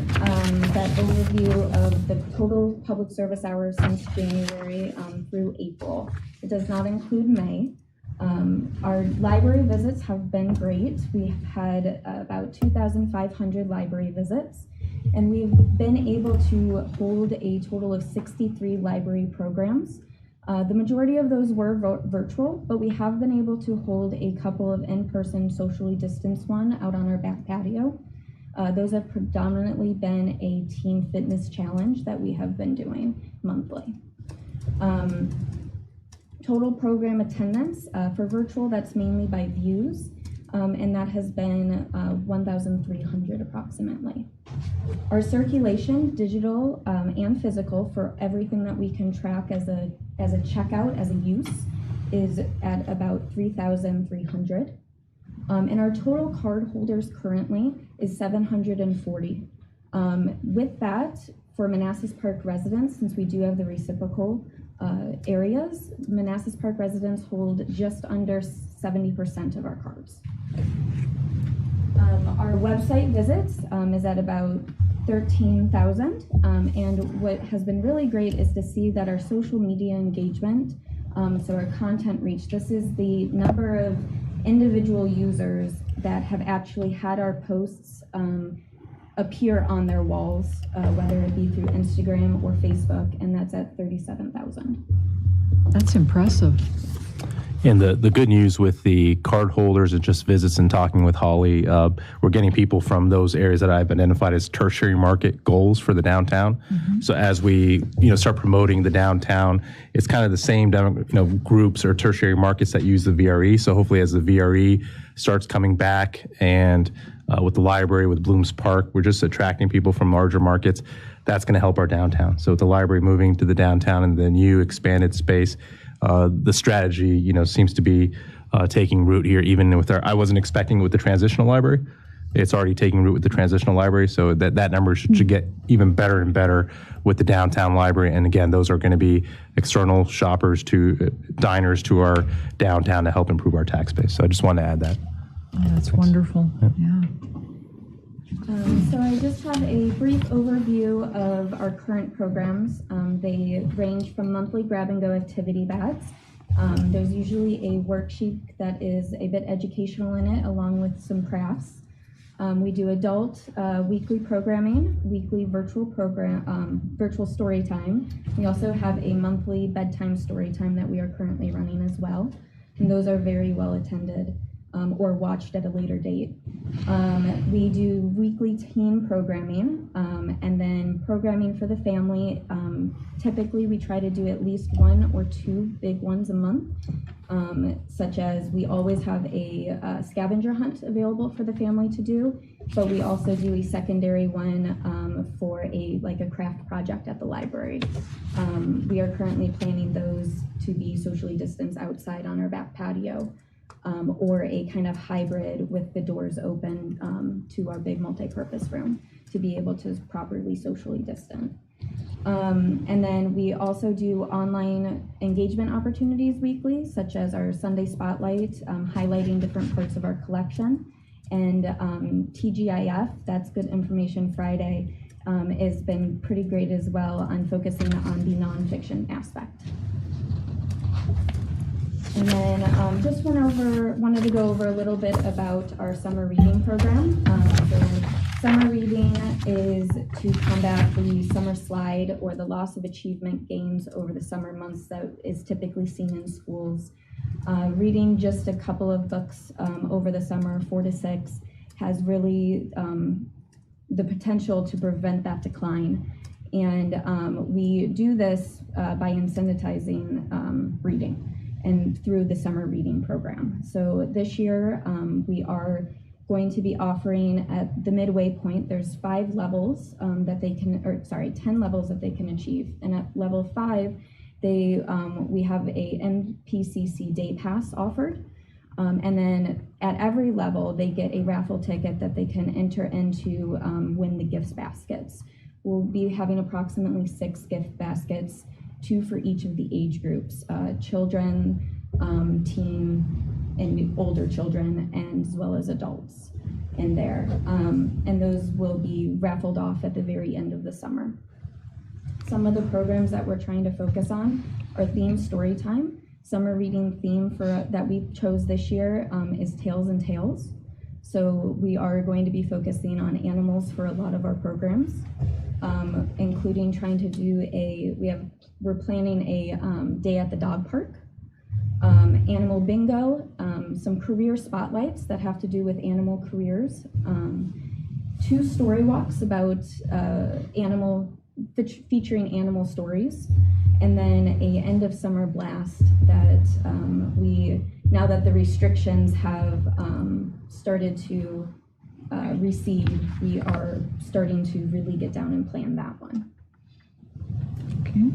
[SPEAKER 17] that overview of the total public service hours since January through April. It does not include May. Our library visits have been great. We've had about 2,500 library visits, and we've been able to hold a total of 63 library programs. The majority of those were virtual, but we have been able to hold a couple of in-person socially distanced one out on our back patio. Those have predominantly been a team fitness challenge that we have been doing monthly. Total program attendance for virtual, that's mainly by views, and that has been 1,300 approximately. Our circulation, digital and physical, for everything that we can track as a checkout, as a use, is at about 3,300. And our total card holders currently is 740. With that, for Manassas Park residents, since we do have the reciprocal areas, Manassas Park residents hold just under 70% of our cards. Our website visits is at about 13,000, and what has been really great is to see that our social media engagement, so our content reach, this is the number of individual users that have actually had our posts appear on their walls, whether it be through Instagram or Facebook, and that's at 37,000.
[SPEAKER 1] That's impressive.
[SPEAKER 3] And the good news with the card holders and just visits and talking with Holly, we're getting people from those areas that I've identified as tertiary market goals for the downtown. Mm-hmm. So as we start promoting the downtown, it's kind of the same groups or tertiary markets that use the VRE. So hopefully as the VRE starts coming back, and with the library, with Blooms Park, we're just attracting people from larger markets. That's going to help our downtown. So with the library moving to the downtown and the new expanded space, the strategy, seems to be taking root here. Even with I wasn't expecting it with the transitional library. It's already taking root with the transitional library. So that number should get even better and better with the downtown library. And again, those are going to be external shoppers to diners to our downtown to help improve our tax base. So I just wanted to add that.
[SPEAKER 1] Oh, that's wonderful. Yeah.
[SPEAKER 17] So I just have a brief overview of our current programs. They range from monthly grab-and-go activity bags. There's usually a worksheet that is a bit educational in it, along with some crafts. We do adult weekly programming, weekly virtual story time. We also have a monthly bedtime story time that we are currently running as well, and those are very well attended. or watched at a later date. We do weekly teen programming, and then programming for the family. Typically, we try to do at least 1 or 2 big ones a month, such as we always have a scavenger hunt available for the family to do, but we also do a secondary one for a craft project at the library. We are currently planning those to be socially distanced outside on our back patio. Or a kind of hybrid with the doors open to our big multi-purpose room to be able to properly socially distance. And then we also do online engagement opportunities weekly, such as our Sunday Spotlight, highlighting different parts of our collection. And TGIF, that's Good Information Friday, has been pretty great as well on focusing on the nonfiction aspect. And then just wanted to go over a little bit about our summer reading program. So summer reading is to combat the summer slide or the loss of achievement gains over the summer months that is typically seen in schools. Reading just a couple of books over the summer, 4 to 6, has really the potential to prevent that decline. And we do this by incentivizing reading and through the summer reading program. So this year, we are going to be offering at the midway point, there's 5 levels that they can, 10 levels that they can achieve. And at level 5, we have a NPCC day pass offered. And then at every level, they get a raffle ticket that they can enter into win the gift baskets. We'll be having approximately 6 gift baskets, 2 for each of the age groups, children, teen, and older children, and as well as adults in there. And those will be raffled off at the very end of the summer. Some of the programs that we're trying to focus on are theme story time. Summer reading theme that we chose this year is Tales and Tales. So we are going to be focusing on animals for a lot of our programs, including trying to do we're planning a day at the dog park, animal bingo, some career spotlights that have to do with animal careers, 2 story walks about featuring animal stories, and then a end of summer blast that now that the restrictions have started to recede, we are starting to really get down and plan that one.
[SPEAKER 1] Okay.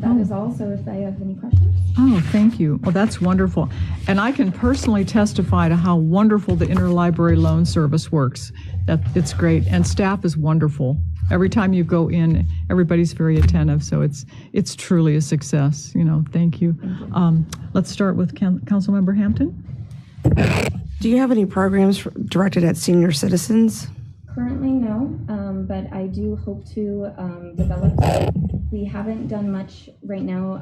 [SPEAKER 17] That is all, so if I have any questions.
[SPEAKER 1] Oh, thank you. Well, that's wonderful. And I can personally testify to how wonderful the interlibrary loan service works. It's great, and staff is wonderful. Every time you go in, everybody's very attentive, so it's truly a success. Thank you. Let's start with Councilmember Hampton.
[SPEAKER 6] Do you have any programs directed at senior citizens?
[SPEAKER 17] Currently, no, but I do hope to develop. We haven't done much right now.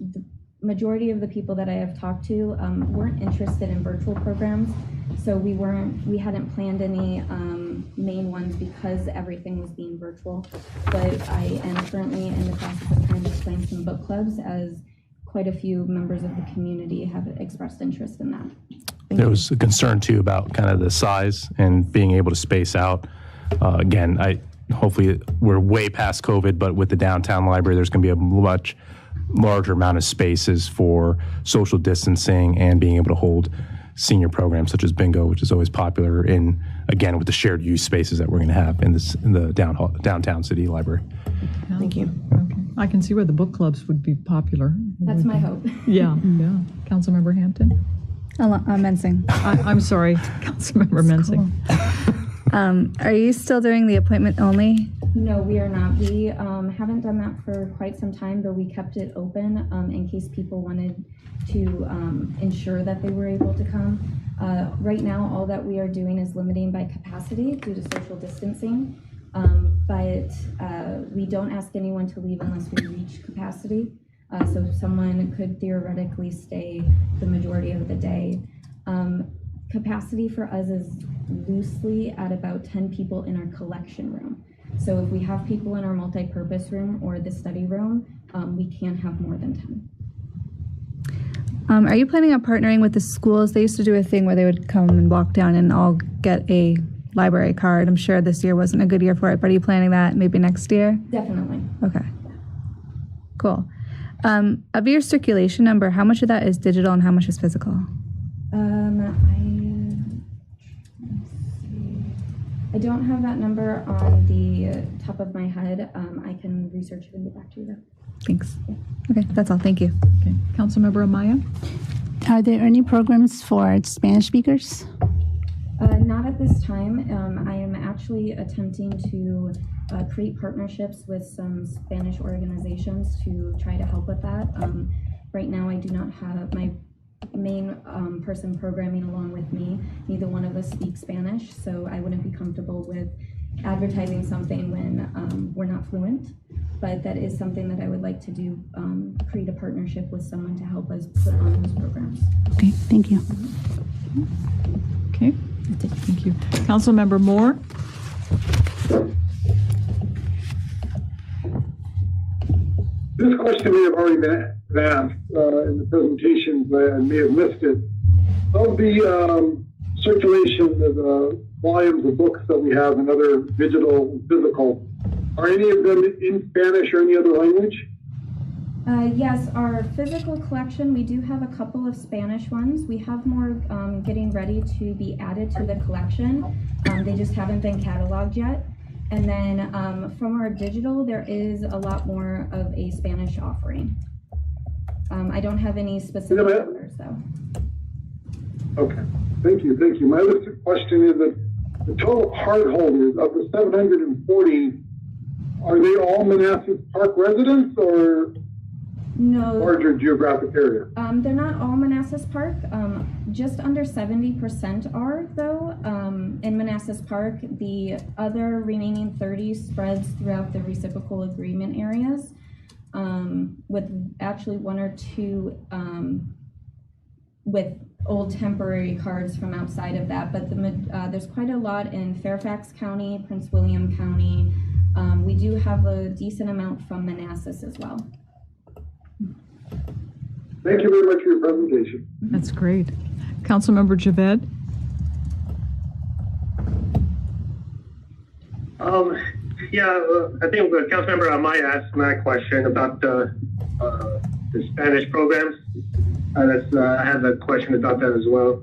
[SPEAKER 17] The majority of the people that I have talked to weren't interested in virtual programs, so we hadn't planned any main ones because everything was being virtual. But I am currently in the process of trying to plan some book clubs, as quite a few members of the community have expressed interest in that.
[SPEAKER 3] There was a concern too about kind of the size and being able to space out. Again, hopefully we're way past COVID, but with the downtown library, there's going to be a much larger amount of spaces for social distancing and being able to hold senior programs such as bingo, which is always popular again, with the shared use spaces that we're going to have in the downtown city library.
[SPEAKER 6] Thank you.
[SPEAKER 1] Okay. I can see where the book clubs would be popular.
[SPEAKER 17] That's my hope.
[SPEAKER 1] Yeah. Councilmember Hampton?
[SPEAKER 7] Mensing.
[SPEAKER 1] I'm sorry, Councilmember Mensing.
[SPEAKER 7] Cool. Are you still doing the appointment only?
[SPEAKER 17] No, we are not. We haven't done that for quite some time, but we kept it open in case people wanted to ensure that they were able to come. Right now, all that we are doing is limiting by capacity due to social distancing, but we don't ask anyone to leave unless we reach capacity. So someone could theoretically stay the majority of the day. Capacity for us is loosely at about 10 people in our collection room. So if we have people in our multi-purpose room or the study room, we can't have more than 10.
[SPEAKER 7] Are you planning on partnering with the schools? They used to do a thing where they would come and walk down and all get a library card. I'm sure this year wasn't a good year for it, but are you planning that maybe next year?
[SPEAKER 17] Definitely.
[SPEAKER 7] Okay. Cool. Of your circulation number, how much of that is digital and how much is physical?
[SPEAKER 17] I don't have that number on the top of my head. I can research it and get back to you though.
[SPEAKER 7] Thanks. Okay, that's all. Thank you.
[SPEAKER 1] Okay. Councilmember Amaya?
[SPEAKER 8] Are there any programs for Spanish speakers?
[SPEAKER 17] Not at this time. I am actually attempting to create partnerships with some Spanish organizations to try to help with that. Right now, I do not have my main person programming along with me. Neither one of us speaks Spanish, so I wouldn't be comfortable with advertising something when we're not fluent. But that is something that I would like to do, create a partnership with someone to help us put on those programs.
[SPEAKER 8] Okay, thank you.
[SPEAKER 1] Okay, thank you. Councilmember Moore?
[SPEAKER 15] This question may have already been asked in the presentation, but I may have missed it. Of the circulation of the volumes of books that we have and other digital and physical, are any of them in Spanish or any other language?
[SPEAKER 17] Yes, our physical collection, we do have a couple of Spanish ones. We have more getting ready to be added to the collection. They just haven't been cataloged yet. And then from our digital, there is a lot more of a Spanish offering. I don't have any specific numbers though.
[SPEAKER 15] Okay, thank you, thank you. My other question is that the total card holders of the 740, are they all Manassas Park residents or
[SPEAKER 17] no
[SPEAKER 15] larger geographic area?
[SPEAKER 17] They're not all Manassas Park. Just under 70% are though in Manassas Park. The other remaining 30 spreads throughout the reciprocal agreement areas, with actually one or two with old temporary cards from outside of that. But there's quite a lot in Fairfax County, Prince William County. We do have a decent amount from Manassas as well.
[SPEAKER 15] Thank you very much for your presentation.
[SPEAKER 1] That's great. Councilmember Javed?
[SPEAKER 12] I think Councilmember Amaya asked my question about the Spanish programs. I have a question about that as well.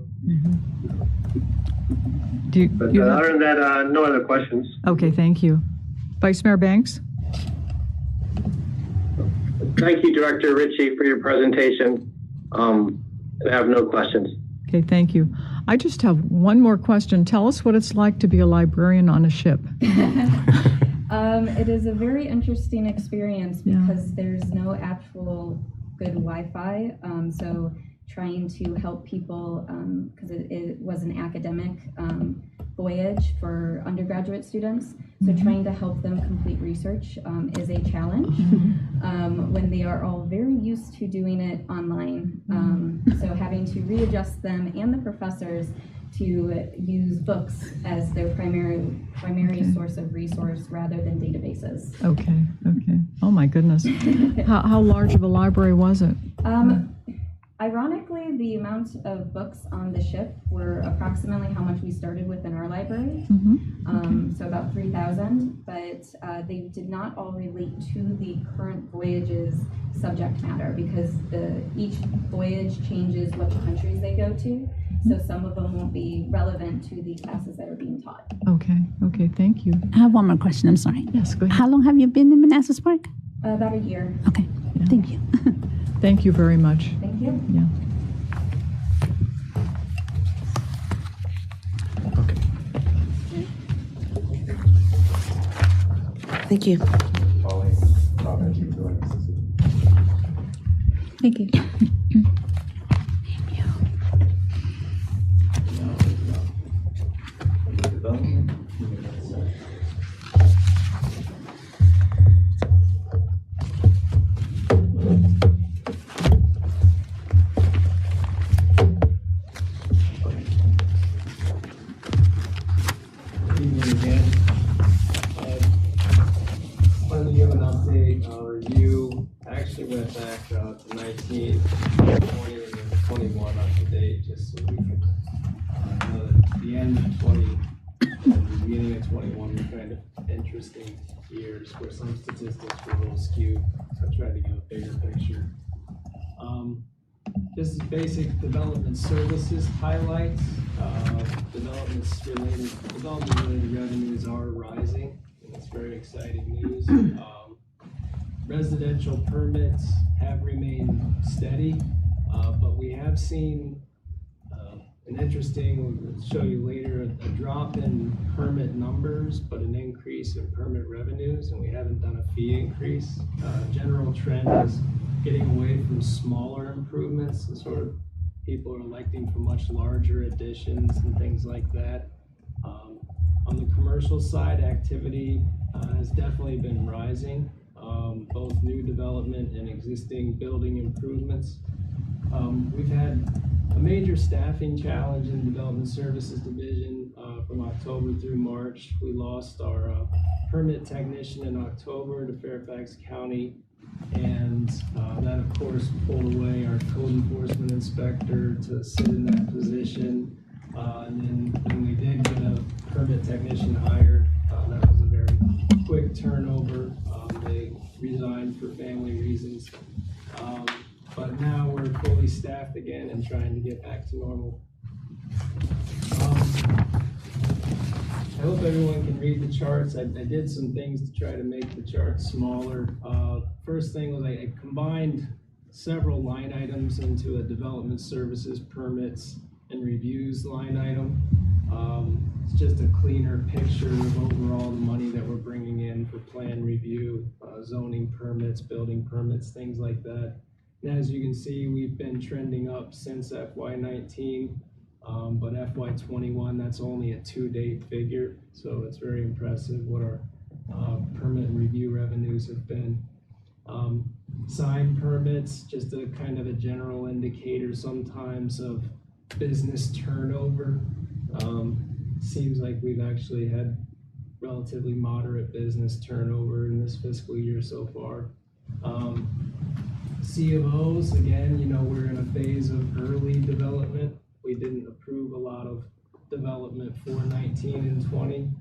[SPEAKER 12] Other than that, no other questions.
[SPEAKER 1] Okay, thank you. Vice Mayor Banks?
[SPEAKER 10] Thank you, Director Ritchie, for your presentation. I have no questions.
[SPEAKER 1] Okay, thank you. I just have one more question. Tell us what it's like to be a librarian on a ship.
[SPEAKER 17] It is a very interesting experience because there's no actual good Wi-Fi. So trying to help people, because it was an academic voyage for undergraduate students. So trying to help them complete research is a challenge when they are all very used to doing it online. So having to readjust them and the professors to use books as their primary source of resource rather than databases.
[SPEAKER 1] Okay. Oh my goodness. How large of a library was it?
[SPEAKER 17] Ironically, the amount of books on the ship were approximately how much we started with in our library. So about 3,000, but they did not all relate to the current voyage's subject matter because each voyage changes what countries they go to. So some of them won't be relevant to the classes that are being taught.
[SPEAKER 1] Okay, thank you.
[SPEAKER 8] I have one more question, I'm sorry.
[SPEAKER 1] Yes, go ahead.
[SPEAKER 8] How long have you been in Manassas Park?
[SPEAKER 17] About a year.
[SPEAKER 8] Okay, thank you.
[SPEAKER 1] Thank you very much.
[SPEAKER 17] Thank you.
[SPEAKER 1] Yeah.
[SPEAKER 6] Thank you.
[SPEAKER 7] Thank you.
[SPEAKER 13] Wanted to give an update, review. I actually went back to beginning of 21 were kind of interesting years where some statistics were a little skewed. So I tried to give a bigger picture. This is basic development services highlights. Development-related revenues are rising, and it's very exciting news. Residential permits have remained steady, but we have seen an interesting, we'll show you later, a drop in permit numbers, but an increase in permit revenues, and we haven't done a fee increase. General trend is getting away from smaller improvements, and sort of people are electing for much larger additions and things like that. On the commercial side, activity has definitely been rising, both new development and existing building improvements. We've had a major staffing challenge in the Development Services Division from October through March. We lost our permit technician in October to Fairfax County, and that of course pulled away our code enforcement inspector to sit in that position. And then when we did get a permit technician hired, that was a very quick turnover. They resigned for family reasons. But now we're fully staffed again and trying to get back to normal. I hope everyone can read the charts. I did some things to try to make the charts smaller. First thing was I combined several line items into a development services permits and reviews line item. It's just a cleaner picture of overall the money that we're bringing in for plan review, zoning permits, building permits, things like that. And as you can see, we've been trending up since FY19, but FY21, that's only a 2-date figure. So it's very impressive what our permit and review revenues have been. Sign permits, just a kind of a general indicator sometimes of business turnover. Seems like we've actually had relatively moderate business turnover in this fiscal year so far. C of O's, again, we're in a phase of early development. We didn't approve a lot of development for 19 and 20.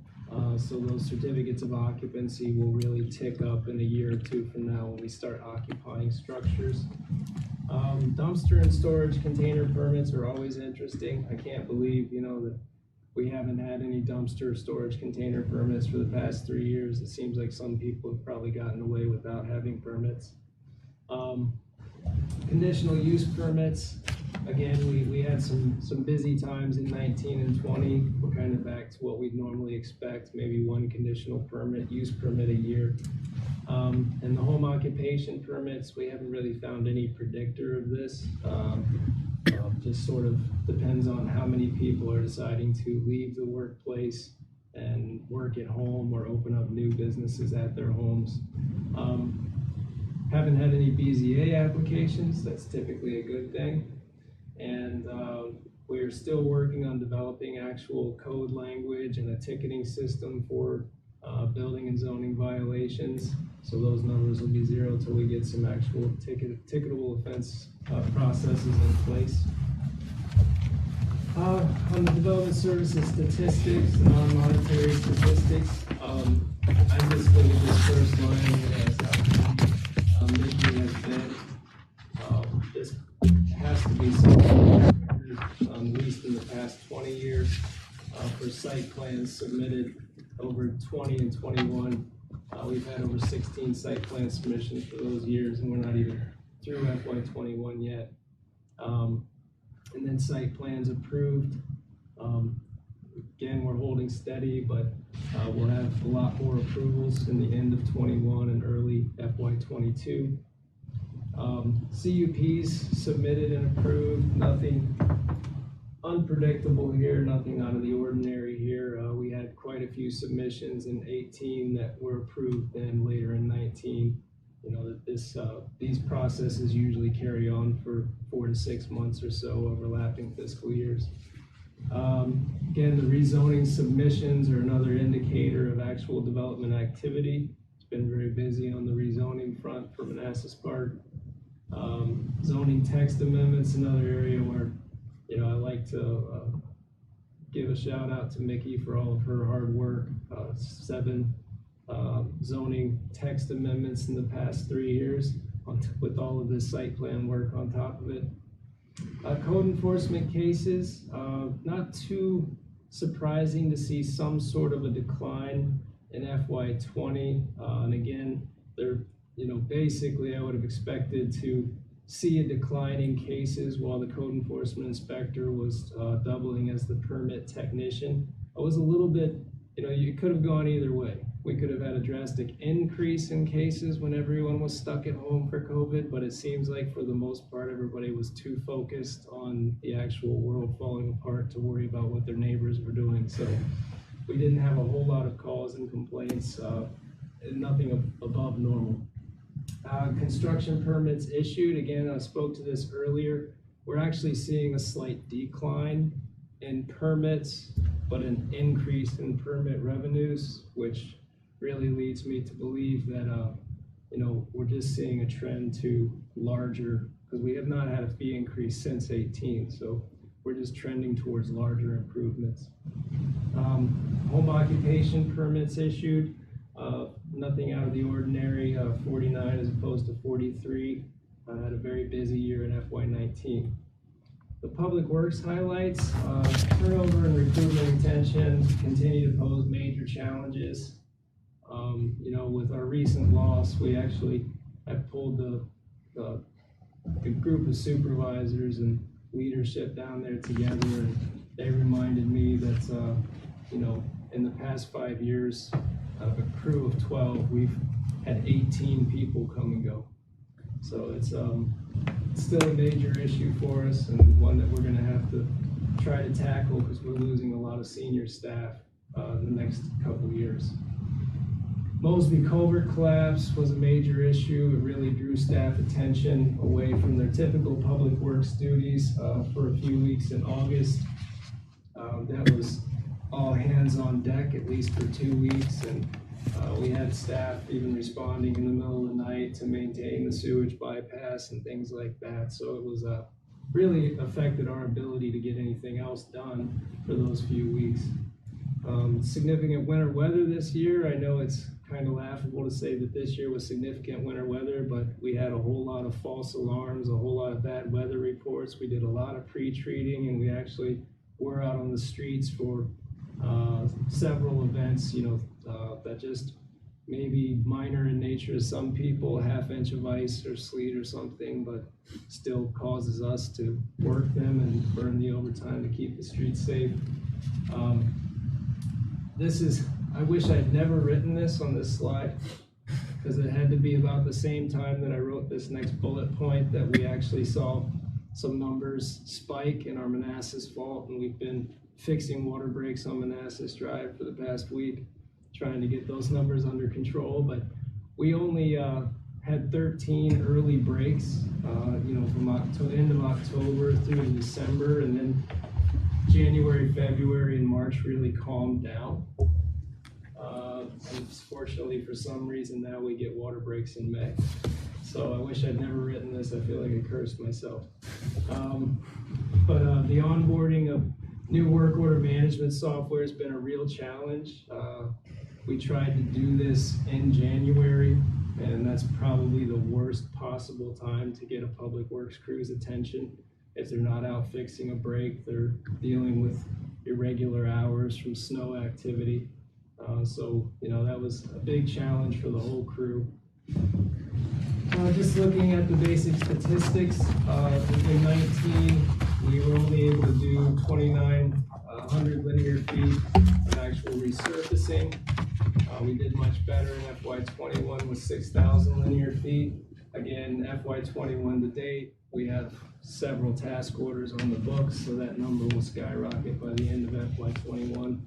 [SPEAKER 13] So those certificates of occupancy will really tick up in a year or two from now when we start occupying structures. Dumpster and storage container permits are always interesting. I can't believe, that we haven't had any dumpster storage container permits for the past 3 years. It seems like some people have probably gotten away without having permits. Conditional use permits, again, we had some busy times in 19 and 20. We're kind of back to what we'd normally expect, maybe one conditional use permit a year. And the home occupation permits, we haven't really found any predictor of this. Just sort of depends on how many people are deciding to leave the workplace and work at home or open up new businesses at their homes. Haven't had any BZA applications. That's typically a good thing. And we're still working on developing actual code language and a ticketing system for building and zoning violations. So those numbers will be zero until we get some actual ticketable offense processes in place. On the development services statistics, non-monetary statistics, I just look at this first line as how Michigan has been. This has to be something at least in the past 20 years for site plans submitted over 20 and 21. We've had over 16 site plan submissions for those years, and we're not even through FY21 yet. And then site plans approved. Again, we're holding steady, but we'll have a lot more approvals in the end of 21 and early FY22. CUPs submitted and approved, nothing unpredictable here, nothing out of the ordinary here. We had quite a few submissions in 18 that were approved then later in 19. These processes usually carry on for 4 to 6 months or so, overlapping fiscal years. Again, the rezoning submissions are another indicator of actual development activity. It's been very busy on the rezoning front for Manassas Park. Zoning text amendments, another area where I like to give a shout out to Mickey for all of her hard work. 7 zoning text amendments in the past 3 years with all of this site plan work on top of it. Code enforcement cases, not too surprising to see some sort of a decline in FY20. And again, they're, basically I would have expected to see a decline in cases while the code enforcement inspector was doubling as the permit technician. I was a little bit, you could have gone either way. We could have had a drastic increase in cases when everyone was stuck at home for COVID, but it seems like for the most part, everybody was too focused on the actual world falling apart to worry about what their neighbors were doing. So we didn't have a whole lot of calls and complaints, nothing above normal. Construction permits issued, again, I spoke to this earlier. We're actually seeing a slight decline in permits, but an increase in permit revenues, which really leads me to believe that, we're just seeing a trend to larger, because we have not had a fee increase since 18, so we're just trending towards larger improvements. Home occupation permits issued, nothing out of the ordinary, 49 as opposed to 43. Had a very busy year in FY19. The public works highlights, turnover and recruitment retention continue to pose major challenges. With our recent loss, we actually have pulled the group of supervisors and leadership down there together, and they reminded me that, in the past 5 years, out of a crew of 12, we've had 18 people come and go. So it's still a major issue for us, and one that we're going to have to try to tackle because we're losing a lot of senior staff in the next couple of years. Mosby Culvert collapse was a major issue. It really drew staff attention away from their typical public works duties for a few weeks in August. That was all hands on deck, at least for 2 weeks, and we had staff even responding in the middle of the night to maintain the sewage bypass and things like that. So it was really affected our ability to get anything else done for those few weeks. Significant winter weather this year. I know it's kind of laughable to say that this year was significant winter weather, but we had a whole lot of false alarms, a whole lot of bad weather reports. We did a lot of pre-treating, and we actually were out on the streets for several events, that just maybe minor in nature to some people, ½ inch of ice or sleet or something, but still causes us to work them and burn the overtime to keep the streets safe. I wish I'd never written this on this slide, because it had to be about the same time that I wrote this next bullet point that we actually saw some numbers spike in our Manassas fault, and we've been fixing water breaks on Manassas Drive for the past week, trying to get those numbers under control. But we only had 13 early breaks, from end of October through to December, and then January, February, and March really calmed down. And fortunately, for some reason, now we get water breaks in May. So I wish I'd never written this. I feel like I cursed myself. But the onboarding of new work order management software has been a real challenge. We tried to do this in January, and that's probably the worst possible time to get a public works crew's attention. If they're not out fixing a break, they're dealing with irregular hours from snow activity. So that was a big challenge for the whole crew. Just looking at the basic statistics, in 19, we were only able to do 2,900 linear feet of actual resurfacing. We did much better in FY21 with 6,000 linear feet. Again, FY21 to date, we have several task orders on the books, so that number will skyrocket by the end of FY21.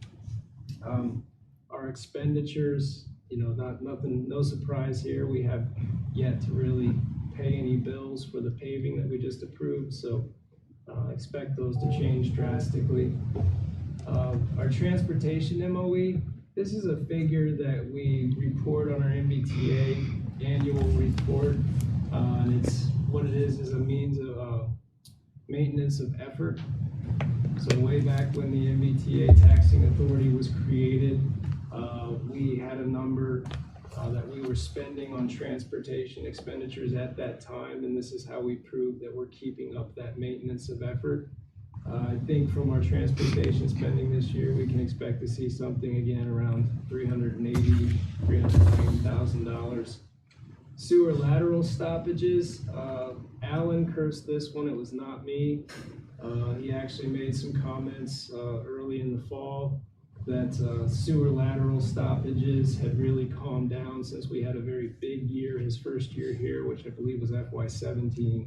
[SPEAKER 13] Our expenditures, no surprise here. We have yet to really pay any bills for the paving that we just approved, so expect those to change drastically. Our transportation MOE, this is a figure that we report on our MBTA annual report, and what it is a means of maintenance of effort. So way back when the MBTA taxing authority was created, we had a number that we were spending on transportation expenditures at that time, and this is how we prove that we're keeping up that maintenance of effort. I think from our transportation spending this year, we can expect to see something again around $390,000. Sewer lateral stoppages, Alan cursed this one, it was not me. He actually made some comments early in the fall that sewer lateral stoppages had really calmed down since we had a very big year, his first year here, which I believe was FY17.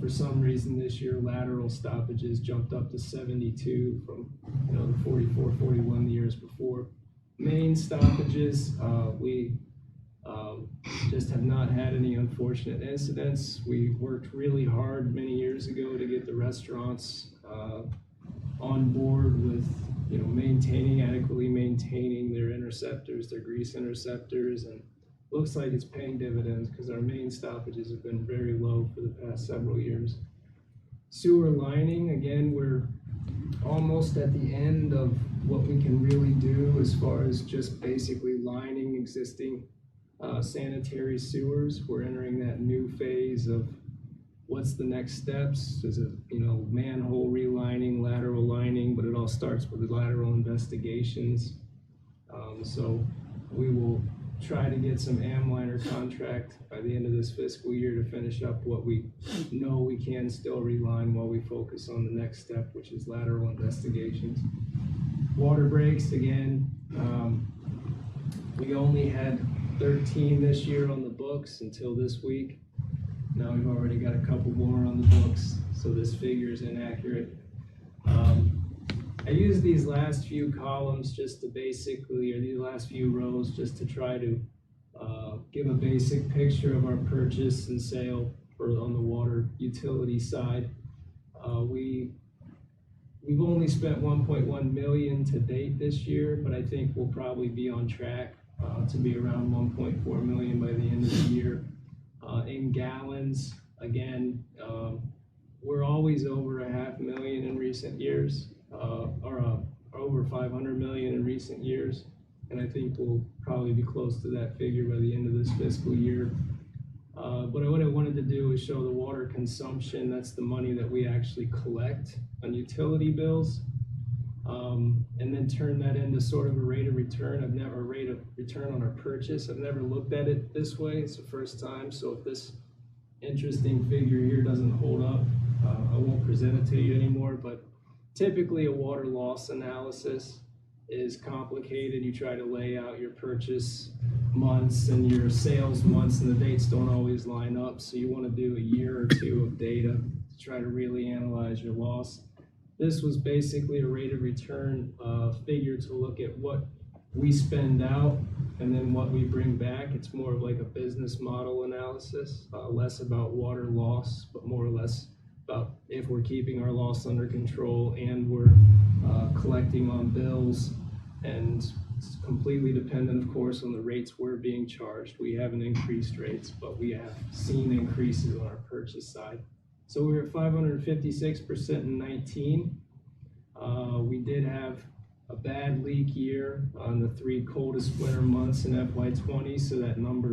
[SPEAKER 13] For some reason this year, lateral stoppages jumped up to 72 from the 44, 41 the years before. Main stoppages, we just have not had any unfortunate incidents. We worked really hard many years ago to get the restaurants on board with adequately maintaining their interceptors, their grease interceptors, and looks like it's paying dividends because our main stoppages have been very low for the past several years. Sewer lining, again, we're almost at the end of what we can really do as far as just basically lining existing sanitary sewers. We're entering that new phase of what's the next steps. Is it manhole relining, lateral lining, but it all starts with the lateral investigations. So we will try to get some AmLiner contract by the end of this fiscal year to finish up what we know we can still reline while we focus on the next step, which is lateral investigations. Water breaks, again, we only had 13 this year on the books until this week. Now we've already got a couple more on the books, so this figure is inaccurate. I use these last few columns just to basically, or these last few rows, just to try to give a basic picture of our purchase and sale on the water utility side. We've only spent 1.1 million to date this year, but I think we'll probably be on track to be around 1.4 million by the end of the year. In gallons, again, we're always over 500,000 in recent years, or over 500 million in recent years, and I think we'll probably be close to that figure by the end of this fiscal year. But what I wanted to do is show the water consumption. That's the money that we actually collect on utility bills, and then turn that into sort of a rate of return. A rate of return on our purchase. I've never looked at it this way. It's the first time. So if this interesting figure here doesn't hold up, I won't present it to you anymore. But typically a water loss analysis is complicated. You try to lay out your purchase months and your sales months, and the dates don't always line up. So you want to do a year or two of data to try to really analyze your loss. This was basically a rate of return figure to look at what we spend out and then what we bring back. It's more of like a business model analysis, less about water loss, but more or less about if we're keeping our loss under control and we're collecting on bills. And it's completely dependent, of course, on the rates we're being charged. We haven't increased rates, but we have seen increases on our purchase side. So we were at 556% in 19. We did have a bad leak year on the 3 coldest winter months in FY20, so that number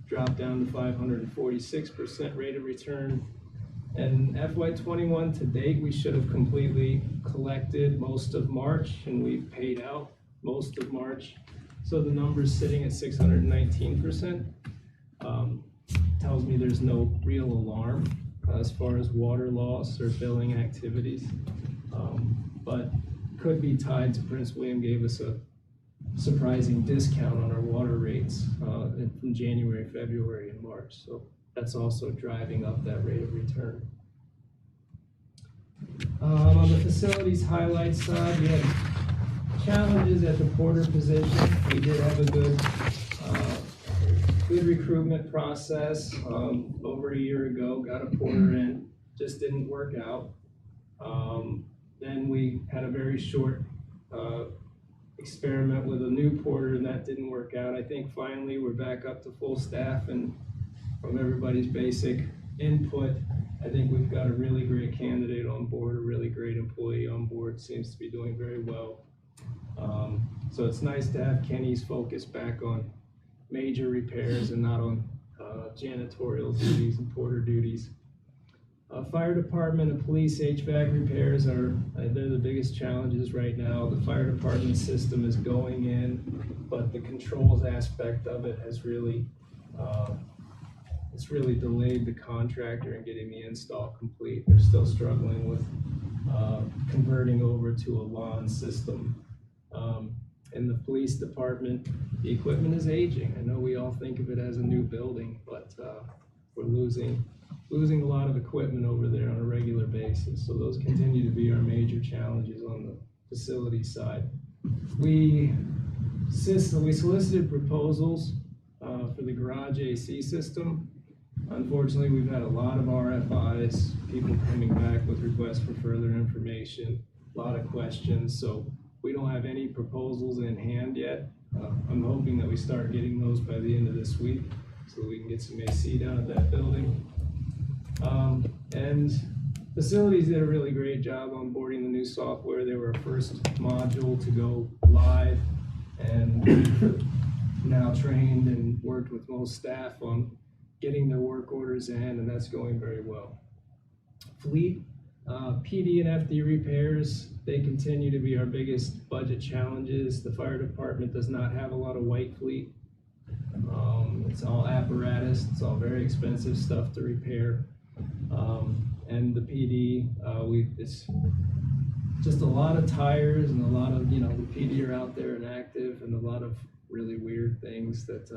[SPEAKER 13] dropped down to 546% rate of return. And FY21 to date, we should have completely collected most of March, and we've paid out most of March. So the number's sitting at 619%. Tells me there's no real alarm as far as water loss or billing activities, but could be tied to Prince William gave us a surprising discount on our water rates from January, February, and March. So that's also driving up that rate of return. On the facilities highlights side, we had challenges at the porter position. We did have a good recruitment process over a year ago, got a porter in, just didn't work out. Then we had a very short experiment with a new porter, and that didn't work out. I think finally we're back up to full staff, and from everybody's basic input. I think we've got a really great candidate on board, a really great employee on board, seems to be doing very well. So it's nice to have Kenny's focus back on major repairs and not on janitorial duties and porter duties. Fire department and police HVAC repairs are, they're the biggest challenges right now. The fire department system is going in, but the controls aspect of it has really, it's really delayed the contractor in getting the install complete. They're still struggling with converting over to a lawn system. In the police department, the equipment is aging. I know we all think of it as a new building, but we're losing a lot of equipment over there on a regular basis. So those continue to be our major challenges on the facility side. We solicited proposals for the garage AC system. Unfortunately, we've had a lot of RFIs, people coming back with requests for further information, a lot of questions. So we don't have any proposals in hand yet. I'm hoping that we start getting those by the end of this week so that we can get some AC down at that building. And facilities did a really great job onboarding the new software. They were our first module to go live, and we've now trained and worked with most staff on getting their work orders in, and that's going very well. Fleet, PD and FD repairs, they continue to be our biggest budget challenges. The fire department does not have a lot of white fleet. It's all apparatus, it's all very expensive stuff to repair. And the PD, it's just a lot of tires and a lot of, the PD are out there and active, and a lot of really weird things that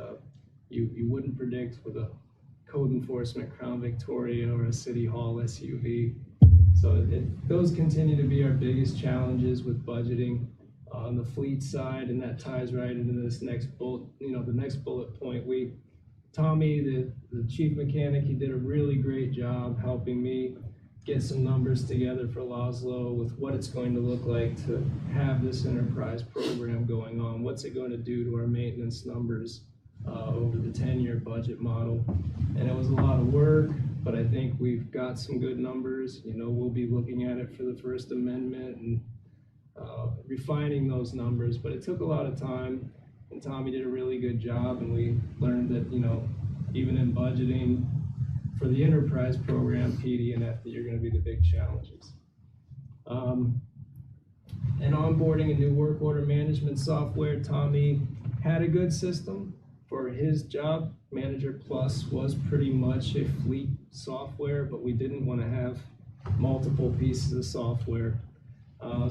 [SPEAKER 13] you wouldn't predict with a code enforcement Crown Victoria or a City Hall SUV. So those continue to be our biggest challenges with budgeting on the fleet side, and that ties right into this next bullet, the next bullet point. Tommy, the chief mechanic, he did a really great job helping me get some numbers together for Laszlo with what it's going to look like to have this enterprise program going on. What's it going to do to our maintenance numbers over the 10-year budget model? And it was a lot of work, but I think we've got some good numbers. We'll be looking at it for the First Amendment and refining those numbers, but it took a lot of time. And Tommy did a really good job, and we learned that, even in budgeting for the enterprise program, PD and FD are going to be the big challenges. And onboarding a new work order management software, Tommy had a good system for his job. Manager Plus was pretty much a fleet software, but we didn't want to have multiple pieces of software.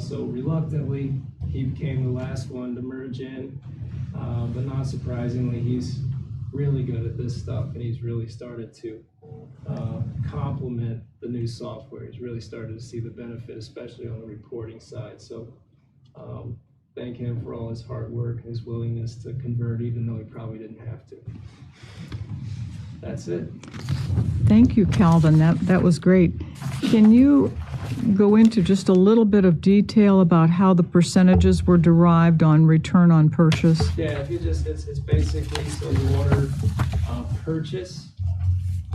[SPEAKER 13] So reluctantly, he became the last one to merge in. But not surprisingly, he's really good at this stuff, and he's really started to complement the new software. He's really started to see the benefit, especially on the reporting side. So thank him for all his hard work and his willingness to convert, even though he probably didn't have to. That's it.
[SPEAKER 1] Thank you, Calvin. That was great. Can you go into just a little bit of detail about how the percentages were derived on return on purchase?
[SPEAKER 13] Yeah, if you just, it's basically so the water purchase,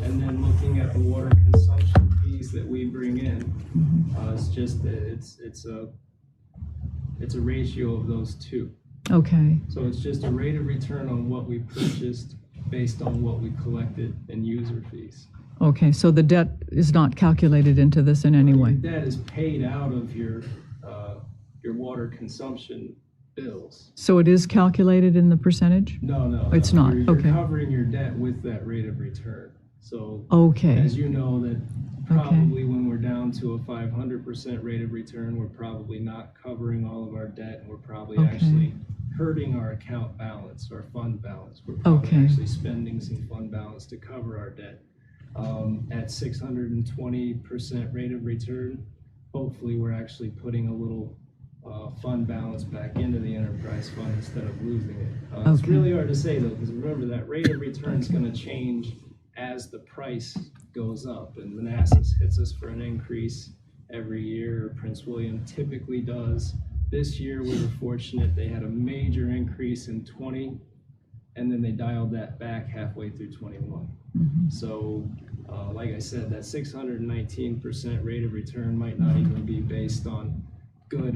[SPEAKER 13] and then looking at the water consumption fees that we bring in. It's just, it's a ratio of those two.
[SPEAKER 1] Okay.
[SPEAKER 13] So it's just a rate of return on what we purchased based on what we collected in user fees.
[SPEAKER 1] Okay, so the debt is not calculated into this in any way?
[SPEAKER 13] That is paid out of your water consumption bills.
[SPEAKER 1] So it is calculated in the percentage?
[SPEAKER 13] No.
[SPEAKER 1] It's not,
[SPEAKER 13] You're
[SPEAKER 1] okay.
[SPEAKER 13] covering your debt with that rate of return. So
[SPEAKER 1] Okay.
[SPEAKER 13] as you know, that probably when we're down to a 500% rate of return, we're probably not covering all of our debt, and we're probably actually hurting our account balance, our fund balance. We're probably actually spending some fund balance to cover our debt. At 620% rate of return, hopefully we're actually putting a little fund balance back into the enterprise fund instead of losing it. It's really hard to say though, because remember that rate of return is going to change as the price goes up, and Manassas hits us for an increase every year. Prince William typically does. This year we were fortunate, they had a major increase in 20 and then they dialed that back halfway through 21. So, like I said, that 619% rate of return might not even be based on good,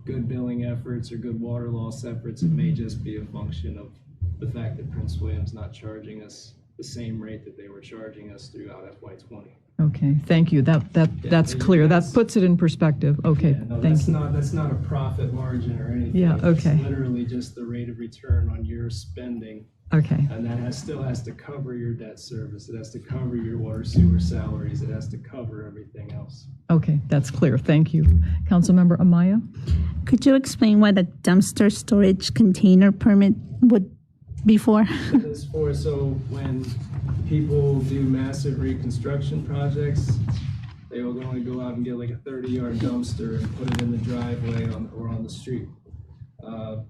[SPEAKER 13] good billing efforts or good water loss efforts. It may just be a function of the fact that Prince William's not charging us the same rate that they were charging us throughout FY20.
[SPEAKER 1] Okay, thank you. That's clear. That puts it in perspective. Okay,
[SPEAKER 13] No,
[SPEAKER 1] thank you.
[SPEAKER 13] that's not a profit margin or anything.
[SPEAKER 1] Yeah, okay.
[SPEAKER 13] It's literally just the rate of return on your spending.
[SPEAKER 1] Okay,
[SPEAKER 13] And that still has to cover your debt service. It has to cover your water sewer salaries. It has to cover everything else.
[SPEAKER 1] okay, that's clear. Thank you. Councilmember Amaya?
[SPEAKER 8] Could you explain what a dumpster storage container permit would be for?
[SPEAKER 13] This for so when people do massive reconstruction projects, they will only go out and get like a 30-yard dumpster and put it in the driveway or on the street.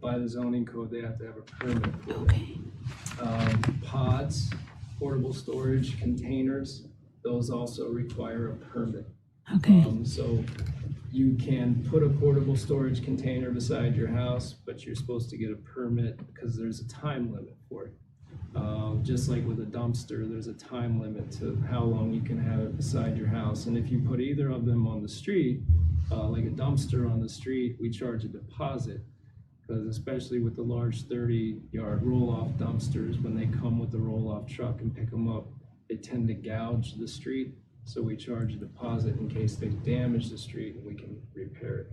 [SPEAKER 13] By the zoning code, they have to have a permit for it.
[SPEAKER 8] Okay.
[SPEAKER 13] Pods, portable storage containers, those also require a permit.
[SPEAKER 8] Okay.
[SPEAKER 13] So you can put a portable storage container beside your house, but you're supposed to get a permit because there's a time limit for it. Just like with a dumpster, there's a time limit to how long you can have it beside your house. And if you put either of them on the street, like a dumpster on the street, we charge a deposit. Because especially with the large 30-yard roll-off dumpsters, when they come with the roll-off truck and pick them up, they tend to gouge the street. So we charge a deposit in case they damage the street and we can repair it.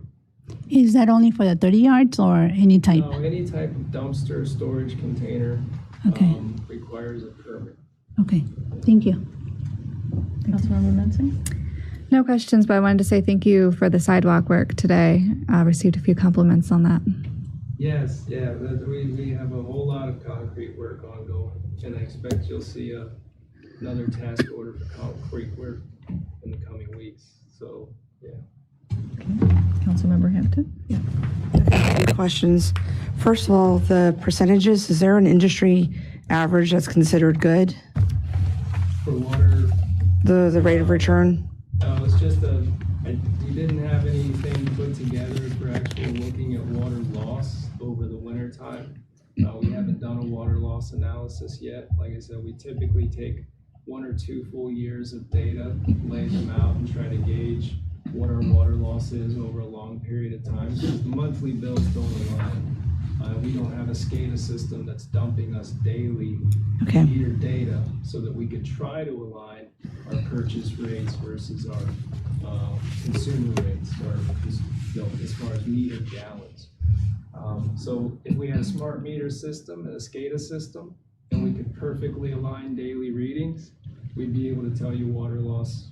[SPEAKER 8] Is that only for the 30 yards or any type?
[SPEAKER 13] No, any type of dumpster storage container
[SPEAKER 8] Okay.
[SPEAKER 13] requires a permit.
[SPEAKER 8] Okay, thank you.
[SPEAKER 1] Councilmember Mency?
[SPEAKER 7] No questions, but I wanted to say thank you for the sidewalk work today. I received a few compliments on that.
[SPEAKER 13] Yes, yeah, we have a whole lot of concrete work ongoing, and I expect you'll see another task order for concrete work in the coming weeks. So, yeah.
[SPEAKER 1] Councilmember Hampton?
[SPEAKER 6] A few questions. First of all, the percentages, is there an industry average that's considered good?
[SPEAKER 13] For water,
[SPEAKER 6] The rate of return?
[SPEAKER 13] it's just we didn't have anything put together for actually looking at water loss over the winter time. We haven't done a water loss analysis yet. Like I said, we typically take 1 or 2 full years of data, lay them out, and try to gauge what our water loss is over a long period of time. Because the monthly bills don't align. We don't have a SCADA system that's dumping us daily meter data so that we could try to align our purchase rates versus our consumer rates, or as far as meter gallons. So if we had a smart meter system and a SCADA system, and we could perfectly align daily readings, we'd be able to tell you water loss,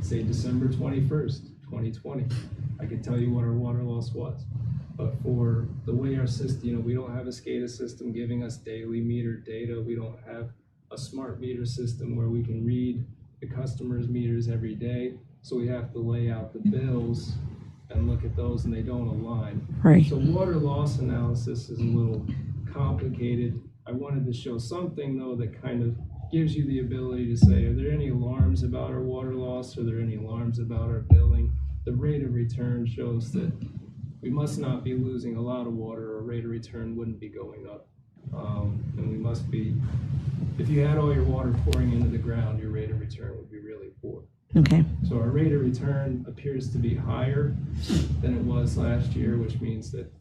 [SPEAKER 13] say December 21st, 2020. I could tell you what our water loss was. But for the way our system, we don't have a SCADA system giving us daily meter data. We don't have a smart meter system where we can read the customer's meters every day. So we have to lay out the bills and look at those, and they don't align.
[SPEAKER 6] Right.
[SPEAKER 13] So water loss analysis is a little complicated. I wanted to show something, though, that kind of gives you the ability to say, are there any alarms about our water loss? Are there any alarms about our billing? The rate of return shows that we must not be losing a lot of water, or rate of return wouldn't be going up. And we must be, if you had all your water pouring into the ground, your rate of return would be really poor.
[SPEAKER 6] Okay.
[SPEAKER 13] So our rate of return appears to be higher than it was last year, which means that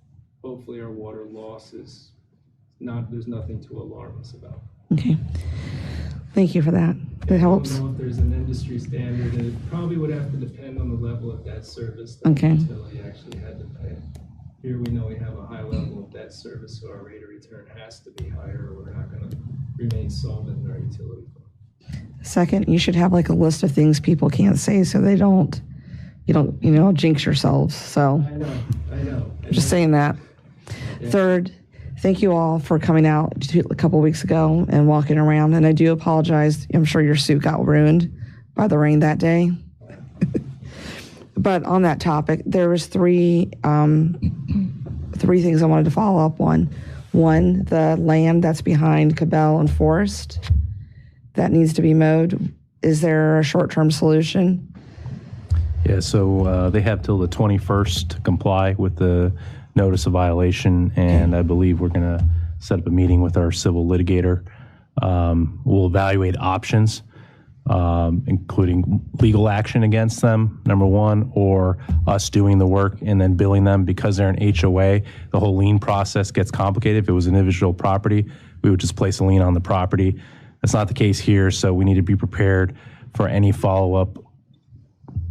[SPEAKER 13] hopefully our water loss is not, there's nothing to alarm us about.
[SPEAKER 6] Okay. Thank you for that. It helps.
[SPEAKER 13] I don't know if there's an industry standard. It probably would have to depend on the level of debt service that
[SPEAKER 6] Okay.
[SPEAKER 13] the utility actually had to pay. Here we know we have a high level of debt service, so our rate of return has to be higher, or we're not going to remain solvent in our utility fund.
[SPEAKER 6] Second, you should have like a list of things people can't say so they don't, jinx yourselves. So
[SPEAKER 13] I know.
[SPEAKER 6] just saying that.
[SPEAKER 13] Yeah.
[SPEAKER 6] Third, thank you all for coming out a couple weeks ago and walking around. And I do apologize. I'm sure your suit got ruined by the rain that day. But on that topic, there was three things I wanted to follow up on. One, the land that's behind Cabell and Forest that needs to be mowed. Is there a short-term solution?
[SPEAKER 3] Yeah, so they have till the 21st to comply with the notice of violation, and I believe we're going to set up a meeting with our civil litigator. We'll evaluate options, including legal action against them, number one, or us doing the work and then billing them. Because they're an HOA, the whole lien process gets complicated. If it was an individual property, we would just place a lien on the property. That's not the case here, so we need to be prepared for any follow-up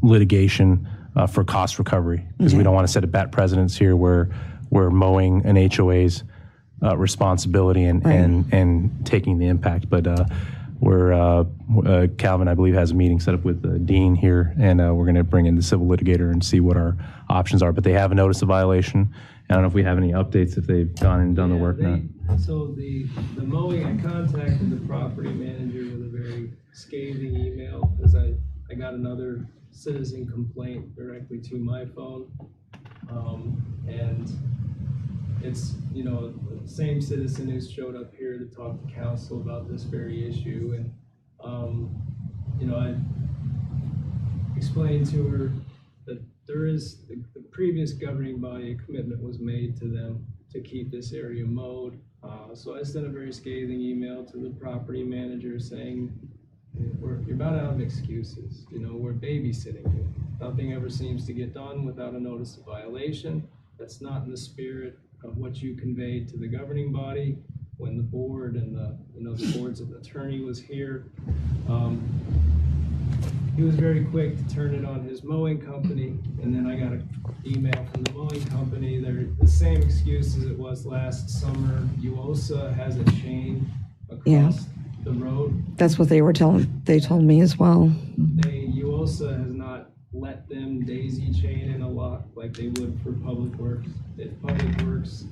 [SPEAKER 3] litigation for cost recovery, because we don't want to set a bad precedence here where we're mowing an HOA's responsibility and taking the impact. But Calvin, I believe, has a meeting set up with Dean here, and we're going to bring in the civil litigator and see what our options are. But they have a notice of violation. I don't know if we have any updates, if they've gone and done the work or not.
[SPEAKER 13] So the mowing, I contacted the property manager with a very scathing email because I got another citizen complaint directly to my phone. And it's, you know, the same citizen who showed up here to talk to council about this very issue. And, you know, I explained to her that there is the previous governing body, a commitment was made to them to keep this area mowed. So I sent a very scathing email to the property manager saying, you're about out of excuses. You know, we're babysitting you. Nothing ever seems to get done without a notice of violation. That's not in the spirit of what you conveyed to the governing body when the board and the board's attorney was here. He was very quick to turn it on his mowing company, and then I got an email from the mowing company. They're the same excuse as it was last summer. UOSA has a chain across the road.
[SPEAKER 6] That's what they told me as well.
[SPEAKER 13] UOSA has not let them daisy chain in a lot like they would for Public Works. If Public Works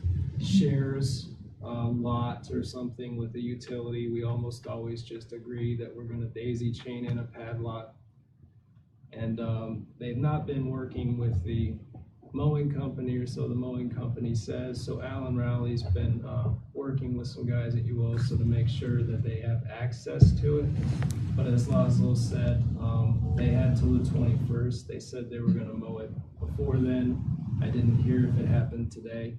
[SPEAKER 13] shares a lot or something with a utility, we almost always just agree that we're going to daisy chain in a padlock. And they've not been working with the mowing company, or so the mowing company says. So Alan Rowley's been working with some guys at UOSA to make sure that they have access to it. But as Laszlo said, they had till the 21st. They said they were going to mow it before then. I didn't hear if it happened today,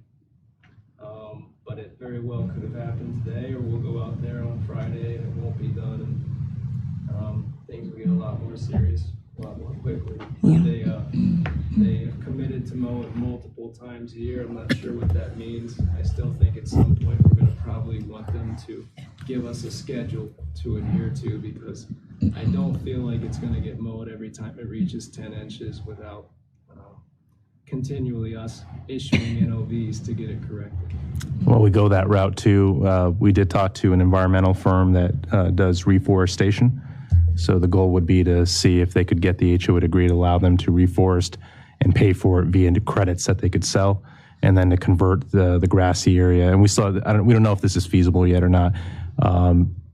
[SPEAKER 13] but it very well could have happened today, or we'll go out there on Friday and it won't be done, and things will get a lot more serious a lot more quickly. They have committed to mow it multiple times a year. I'm not sure what that means. I still think at some point we're going to probably want them to give us a schedule to adhere to, because I don't feel like it's going to get mowed every time it reaches 10 inches without continually us issuing NOVs to get it corrected.
[SPEAKER 3] Well, we go that route too. We did talk to an environmental firm that does reforestation. So the goal would be to see if they could get the HOA to agree to allow them to reforest and pay for it via credits that they could sell, and then to convert the grassy area. And we don't know if this is feasible yet or not.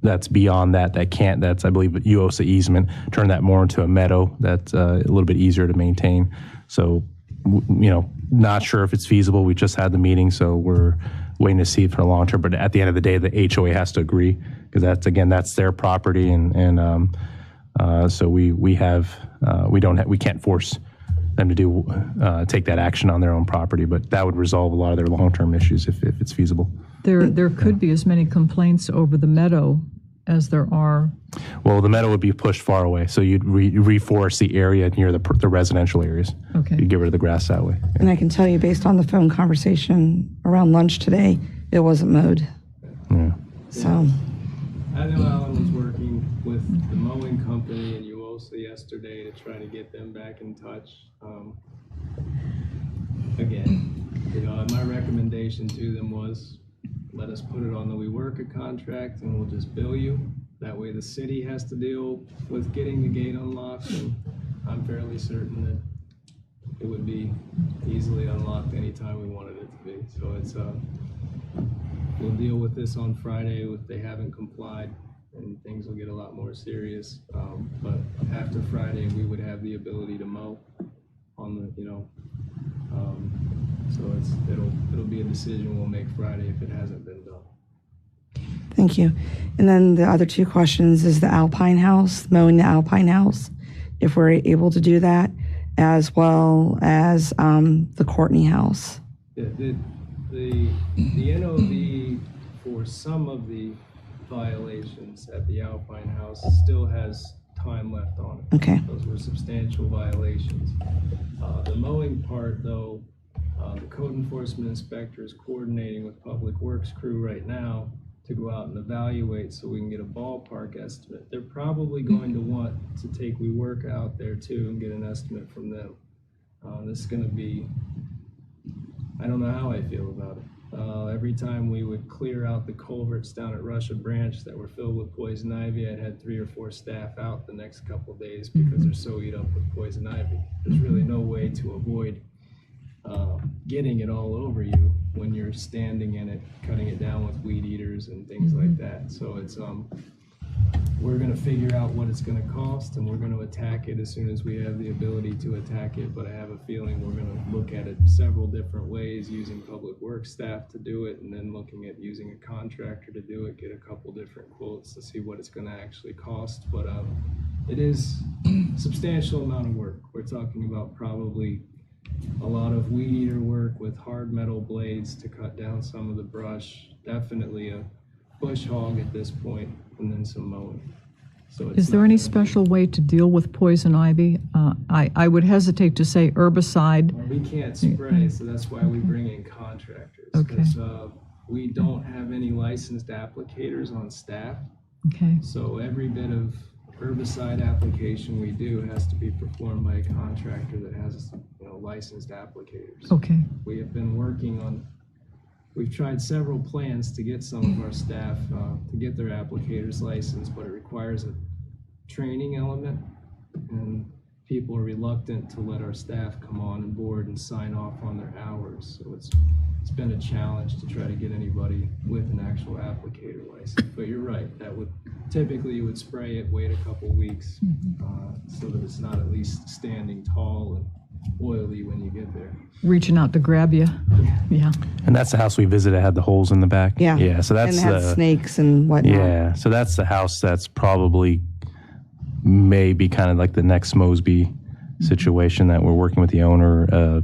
[SPEAKER 3] That's beyond that. That's, I believe, UOSA easement. Turn that more into a meadow. That's a little bit easier to maintain. So, you know, not sure if it's feasible. We just had the meeting, so we're waiting to see it for the long term. But at the end of the day, the HOA has to agree, because that's their property, and so we can't force them to take that action on their own property. But that would resolve a lot of their long-term issues if it's feasible.
[SPEAKER 1] There could be as many complaints over the meadow as there are.
[SPEAKER 3] Well, the meadow would be pushed far away, so you'd reforest the area near the residential areas.
[SPEAKER 1] Okay.
[SPEAKER 3] You'd get rid of the grass that way.
[SPEAKER 6] And I can tell you, based on the phone conversation around lunch today, it wasn't mowed.
[SPEAKER 3] Yeah.
[SPEAKER 6] So.
[SPEAKER 13] I know Alan was working with the mowing company and UOSA yesterday to try to get them back in touch. Again, you know, my recommendation to them was, let us put it on the We Work contract and we'll just bill you. That way the city has to deal with getting the gate unlocked, and I'm fairly certain that it would be easily unlocked anytime we wanted it to be. So it's we'll deal with this on Friday if they haven't complied, and things will get a lot more serious. But after Friday, we would have the ability to mow on the, you know, so it'll be a decision we'll make Friday if it hasn't been done.
[SPEAKER 6] Thank you. And then the other two questions is the Alpine House, mowing the Alpine House, if we're able to do that, as well as the Courtney House.
[SPEAKER 13] The NOV for some of the violations at the Alpine House still has time left on it.
[SPEAKER 6] Okay.
[SPEAKER 13] Those were substantial violations. The mowing part, though, the code enforcement inspector is coordinating with Public Works crew right now to go out and evaluate so we can get a ballpark estimate. They're probably going to want to take WeWork out there too and get an estimate from them. This is going to be, I don't know how I feel about it. Every time we would clear out the culverts down at Russia Branch that were filled with poison ivy, I'd had 3 or 4 staff out the next couple of days because they're so eat up with poison ivy. There's really no way to avoid getting it all over you when you're standing in it, cutting it down with weed eaters and things like that. So it's we're going to figure out what it's going to cost, and we're going to attack it as soon as we have the ability to attack it. But I have a feeling we're going to look at it several different ways, using Public Works staff to do it, and then looking at using a contractor to do it, get a couple different quotes to see what it's going to actually cost. But it is a substantial amount of work. We're talking about probably a lot of weed eater work with hard metal blades to cut down some of the brush, definitely a bush hog at this point, and then some mowing. So
[SPEAKER 1] Is there any special way to deal with poison ivy? I would hesitate to say herbicide.
[SPEAKER 13] We can't spray, so that's why we bring in contractors.
[SPEAKER 1] Okay.
[SPEAKER 13] Because we don't have any licensed applicators on staff.
[SPEAKER 1] Okay.
[SPEAKER 13] So every bit of herbicide application we do has to be performed by a contractor that has, licensed applicators.
[SPEAKER 1] Okay.
[SPEAKER 13] We have been working on, we've tried several plans to get some of our staff to get their applicators licensed, but it requires a training element, and people are reluctant to let our staff come on board and sign off on their hours. So it's been a challenge to try to get anybody with an actual applicator license. But you're right, that would typically you would spray it, wait a couple weeks so that it's not at least standing tall and oily when you get there.
[SPEAKER 1] Reaching out to grab you. Yeah.
[SPEAKER 3] And that's the house we visited, had the holes in the back.
[SPEAKER 6] Yeah.
[SPEAKER 3] Yeah. So that's
[SPEAKER 6] and it had snakes and whatnot.
[SPEAKER 3] Yeah. So that's the house that's probably maybe kind of like the next Mosby situation that we're working with the owner.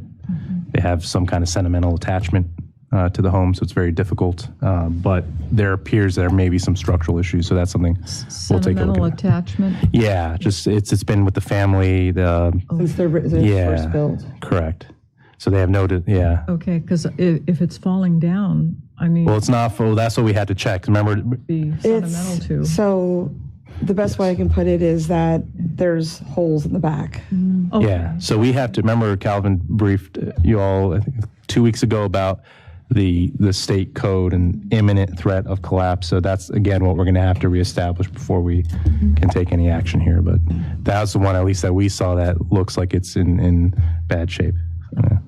[SPEAKER 3] They have some kind of sentimental attachment to the home, so it's very difficult. But there appears there may be some structural issues, so that's something we'll take a look
[SPEAKER 1] Sentimental
[SPEAKER 3] at.
[SPEAKER 1] attachment.
[SPEAKER 3] Yeah, just it's been with the family.
[SPEAKER 6] Since they're first built.
[SPEAKER 3] Correct. So they have noted. Yeah.
[SPEAKER 1] Okay, because if it's falling down, I mean,
[SPEAKER 3] Well, it's not full. That's what we had to check. Remember,
[SPEAKER 1] be sentimental to.
[SPEAKER 6] So the best way I can put it is that there's holes in the back.
[SPEAKER 1] Okay.
[SPEAKER 3] yeah. So we have to remember. Calvin briefed you all, I think, 2 weeks ago about the state code and imminent threat of collapse. So that's again what we're going to have to reestablish before we can take any action here. But that's the one, at least that we saw, that looks like it's in bad shape. Yeah.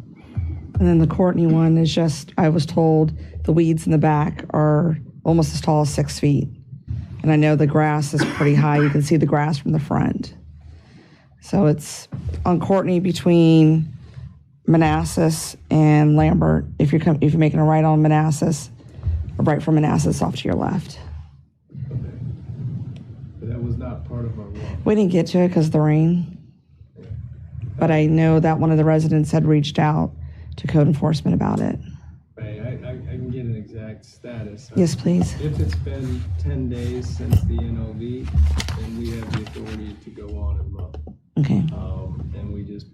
[SPEAKER 6] And then the Courtney one is just, I was told the weeds in the back are almost as tall as 6 feet. And I know the grass is pretty high. You can see the grass from the front. So it's on Courtney between Manassas and Lambert. If you're making a right on Manassas, or right from Manassas off to your left.
[SPEAKER 13] But that was not part of our walk.
[SPEAKER 6] We didn't get to it because of the rain. But I know that one of the residents had reached out to code enforcement about it.
[SPEAKER 13] Right, I can get an exact status.
[SPEAKER 6] Yes, please.
[SPEAKER 13] If it's been 10 days since the NOV, then we have the authority to go on and mow.
[SPEAKER 6] Okay.
[SPEAKER 13] And we just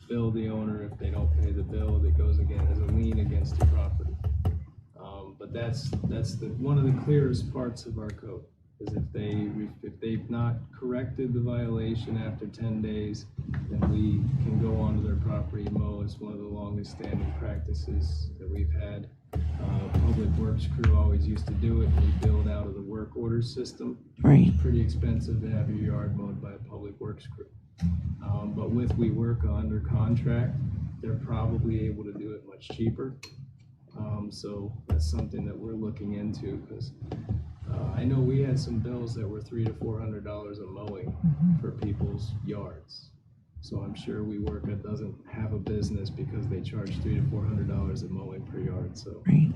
[SPEAKER 13] bill the owner. If they don't pay the bill, that goes again as a lien against the property. But that's one of the clearest parts of our code, is if they've not corrected the violation after 10 days, then we can go onto their property and mow. It's one of the longest standing practices that we've had. Public Works crew always used to do it. We build out of the work order system.
[SPEAKER 6] Right.
[SPEAKER 13] It's pretty expensive to have your yard mowed by a Public Works crew. But with WeWork under contract, they're probably able to do it much cheaper. So that's something that we're looking into, because I know we had some bills that were $300 to $400 a mowing for people's yards. So I'm sure WeWork doesn't have a business because they charge $300 to $400 a mowing per yard. So.
[SPEAKER 6] Right.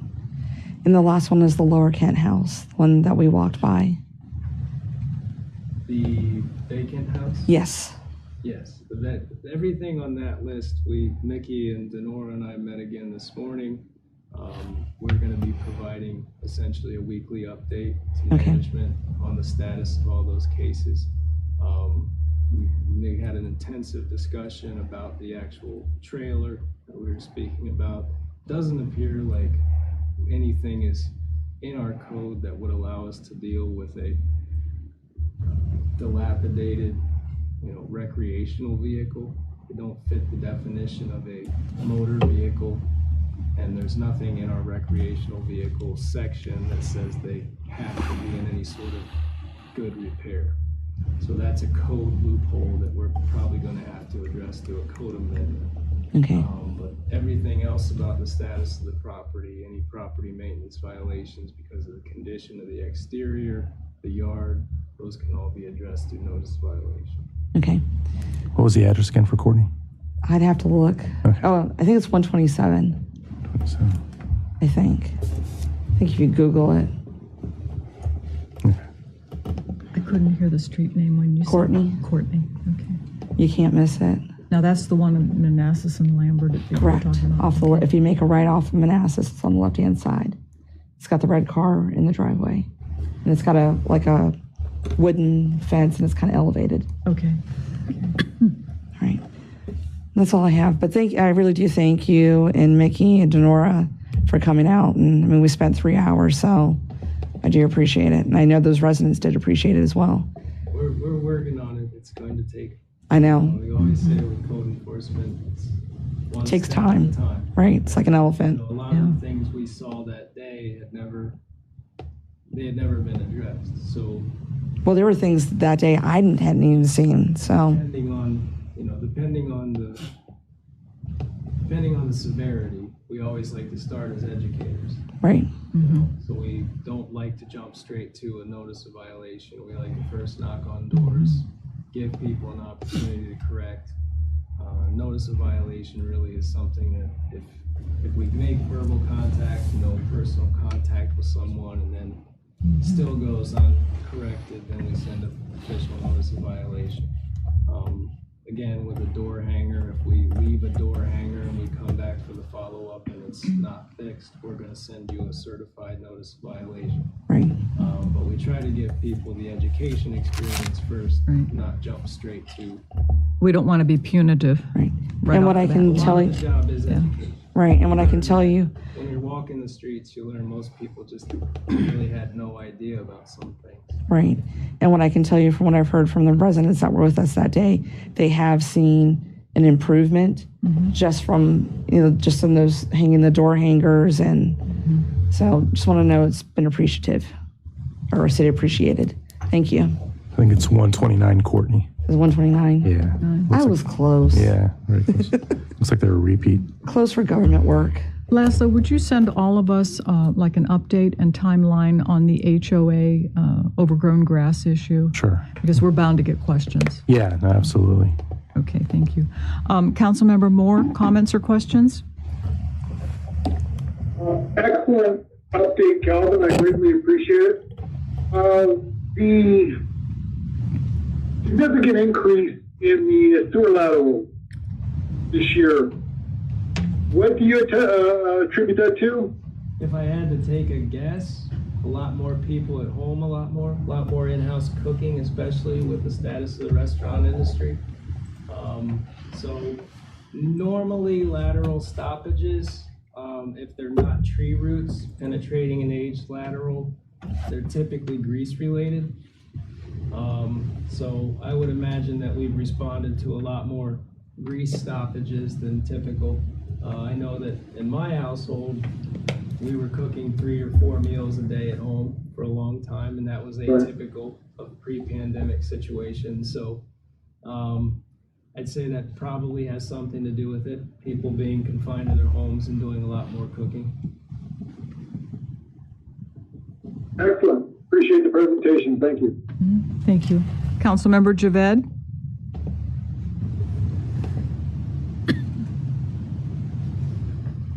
[SPEAKER 6] And the last one is the Lower Kent house, the one that we walked by.
[SPEAKER 13] The vacant house?
[SPEAKER 6] Yes.
[SPEAKER 13] Yes. Everything on that list, Mickey and Denora and I met again this morning. We're going to be providing essentially a weekly update to
[SPEAKER 6] Okay.
[SPEAKER 13] management on the status of all those cases. We had an intensive discussion about the actual trailer that we were speaking about. Doesn't appear like anything is in our code that would allow us to deal with a dilapidated, recreational vehicle. They don't fit the definition of a motor vehicle, and there's nothing in our recreational vehicle section that says they have to be in any sort of good repair. So that's a code loophole that we're probably going to have to address through a code amendment.
[SPEAKER 6] Okay.
[SPEAKER 13] But everything else about the status of the property, any property maintenance violations because of the condition of the exterior, the yard, those can all be addressed through notice of violation.
[SPEAKER 6] Okay.
[SPEAKER 3] What was the address again for Courtney?
[SPEAKER 6] I'd have to look.
[SPEAKER 3] Okay.
[SPEAKER 6] Oh, I think it's 127.
[SPEAKER 3] 27.
[SPEAKER 6] I think if you Google it.
[SPEAKER 1] I couldn't hear the street name when you
[SPEAKER 6] Courtney.
[SPEAKER 1] said Courtney. Okay.
[SPEAKER 6] You can't miss it.
[SPEAKER 1] Now that's the one in Manassas and Lambert that you were
[SPEAKER 6] Correct.
[SPEAKER 1] talking about.
[SPEAKER 6] Off the if you make a right off of Manassas, it's on the left hand side. It's got the red car in the driveway, and it's got a wooden fence, and it's kind of elevated.
[SPEAKER 1] Okay.
[SPEAKER 6] All right. That's all I have. But I really do thank you and Mickey and Denora for coming out. And I mean, we spent 3 hours, so I do appreciate it. And I know those residents did appreciate it as well.
[SPEAKER 13] We're working on it. It's going to take.
[SPEAKER 6] I know.
[SPEAKER 13] We always say with code enforcement, it's one
[SPEAKER 6] It takes
[SPEAKER 13] step at
[SPEAKER 6] time,
[SPEAKER 13] a time.
[SPEAKER 6] right? It's like an elephant.
[SPEAKER 13] A lot of the things we saw that day had never been addressed. So
[SPEAKER 6] Well, there were things that day I hadn't even seen. So
[SPEAKER 13] depending on the severity, we always like to start as educators.
[SPEAKER 6] right.
[SPEAKER 13] So we don't like to jump straight to a notice of violation. We like to first knock on doors, give people an opportunity to correct. Notice of violation really is something that if we make verbal contact, personal contact with someone, and then still goes uncorrected, then we send an official notice of violation. Again, with a door hanger, if we leave a door hanger and we come back for the follow-up and it's not fixed, we're going to send you a certified notice of violation.
[SPEAKER 6] Right.
[SPEAKER 13] But we try to give people the education experience first,
[SPEAKER 1] Right.
[SPEAKER 13] not jump straight to.
[SPEAKER 1] We don't want to be punitive.
[SPEAKER 6] Right.
[SPEAKER 1] Right
[SPEAKER 6] And what
[SPEAKER 1] off
[SPEAKER 6] I
[SPEAKER 1] the
[SPEAKER 6] can
[SPEAKER 1] bat.
[SPEAKER 6] tell you,
[SPEAKER 13] The job is education.
[SPEAKER 6] right. And what I can tell you,
[SPEAKER 13] When you're walking the streets, you learn most people just really had no idea about some things.
[SPEAKER 6] right. And what I can tell you from what I've heard from the residents that were with us that day, they have seen an improvement just from, just in those hanging the door hangers. And so just want to know it's been appreciative or say appreciated. Thank you.
[SPEAKER 3] I think it's 129 Courtney.
[SPEAKER 6] Is 129?
[SPEAKER 3] Yeah.
[SPEAKER 6] I was close.
[SPEAKER 3] Yeah, very close. Looks like they're a repeat.
[SPEAKER 6] Close for government work.
[SPEAKER 1] Laszlo, would you send all of us like an update and timeline on the HOA overgrown grass issue?
[SPEAKER 3] Sure.
[SPEAKER 1] Because we're bound to get questions.
[SPEAKER 3] Yeah, no, absolutely.
[SPEAKER 1] Okay, thank you. Councilmember Moore, comments or questions?
[SPEAKER 15] Excellent update, Calvin. I greatly appreciate it. The significant increase in the sewer lateral this year, what do you attribute that to?
[SPEAKER 13] If I had to take a guess, a lot more people at home, a lot more in-house cooking, especially with the status of the restaurant industry. So normally lateral stoppages, if they're not tree roots penetrating an aged lateral, they're typically grease related. So I would imagine that we've responded to a lot more grease stoppages than typical. I know that in my household, we were cooking 3 or 4 meals a day at home for a long time, and that was atypical of pre-pandemic situations. So I'd say that probably has something to do with it, people being confined to their homes and doing a lot more cooking.
[SPEAKER 15] Excellent. Appreciate the presentation. Thank you.
[SPEAKER 1] Thank you. Councilmember Javed?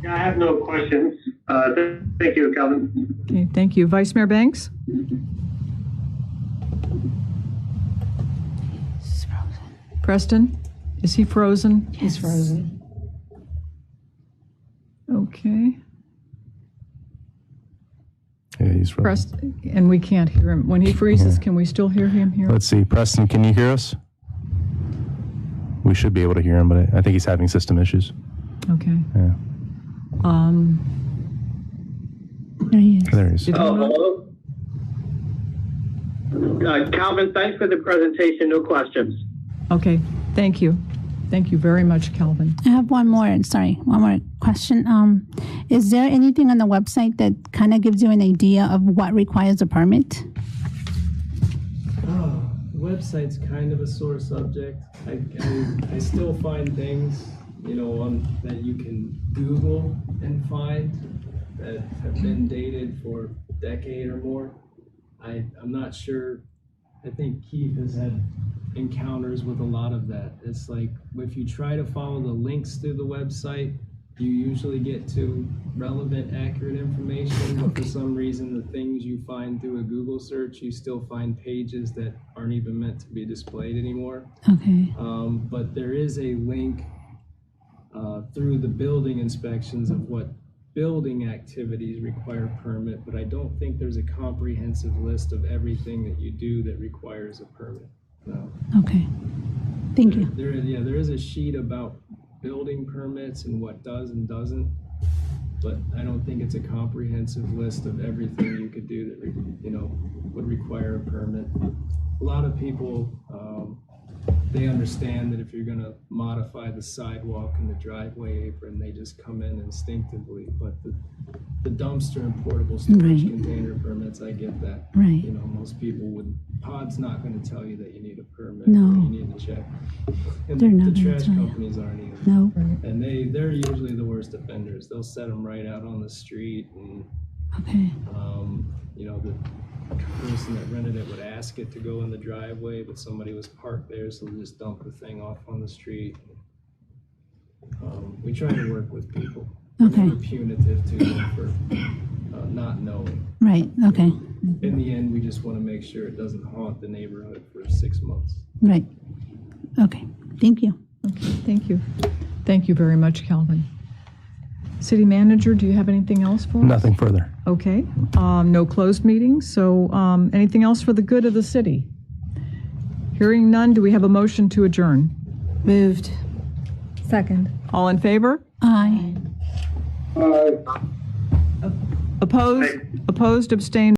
[SPEAKER 12] Yeah, I have no questions. Thank you, Calvin.
[SPEAKER 1] Okay, thank you. Vice Mayor Banks? Preston? Is he frozen?
[SPEAKER 6] He's frozen.
[SPEAKER 1] Okay.
[SPEAKER 3] he's frozen.
[SPEAKER 1] Preston, and we can't hear him. When he freezes, can we still hear him here?
[SPEAKER 3] Let's see. Preston, can you hear us? We should be able to hear him, but I think he's having system issues.
[SPEAKER 1] Okay.
[SPEAKER 3] Yeah.
[SPEAKER 8] There he is.
[SPEAKER 3] There he is.
[SPEAKER 10] Hello. Calvin, thanks for the presentation. No questions.
[SPEAKER 1] Okay, thank you. Thank you very much, Calvin.
[SPEAKER 8] I have one more question. Is there anything on the website that kind of gives you an idea of what requires a permit?
[SPEAKER 13] Website's kind of a sore subject. I still find things, that you can Google and find that have been dated for a decade or more. I'm not sure. I think Keith has had encounters with a lot of that. It's like if you try to follow the links through the website, you usually get to relevant, accurate information, but for some reason the things you find through a Google search, you still find pages that aren't even meant to be displayed anymore.
[SPEAKER 8] Okay.
[SPEAKER 13] But there is a link through the building inspections of what building activities require permit, but I don't think there's a comprehensive list of everything that you do that requires a permit. No.
[SPEAKER 8] Okay. Thank you.
[SPEAKER 13] There is a sheet about building permits and what does and doesn't, but I don't think it's a comprehensive list of everything you could do that would require a permit. A lot of people they understand that if you're going to modify the sidewalk and the driveway apron, they just come in instinctively. But the dumpster and portable storage container permits, I get that.
[SPEAKER 8] Right.
[SPEAKER 13] Most people would. Pod's not going to tell you that you need a permit.
[SPEAKER 8] No.
[SPEAKER 13] Or you need to check. And
[SPEAKER 8] They're not
[SPEAKER 13] the
[SPEAKER 8] gonna
[SPEAKER 13] trash
[SPEAKER 8] tell you.
[SPEAKER 13] companies aren't either.
[SPEAKER 8] No.
[SPEAKER 13] And they're usually the worst offenders. They'll set them right out on the street, and
[SPEAKER 8] Okay.
[SPEAKER 13] the person that rented it would ask it to go in the driveway, but somebody was parked there, so they just dump the thing off on the street. We try to work with people.
[SPEAKER 8] Okay.
[SPEAKER 13] We're punitive to them for not knowing.
[SPEAKER 8] Right. Okay.
[SPEAKER 13] In the end, we just want to make sure it doesn't haunt the neighborhood for 6 months.
[SPEAKER 8] Right. Okay. Thank you.
[SPEAKER 1] Okay, thank you. Thank you very much, Calvin. City Manager, do you have anything else for us?
[SPEAKER 3] Nothing further.
[SPEAKER 1] Okay, no closed meetings, so anything else for the good of the city? Hearing none, do we have a motion to adjourn?
[SPEAKER 6] Moved.
[SPEAKER 7] Second.
[SPEAKER 1] All in favor?
[SPEAKER 8] Aye.
[SPEAKER 1] Opposed, abstained?